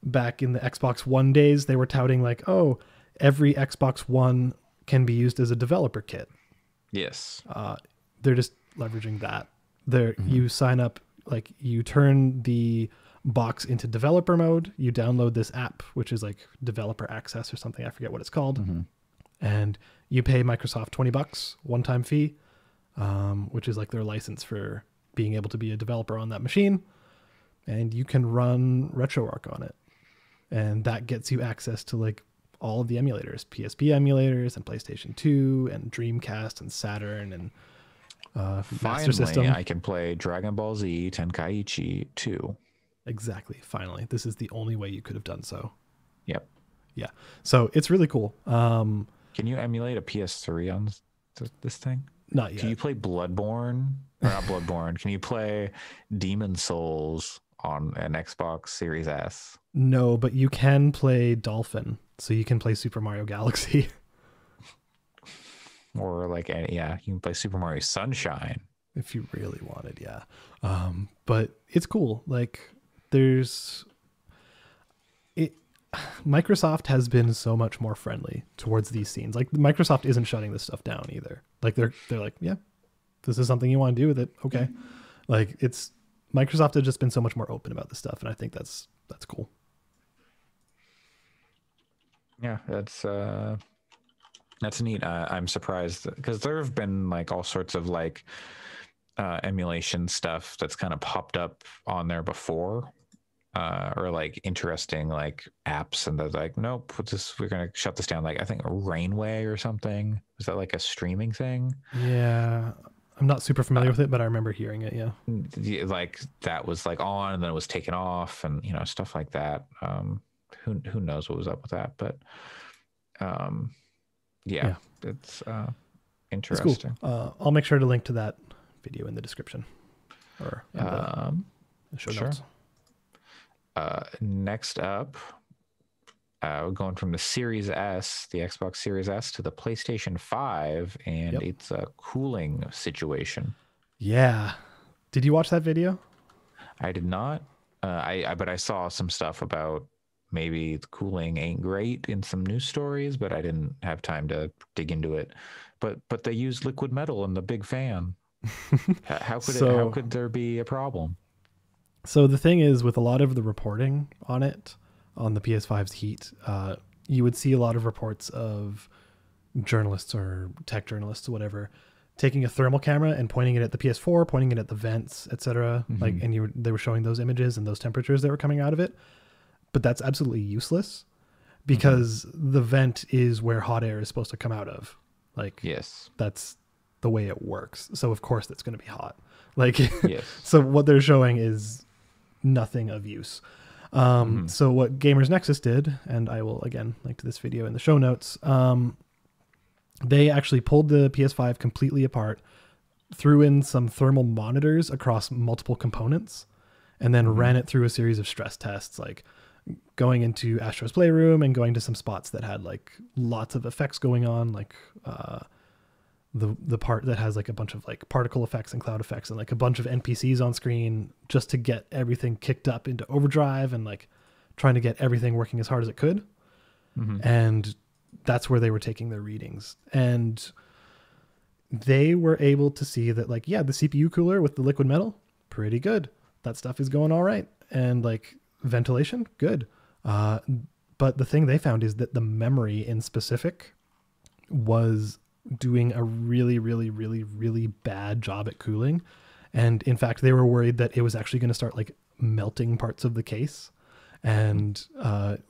back in the Xbox One days they were touting like, oh, every Xbox One can be used as a developer kit. Yes. They're just leveraging that. You sign up, like you turn the box into developer mode, you download this app, which is like developer access or something. I forget what it's called. And you pay Microsoft $20 one-time fee, which is like their license for being able to be a developer on that machine. And you can run RetroArch on it. And that gets you access to like all of the emulators, PSP emulators and PlayStation 2 and Dreamcast and Saturn and Master System. I can play Dragon Ball Z Tenkaichi 2. Exactly. Finally, this is the only way you could have done so. Yep. Yeah. So it's really cool. Can you emulate a PS3 on this thing? Not yet. Can you play Bloodborne or not Bloodborne? Can you play Demon Souls on an Xbox Series S? No, but you can play Dolphin, so you can play Super Mario Galaxy. Or like, yeah, you can play Super Mario Sunshine. If you really wanted, yeah. But it's cool. Like, there's it. Microsoft has been so much more friendly towards these scenes. Like, Microsoft isn't shutting this stuff down either. Like, they're like, yeah, this is something you want to do with it. Okay. Like, it's Microsoft has just been so much more open about this stuff, and I think that's cool. Yeah, that's neat. I'm surprised because there have been like all sorts of like emulation stuff that's kind of popped up on there before, or like interesting like apps, and they're like, nope, we're gonna shut this down. Like I think Rainway or something. Is that like a streaming thing? Yeah, I'm not super familiar with it, but I remember hearing it. Yeah, like that was like on, and then it was taken off, and stuff like that. Who knows what was up with that, but yeah. It's interesting. It's cool. I'll make sure to link to that video in the description or in the show notes. Next up, we're going from the Series S, the Xbox Series S, to the PlayStation 5, and it's a cooling situation. Yeah. Did you watch that video? I did not. But I saw some stuff about maybe the cooling ain't great in some news stories, but I didn't have time to dig into it. But they use liquid metal in the big fan. How could there be a problem? So the thing is, with a lot of the reporting on it, on the PS5's heat, you would see a lot of reports of journalists or tech journalists or whatever taking a thermal camera and pointing it at the PS4, pointing it at the vents, etc. Mm-hmm. Like, and they were showing those images and those temperatures that were coming out of it. But that's absolutely useless because the vent is where hot air is supposed to come out of. Like, yes, that's the way it works. So of course that's going to be hot. Like, yes. So what they're showing is nothing of use. So what Gamers Nexus did, and I will again link to this video in the show notes. They actually pulled the PS5 completely apart, threw in some thermal monitors across multiple components, and then ran it through a series of stress tests, like going into Astro's Playroom and going to some spots that had like lots of effects going on, like the part that has like a bunch of like particle effects and cloud effects and like a bunch of NPCs on screen, just to get everything kicked up into overdrive and like trying to get everything working as hard as it could. And that's where they were taking their readings, and they were able to see that like, yeah, the CPU cooler with the liquid metal, pretty good. That stuff is going all right. And like, ventilation, good. But the thing they found is that the memory in specific was doing a really, really, really, really bad job at cooling. And in fact, they were worried that it was actually going to start like melting parts of the case. And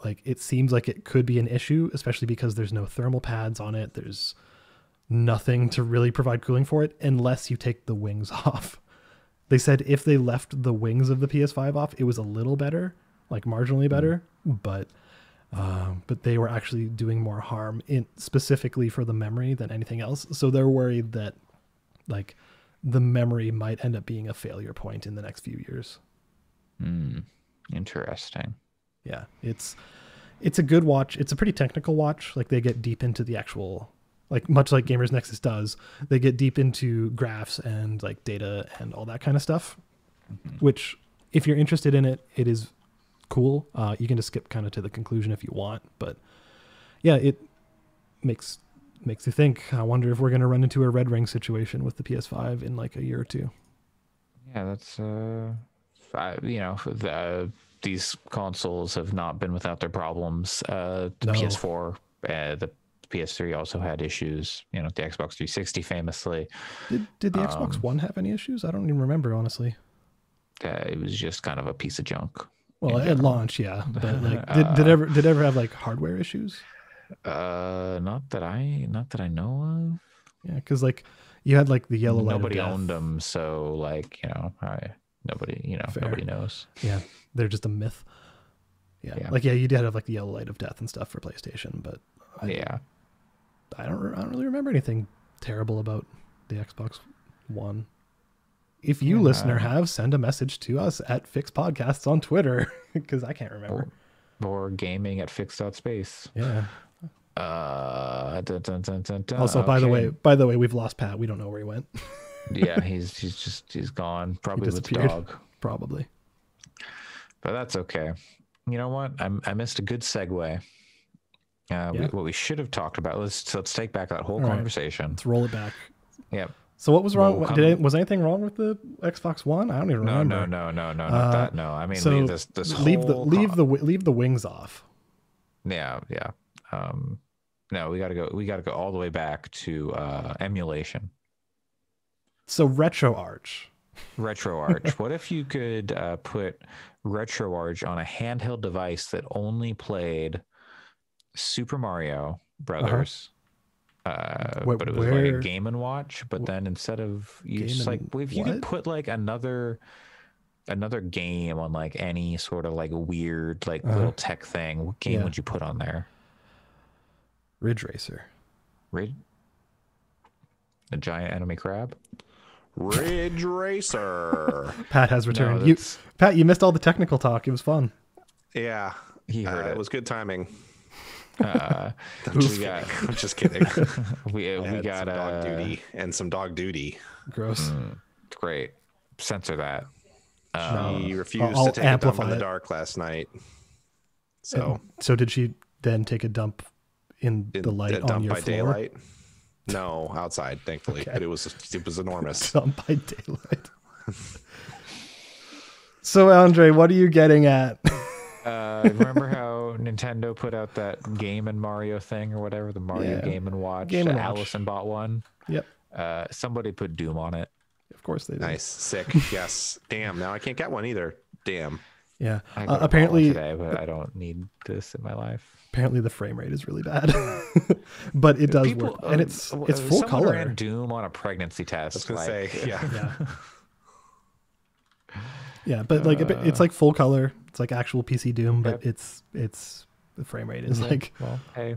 like, it seems like it could be an issue, especially because there's no thermal pads on it. There's nothing to really provide cooling for it unless you take the wings off. They said if they left the wings of the PS5 off, it was a little better, like marginally better, but they were actually doing more harm specifically for the memory than anything else. So they're worried that like the memory might end up being a failure point in the next few years. Interesting. Yeah, it's a good watch. It's a pretty technical watch. Like, they get deep into the actual, like, much like Gamers Nexus does, they get deep into graphs and like data and all that kind of stuff, which if you're interested in it, it is cool. You can just skip kind of to the conclusion if you want, but yeah, it makes you think. I wonder if we're going to run into a red ring situation with the PS5 in like a year or two. Yeah, that's these consoles have not been without their problems. The PS4, the PS3 also had issues. The Xbox 360 famously. Did the Xbox One have any issues? I don't even remember, honestly. It was just kind of a piece of junk. Well, at launch, yeah, but like, did it ever have like hardware issues? Not that I know of. Yeah, because like you had like the yellow light. Nobody owned them, so like nobody knows. Yeah, they're just a myth. Yeah, like you did have like the yellow light of death and stuff for PlayStation, but I don't really remember anything terrible about the Xbox One. if you listener have, send a message to us at Fix Podcasts on Twitter, because I can't remember. Or gaming at fix.space. Yeah. Dun, dun, dun, dun. Also, by Okay. the way, we've lost Pat. We don't know where he went. Yeah, he's gone, probably with the disappeared. dog. Probably. But that's okay. You know what? I missed a good segue. What we should have talked about. Let's take back that whole All right. conversation. Let's roll it back. Yep. So what was wrong? Well, Was anything wrong with the Xbox One? I don't even remember. No, not that. No, I mean, So this leave whole leave the wings off. Yeah. No, we gotta go all the way back to emulation. So RetroArch. RetroArch. What if you could put RetroArch on a handheld device that only played Super Mario Brothers? But it was like a Game and Watch. But then instead of you just like, if you could put like another game on like any sort of like weird like little tech thing, what game would you put on there? Ridge Racer. A giant enemy crab. Ridge Racer. Pat has returned. No, Pat, you missed all the technical talk. It was fun. Yeah, he heard it. It was good timing. We got. I'm just kidding. we I got had some dog duty and some dog duty. Gross. Great. Censor that. She refused I'll to take a dump amplify in the it. dark last night. So So did she then take a dump in the light on dump your by floor? daylight? No, outside, thankfully. Okay. But it was enormous. Dump by daylight. So Andre, what are you getting at? Remember how Nintendo put out that Game and Mario thing or whatever, the Mario Yeah. Game and Watch? Game and Watch. Allison bought one. Yep. Somebody put Doom on it. Of course they did. Nice, sick. Yes. Damn. Now I can't get one either. Damn. Yeah. I got a Apparently, today, but I don't need this in my life. apparently the frame rate is really bad, but it does work, and it's full someone color. ran Doom on a pregnancy test. I was gonna like, say, yeah. Yeah. Yeah, but like it's like full color. It's like actual PC Doom, but Yep. it's the frame rate is like Well, hey,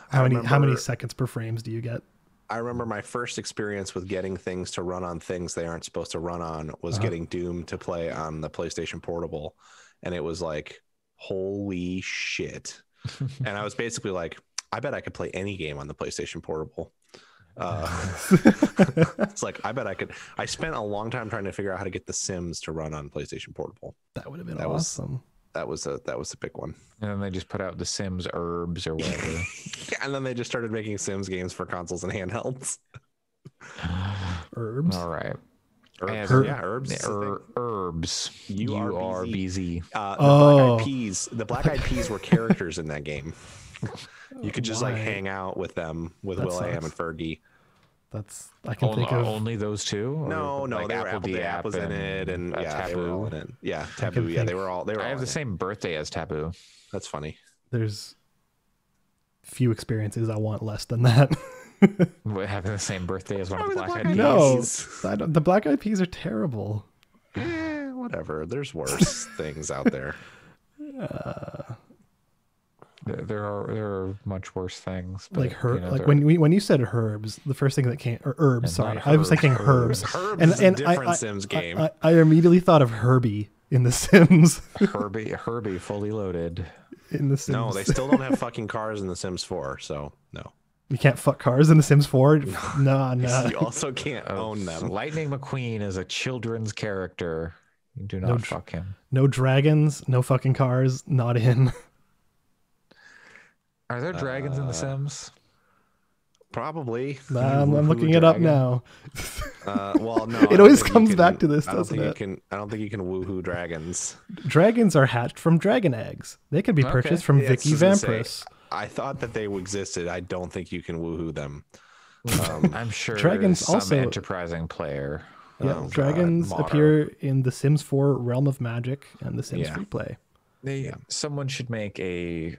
how many remember- seconds per frames do you get? I remember my first experience with getting things to run on things they aren't supposed to run on was getting Doom to play on the PlayStation Portable. And it was like, holy shit. And I was basically like, I bet I could play any game on the PlayStation Portable. It's like, I bet I could. I spent a long time trying to figure out how to get The Sims to run on PlayStation Portable. That would have been That was- awesome. That was a big one. and then they just put out The Sims Herbs or whatever. And then they just started making Sims games for consoles and handhelds. Herbs. All right. Herbs. And- Yeah, herbs. is the thing. Herbs. URBZ. Oh. The Black Eyed Peas were characters in that game. You could just like Why? hang out with them with That Will.i.am sucks. and Fergie. That's I can think of. Only those two? Or No, like they were Apple was in it, and yeah, they were all in it. Yeah, Taboo. Yeah, think- they were all. They were. I all have the in it. same birthday as Taboo. That's funny. There's few experiences I want less than that. Having the same birthday as one of the Probably Black the Eyed Black Peas. No, the Black Eyed Peas are terrible. Whatever. There's worse things out there. There are much worse things. But, Like you know, like they're- when you said herbs, the first thing that came or herbs. And Sorry, not I was herbs, thinking herbs. herbs. Herbs And is a and different Sims game. I immediately thought of Herbie in The Sims. Herbie fully loaded. In The Sims. No, they still don't have fucking cars in The Sims 4. So no. You can't fuck cars in The Sims 4. No. You also can't own them. Lightning McQueen is a children's character. You do not fuck him. No dragons. No fucking cars. Not in. Are there dragons in The Sims? Probably. I'm woohoo looking it up dragon? now. Well, no. It always comes back to this, doesn't it? I don't think you can woohoo dragons. Dragons are hatched from dragon eggs. They can be purchased from Yeah, Vicky it's just gonna Vampirus. say, I thought that they existed. I don't think you can woohoo them. I'm sure Dragons some also- enterprising player. Yeah, God, dragons modern. appear in The Sims 4 Realm of Magic and The Sims Yeah. Free Play. Someone should make a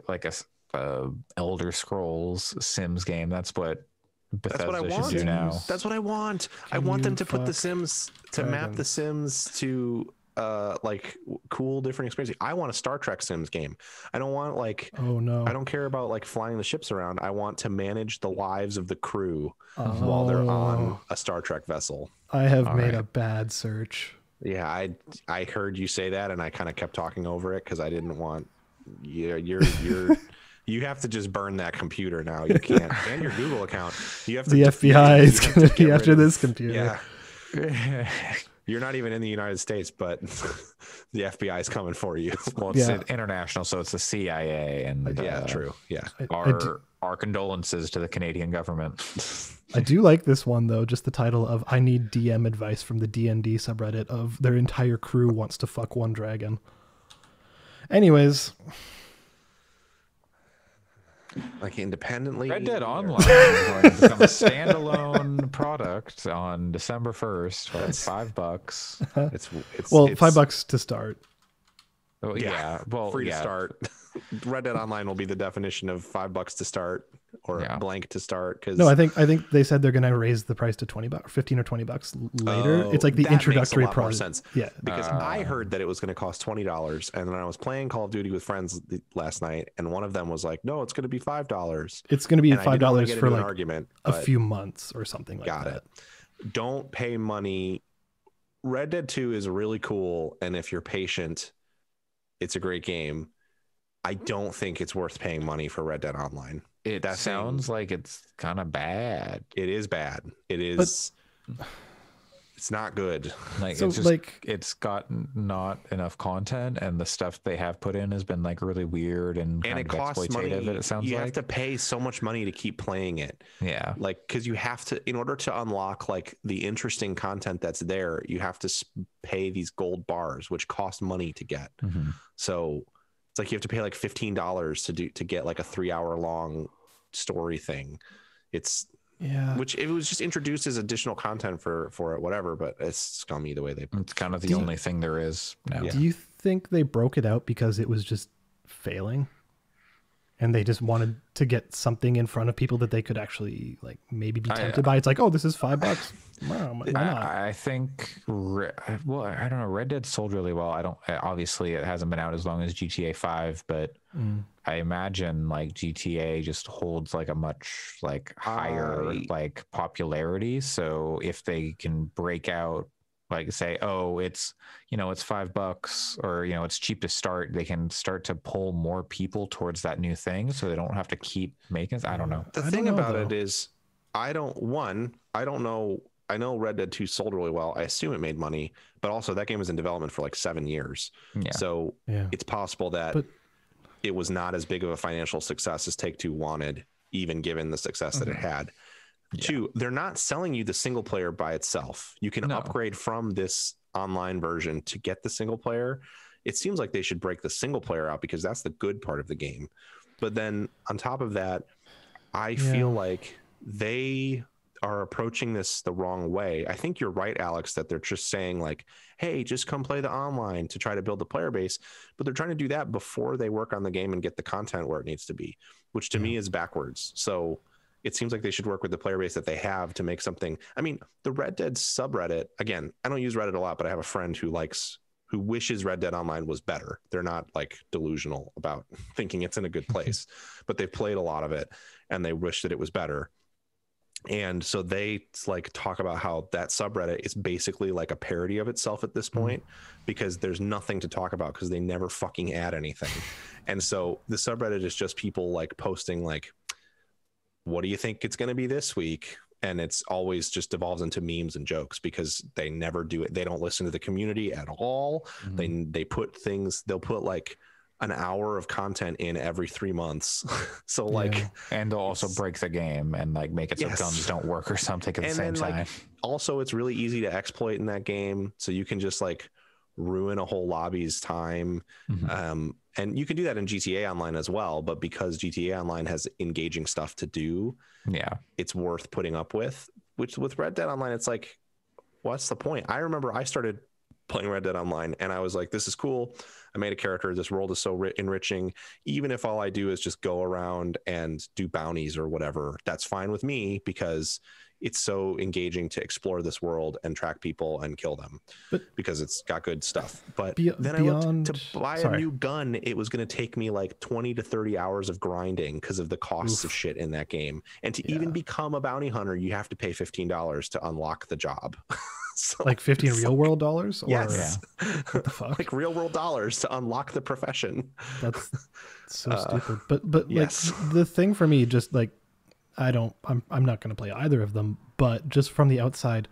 Elder Scrolls Sims game. That's what That's what I Bethesda want. should do now. That's what I want. I Can want them you to put the fuck Sims to map the dragons? Sims to cool different experience. I want a Star Trek Sims game. I don't want like Oh no. I don't care about like flying the ships around. I want to manage the lives of the crew while they're on a Star Trek vessel. I have All made right. a bad search. Yeah, I heard you say that, and I kind of kept talking over it because I didn't want. You're you have to just burn that computer now. You can't, and your Google account. You have to. The FBI is going to be after this computer. Yeah, you're not even in the United States, but the FBI is coming for you. Well, it's Yeah. international, so it's the CIA, and Yeah, true. Yeah, Our condolences to the Canadian government. I do like this one though, just the title of "I need DM advice" from the DND subreddit of their entire crew wants to fuck one dragon. Anyways, like independently. Red Dead Online is going to become a standalone product on December 1st for like $5. It's well, it's, $5 to start. Oh, Yeah, well, free yeah. to start. Red Dead Online will be the definition of $5 to start or Yeah. blank to start. Because No, I think they said they're going to raise the price to $20 or $15 or $20 later. It's like the introductory more process. sense. Yeah, Because I heard that it was going to cost $20, and then I was playing Call of Duty with friends last night, and one of them was like, "No, it's going to be $5." it's going to be And I didn't wanna $5 get for into an like argument. a but few months or something like got that. it. Don't pay money. Red Dead 2 is really cool, and if you're patient, it's a great game. I don't think it's worth paying money for Red Dead Online. It That sounds like it's kind of bad. It is bad. It is. It's not good. Like So, it's just like- it's got not enough content, and the stuff they have put in has been like really weird and And kind it of costs money. exploitative. It sounds you like have to pay so much money to keep playing it. yeah. Like, because you have to, in order to unlock like the interesting content that's there, you have to pay these gold bars, which cost money to get. Mhm. So it's like you have to pay like $15 to get like a 3-hour long story thing. It's Yeah. which it was just introduced as additional content for it, whatever. But it's scummy the way they. It's kind of the Do you- only thing there is now. Yeah. Do you think they broke it out because it was just failing? And they just wanted to get something in front of people that they could actually like maybe be tempted by. It's like, oh, this is $5. Wow, why not? I think, well, I don't know. Red Dead sold really well. I don't, obviously, it hasn't been out as long as GTA 5, but I imagine like GTA just holds like a much like higher like popularity. So if they can break out, like say, oh, it's, it's $5 or, it's cheap to start, they can start to pull more people towards that new thing. So they don't have to keep making it. I don't know. The I thing don't know, about it though. is, I don't know. I know Red Dead 2 sold really well. I assume it made money, but also that game was in development for like 7 years. Yeah. So Yeah. it's possible that But- it was not as big of a financial success as Take-Two wanted, even given the success that it had. Yeah. 2, they're not selling you the single player by itself. You can No. upgrade from this online version to get the single player. It seems like they should break the single player out because that's the good part of the game. But then on top of that, I feel like they are approaching this the wrong way. I think you're right, Alex, that they're just saying like, hey, just come play the online to try to build the player base. But they're trying to do that before they work on the game and get the content where it needs to be, which to me is backwards. So it seems like they should work with the player base that they have to make something. I mean, the Red Dead subreddit, again, I don't use Reddit a lot, but I have a friend who wishes Red Dead Online was better. They're not like delusional about thinking it's in a good place, but they've played a lot of it and they wish that it was better. And so they like talk about how that subreddit is basically like a parody of itself at this point because there's nothing to talk about because they never fucking add anything. And so the subreddit is just people like posting like, what do you think it's going to be this week? And it's always just devolves into memes and jokes because they never do it. They don't listen to the community at all. They put things, they'll put like an hour of content in every 3 months. So like, and they'll also break the game and like make it so Yes. guns don't work or something at the same time. like also it's really easy to exploit in that game. So you can just like ruin a whole lobby's time. And you can do that in GTA Online as well, but because GTA Online has engaging stuff to do, Yeah. it's worth putting up with. Which with Red Dead Online, it's like, what's the point? I remember I started playing Red Dead Online and I was like, this is cool. I made a character. This world is so enriching. Even if all I do is just go around and do bounties or whatever, that's fine with me because it's so engaging to explore this world and track people and kill them, because it's got good stuff. But then I looked to buy a new gun. It was going to take me like 20 to 30 hours of grinding because of the costs of shit in that game. And to even become a bounty hunter, you have to pay $15 to unlock the job. So like 15 real world dollars? Or, yes. What the fuck? Like real world dollars to unlock the profession. That's so stupid. But yes. like the thing for me, just like, I'm not going to play either of them, but just from the outside,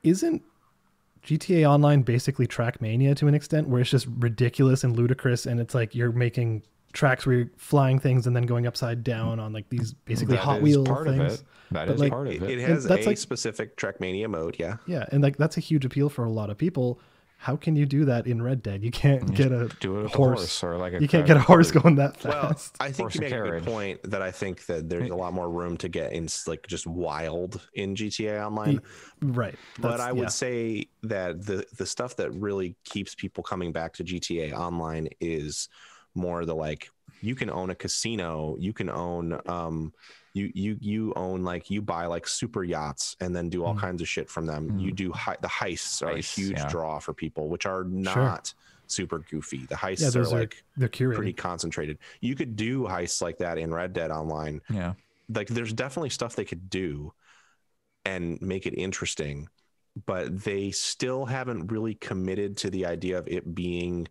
isn't GTA Online basically Trackmania to an extent, where it's just ridiculous and ludicrous, and it's like you're making tracks where you're flying things and then going upside down on like these basically Hot Wheel things. That is part of it. It has a specific Trackmania mode, yeah. Yeah, and like that's a huge appeal for a lot of people. How can you do that in Red Dead? You can't get a horse or like you can't get a horse going that fast. Well, I think you make a good point that I think that there's a lot more room to get in like just wild in GTA Online. Right. But I would say that the stuff that really keeps people coming back to GTA Online is more the like, you can own a casino, you can own you own like, you buy like super yachts and then do all kinds of shit from them. You do the heists are a huge draw for people, which are not super goofy. The heists are like they're curated, pretty concentrated. You could do heists like that in Red Dead Online. Yeah, like there's definitely stuff they could do and make it interesting, but they still haven't really committed to the idea of it being.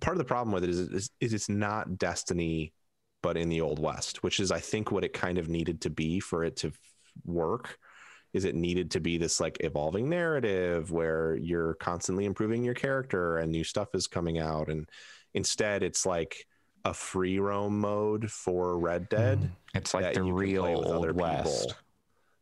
Part of the problem with it is it's not Destiny, but in the Old West, which is I think what it kind of needed to be for it to work. Is it needed to be this like evolving narrative where you're constantly improving your character and new stuff is coming out, and instead it's like a free roam mode for Red Dead. It's like the real Old West.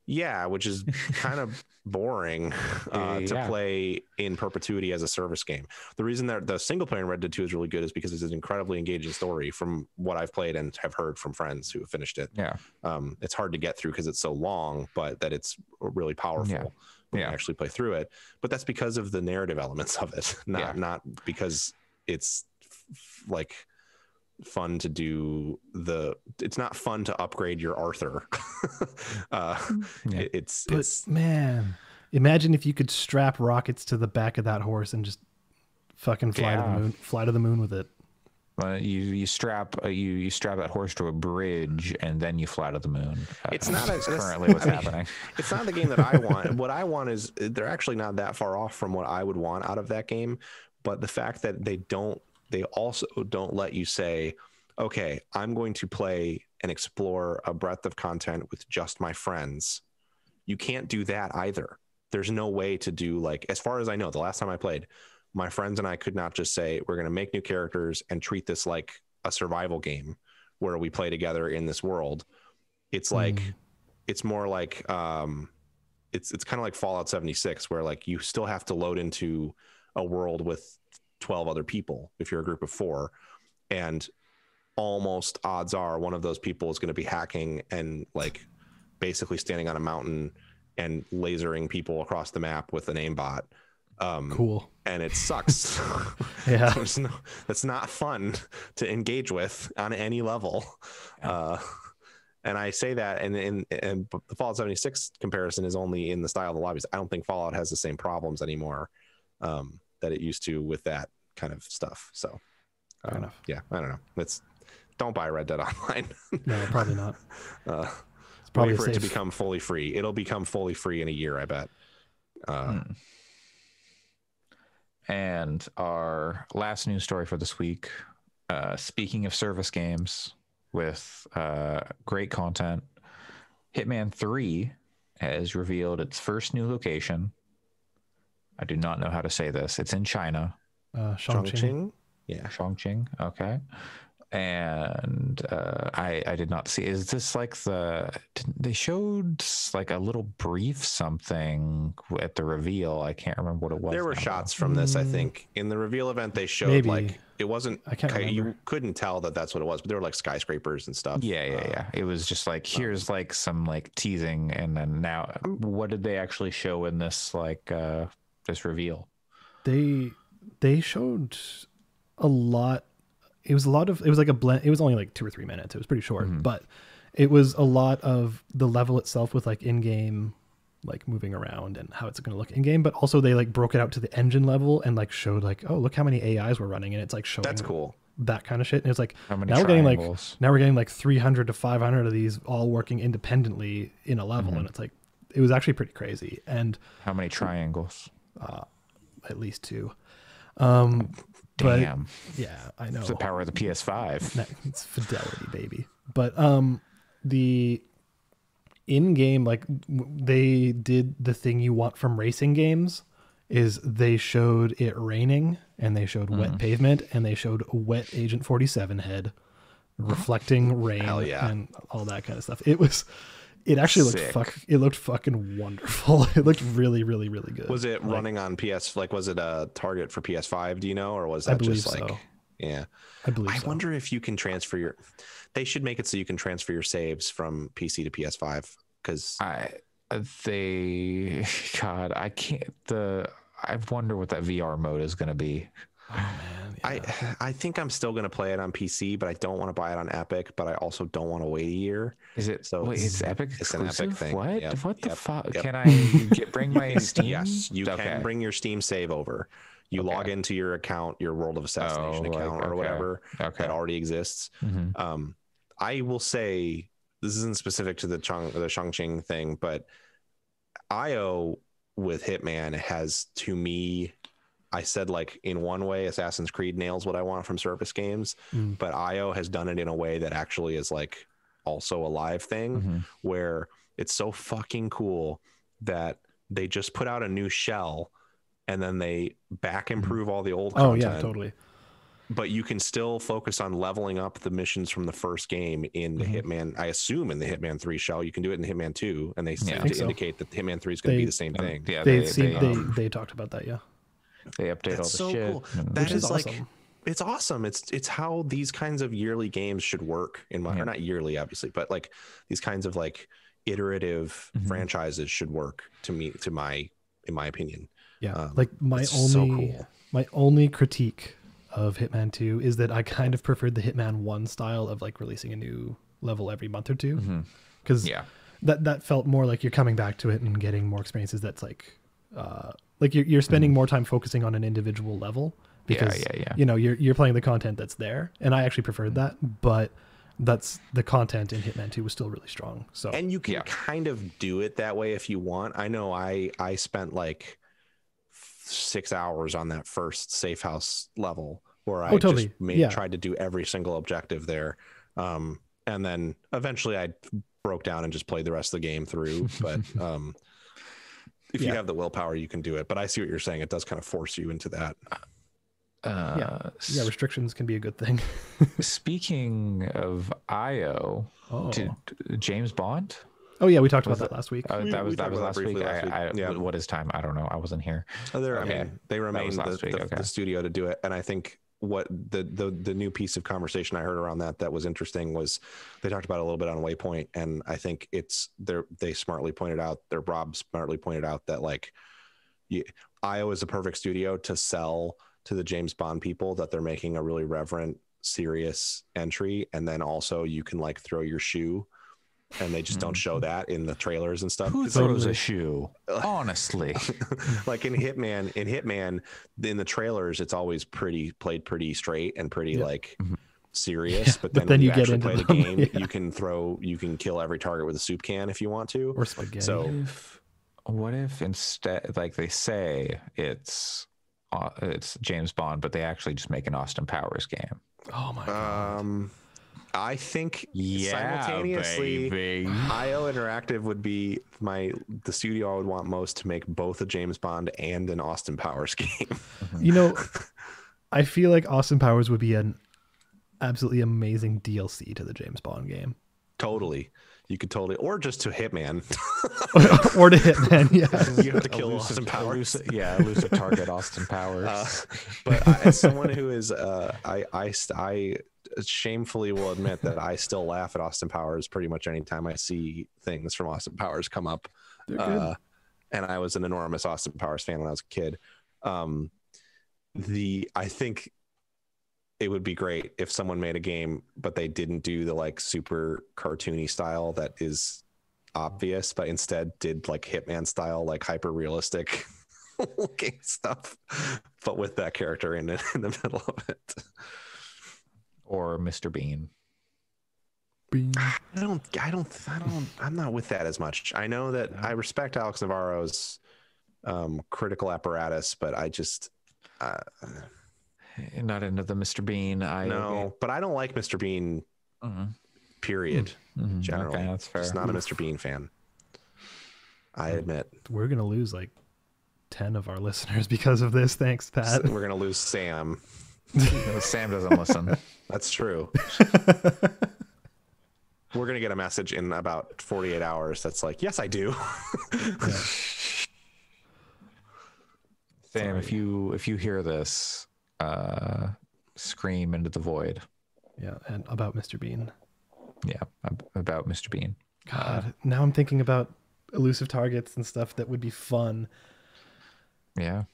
Yeah, which is kind of boring to play in perpetuity as a service game. The reason that the single player in Red Dead 2 is really good is because it's an incredibly engaging story from what I've played and have heard from friends who have finished it. Yeah. It's hard to get through because it's so long, but that it's really powerful when you actually play through it. But that's because of the narrative elements of it, not because it's like fun to do it's not fun to upgrade your Arthur. It's man, imagine if you could strap rockets to the back of that horse and just fucking fly to the moon with it. You strap that horse to a bridge and then you fly to the moon. It's not currently what's happening. It's not the game that I want. What I want is, they're actually not that far off from what I would want out of that game, but the fact that they also don't let you say, okay, I'm going to play and explore a breadth of content with just my friends. You can't do that either. There's no way to do, like, as far as I know, the last time I played, my friends and I could not just say, we're going to make new characters and treat this like a survival game where we play together in this world. It's like, it's more like, it's kind of like Fallout 76, where like you still have to load into a world with 12 other people if you're a group of 4, and almost odds are one of those people is going to be hacking and like basically standing on a mountain and lasering people across the map with an aimbot. Cool. And it sucks. Yeah. That's not fun to engage with on any level. And I say that, and the Fallout 76 comparison is only in the style of the lobbies. I don't think Fallout has the same problems anymore that it used to with that kind of stuff. So yeah, I don't know. Don't buy Red Dead Online. No, probably not. It's probably wait for it to become fully free. It'll become fully free in a year, I bet. And our last news story for this week, speaking of service games with great content, Hitman 3 has revealed its first new location. I do not know how to say this. It's in China. Chongqing. Yeah. Chongqing. Okay. And I did not see. Is this like they showed like a little brief something at the reveal? I can't remember what it was. There were shots from this, I think. In the reveal event, they showed like, it wasn't, I can't remember. You couldn't tell that that's what it was, but there were like skyscrapers and stuff. Yeah. It was just like, here's like some like teasing, and then now what did they actually show in this like this reveal? They showed a lot. It was like a blend. It was only like 2 or 3 minutes. It was pretty short, but it was a lot of the level itself with like in-game like moving around and how it's going to look in game, but also they like broke it out to the engine level and like showed like, oh, look how many AIs we're running, and it's like showing That's cool. that kind of shit. And it's like How many now triangles? we're getting like 300 to 500 of these all working independently in a level, and it's like it was actually pretty crazy. And How many triangles? at least 2. But Damn. yeah, I know It's the power of the PS5. it's fidelity, baby. But the in-game, like they did the thing you want from racing games, is they showed it raining and they showed wet pavement and they showed a wet Agent 47 head reflecting rain Hell yeah. and all that kind of stuff. It actually Sick. looked fucking wonderful. It looked really, really, really good. Was it running on PS? Like, was it a target for PS5? Do you know, or was I that believe just like, so. yeah? I believe I so. wonder if you can transfer your. They should make it so you can transfer your saves from PC to PS5 because God, I can't. I wonder what that VR mode is going to be. Oh man, yeah. I think I'm still gonna play it on PC, but I don't want to buy it on Epic. But I also don't want to wait a year. Is it? So Wait, it's Epic it's an exclusive. Epic thing. What? Yep, What the yep, fuck? yep. Can I bring my Steam? Yes, you Okay. can bring your Steam save over. You Okay. log into your account, your World of Assassination Oh, like, account, or okay. whatever Okay. that already exists. Mhm. I will say this isn't specific to the Chongqing thing, but IO with Hitman has, to me, I said like in one way, Assassin's Creed nails what I want from service games, but IO has done it in a way that actually is like also a live thing where it's so fucking cool that they just put out a new shell and then they back improve all the old Oh content. yeah, totally. But you can still focus on leveling up the missions from the first game in the Hitman. I assume in the Hitman 3 shell, you can do it in the Hitman 2, and they seem I to think so. indicate that Hitman 3 is going to be They- the same thing. Yeah, They talked about that, yeah. they update all That's the so shit. cool. and- That Which is is like awesome. it's awesome. It's how these kinds of yearly games should work in my or not yearly, obviously, but like these kinds of like iterative franchises should work in my opinion. Yeah, like my it's so only cool. my only critique of Hitman 2 is that I kind of preferred the Hitman 1 style of like releasing a new level every month or two, because Yeah. that felt more like you're coming back to it and getting more experiences. That's like you're spending more time focusing on an individual level because yeah. you know you're playing the content that's there, and I actually preferred that, but that's the content in Hitman 2 was still really strong. So And you can Yeah. kind of do it that way if you want. I know I spent like 6 hours on that first safe house level where I totally. just tried to do every single objective there. And then eventually I broke down and just played the rest of the game through. But if you Yeah. have the willpower, you can do it. But I see what you're saying. It does kind of force you into that. yeah, restrictions can be a good thing. Speaking of IO, Oh. James Bond? Oh yeah, we talked about that last week. That was talked about that last briefly week. last week. Yeah. What is time? I don't know. I wasn't here. I Okay. mean, they remain was last week, okay. the studio to do it. And I think what the new piece of conversation I heard around that was interesting was they talked about it a little bit on Waypoint. And I think they smartly pointed out, Rob smartly pointed out that like IO is a perfect studio to sell to the James Bond people that they're making a really reverent, serious entry. And then also you can like throw your shoe, and they just don't show that in the trailers and stuff. Who 'Cause, throws a shoe? Honestly. like in Hitman, in the trailers, it's always played pretty straight and pretty like serious. But then, then when you you get actually into play the them, game, you can kill every target with a soup can if you want to. Or spaghetti. So What if instead, like they say it's James Bond, but they actually just make an Austin Powers game? Oh my god. I think simultaneously, baby. IO Interactive would be the studio I would want most to make both a James Bond and an Austin Powers game. You know, I feel like Austin Powers would be an absolutely amazing DLC to the James Bond game. Totally. You could totally, or just to Hitman. Or to Hitman, yeah. You have to kill Austin Powers. Elusive target Austin Powers. But as someone who is, I shamefully will admit that I still laugh at Austin Powers pretty much anytime I see things from Austin Powers come up. They're good. And I was an enormous Austin Powers fan when I was a kid. I think it would be great if someone made a game, but they didn't do the like super cartoony style that is obvious, but instead did like Hitman style, like hyper realistic looking stuff, but with that character in the middle of it. Or Mr. Bean. Bean. I'm not with that as much. I know that I respect Alex Navarro's critical apparatus, but I just Not into the Mr. Bean. But I don't like Mr. Bean. Period. Generally, okay, that's fair. Just not a Mr. Bean fan. I admit. We're gonna lose like 10 of our listeners because of this. Thanks, Pat. We're gonna lose Sam. No, Sam doesn't listen. That's true. We're gonna get a message in about 48 hours that's like, yes, I do. Yeah. Sam, if you hear this, scream into the void. Yeah, and about Mr. Bean. Yeah, about Mr. Bean. God, now I'm thinking about elusive targets and stuff that would be fun. Yeah.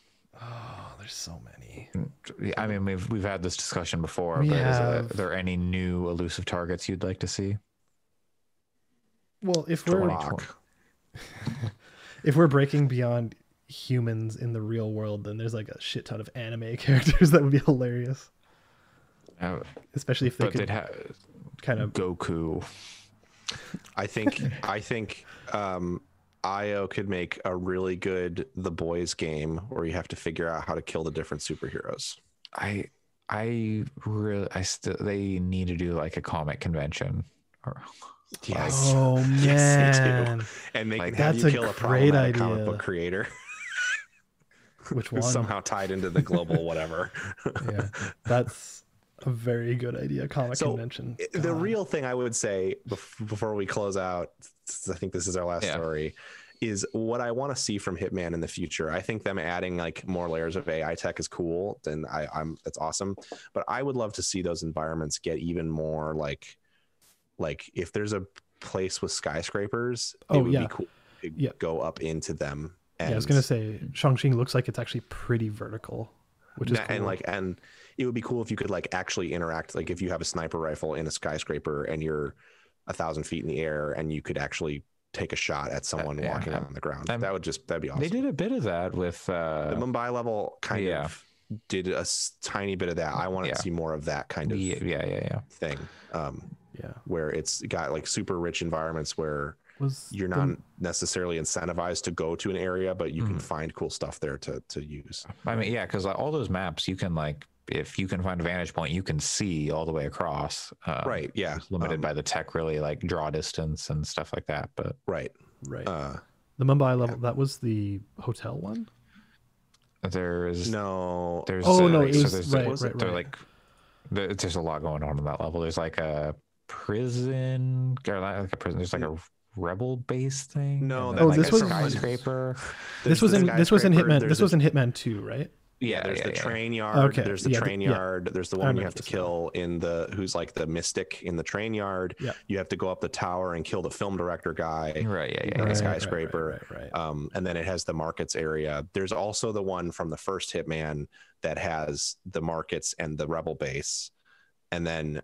Oh, there's so many. I mean, we've had this discussion before, We but have. are there any new elusive targets you'd like to see? Well, if The we're Rock. if we're breaking beyond humans in the real world, then there's like a shit ton of anime characters that would be hilarious. Especially if they But they'd could have kind of Goku. I think IO could make a really good The Boys game where you have to figure out how to kill the different superheroes. They need to do like a comic convention. Yes. Oh Yes, they do. man. And they Like, can have that's you a kill a great problematic comic idea. book creator Which who's one? somehow tied into the global whatever. Yeah. That's a very good idea. Comic convention. The God. real thing I would say before we close out, I think this is our last story, is what I want to see from Hitman in the future. I think them adding like more layers of AI tech is cool, and that's awesome. But I would love to see those environments get even more like if there's a place with skyscrapers, it would be cool to go up into them. And I was gonna say Chongqing looks like it's actually pretty vertical, which is cool. and it would be cool if you could like actually interact, like if you have a sniper rifle in a skyscraper and you're 1,000 feet in the air and you could actually take a shot at someone walking on the ground. That'd be awesome. They did a bit of that with the Mumbai level kind of did a tiny bit of that. I want to see more of that kind of thing. Where it's got like super rich environments where you're not necessarily incentivized to go to an area, but you can find cool stuff there to use. I mean, yeah, because all those maps you can like, if you can find a vantage point, you can see all the way across. Right. Yeah. It's limited by the tech, really, like draw distance and stuff like that. But right. The Mumbai level, that was the hotel one. There's no. There's there's a lot going on that level. There's like a prison, or like a prison. There's like a rebel base thing. No, this was skyscraper. This was in Hitman. This was in Hitman 2, right? Yeah, there's the train yard. Okay. There's the train yard. There's the one you have to kill in who's like the mystic in the train yard. Yeah. You have to go up the tower and kill the film director guy. Right. In the skyscraper. Right. And then it has the markets area. There's also the one from the first Hitman that has the markets and the rebel base. And then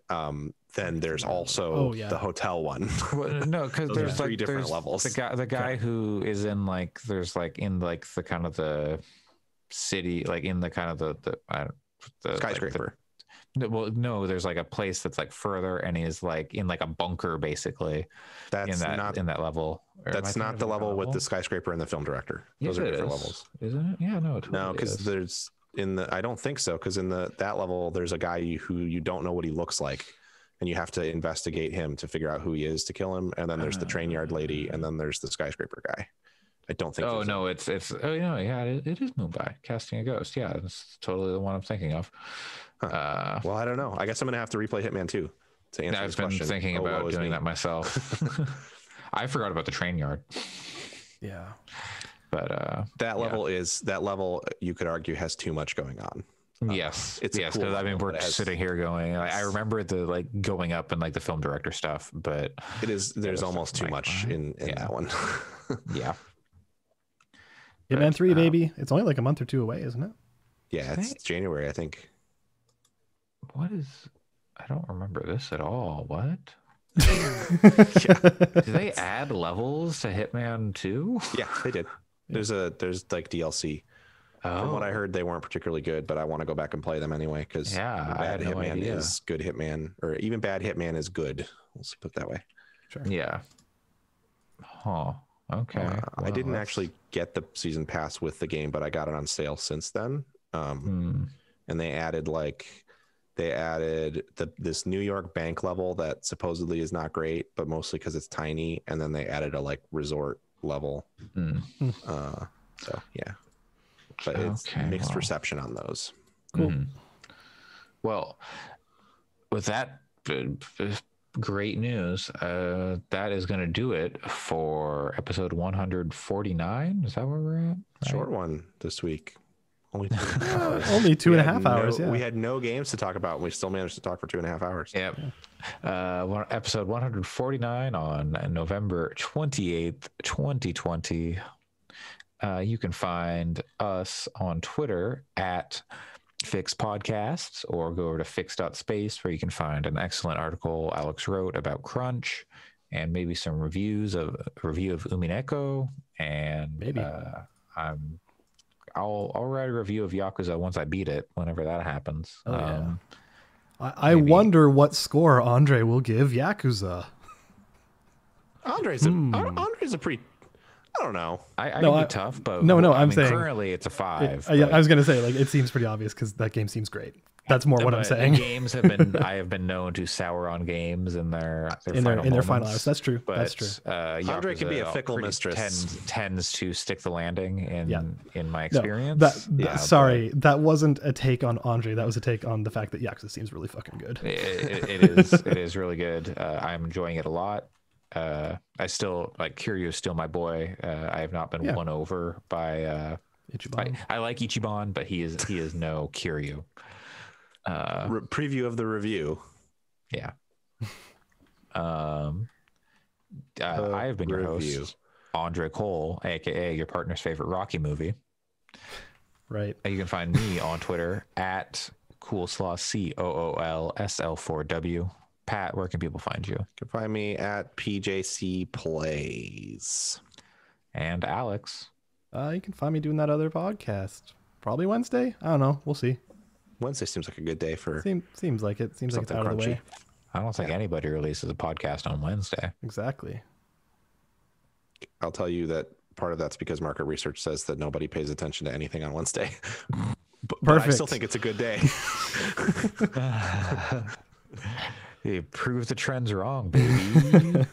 there's also the hotel one. Well, no, because there's three different levels. The guy who is in like there's like in like the kind of the city, like in the kind of the skyscraper. No, there's like a place that's like further, and he's like in like a bunker basically. That's in that level. That's not the level with the skyscraper and the film director. Those are different levels, isn't it? Yeah, no, no, because there's I don't think so, because in that level there's a guy who you don't know what he looks like, and you have to investigate him to figure out who he is to kill him. And then there's the train yard lady, and then there's the skyscraper guy. I don't think. Oh no, it's it is Mumbai, Casting a Ghost. Yeah, it's totally the one I'm thinking of. Well, I don't know. I guess I'm gonna have to replay Hitman 2 to answer this question. I've been thinking about doing that myself. I forgot about the train yard. Yeah, but that level you could argue has too much going on. Yes, because cool I mean we're sitting here going. I remember the like going up and like the film director stuff, but there's almost too much in that one. Yeah. Hitman 3, baby. It's only like a month or two away, isn't it? Yeah, it's January, I think. what is? I don't remember this at all. What? Did they add levels to Hitman 2? Yeah, they did. There's like DLC. From what I heard, they weren't particularly good, but I want to go back and play them anyway because Yeah, I bad had no Hitman idea. is good Hitman, or even bad Hitman is good. Let's put it that way. Sure. Yeah. Huh. Okay. I Well, didn't that's- actually get the season pass with the game, but I got it on sale since then. Hmm. And they added this New York bank level that supposedly is not great, but mostly because it's tiny. And then they added a like resort level. Hmm. So yeah, but it's Okay, mixed well. reception on those. Cool. Mhm. Well, with that great news, that is going to do it for episode 149. Is that where we're at? Right? Short one this week. Only 2.5 hours. Only 2.5 We had hours. Yeah. We had no games to talk about. And we still managed to talk for 2.5 hours. Yep. Episode 149 on November 28th, 2020. You can find us on Twitter at Fix Podcasts, or go over to fix.space, where you can find an excellent article Alex wrote about Crunch, and maybe some review of Umineko, and Maybe. I'll write a review of Yakuza once I beat it, whenever that happens. Oh, yeah. I maybe- wonder what score Andre will give Yakuza. Andre's a pretty. I don't know. I No, can I- be tough, but no, I I'm mean, saying- currently it's a 5. Yeah, but- I was gonna say, like, it seems pretty obvious because that game seems great. That's more what I'm but saying. Games have been I have been known to sour on games in their final in their final moments, hours. That's true. But, That's true. Andre can be a Yakuza fickle pretty mistress. Tends to stick the landing Yeah. in my No, experience. sorry, that wasn't a take on Andre. That was a take on the fact that Yakuza seems really fucking good. but it is really good. I'm enjoying it a lot. I still like Kiryu is still my boy. I have not been Yeah. won over by. Ichiban. I like Ichiban, but he is no Kiryu. Preview of the review. Yeah. I have been your Review. host, Andre Cole, aka your partner's favorite Rocky movie. Right. You can find me on Twitter at Coolslaw COOLSL4W. Pat, where can people find you? You can find me at PJC Plays. And Alex. You can find me doing that other podcast. Probably Wednesday. I don't know. We'll see. Wednesday seems like a good day for Seems like it. Seems like it's something out of the crunchy. way. I don't think anybody releases a podcast on Wednesday. Exactly. I'll tell you that part of that's because market research says that nobody pays attention to anything on Wednesday. But I still Perfect. think it's a good day. You prove the trends wrong, baby.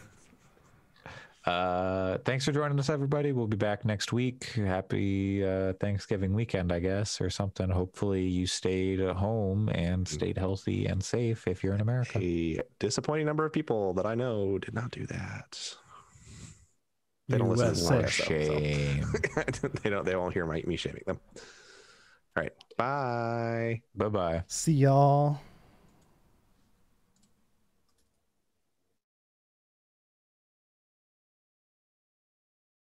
Thanks for joining us, everybody. We'll be back next week. Happy Thanksgiving weekend, I guess, or something. Hopefully you stayed at home and stayed healthy and safe if you're in America. A disappointing number of people that I know did not do that. They don't listen to USA. the Shame. podcast, so they won't hear me shaming them. All right. Bye. Bye-bye. See y'all.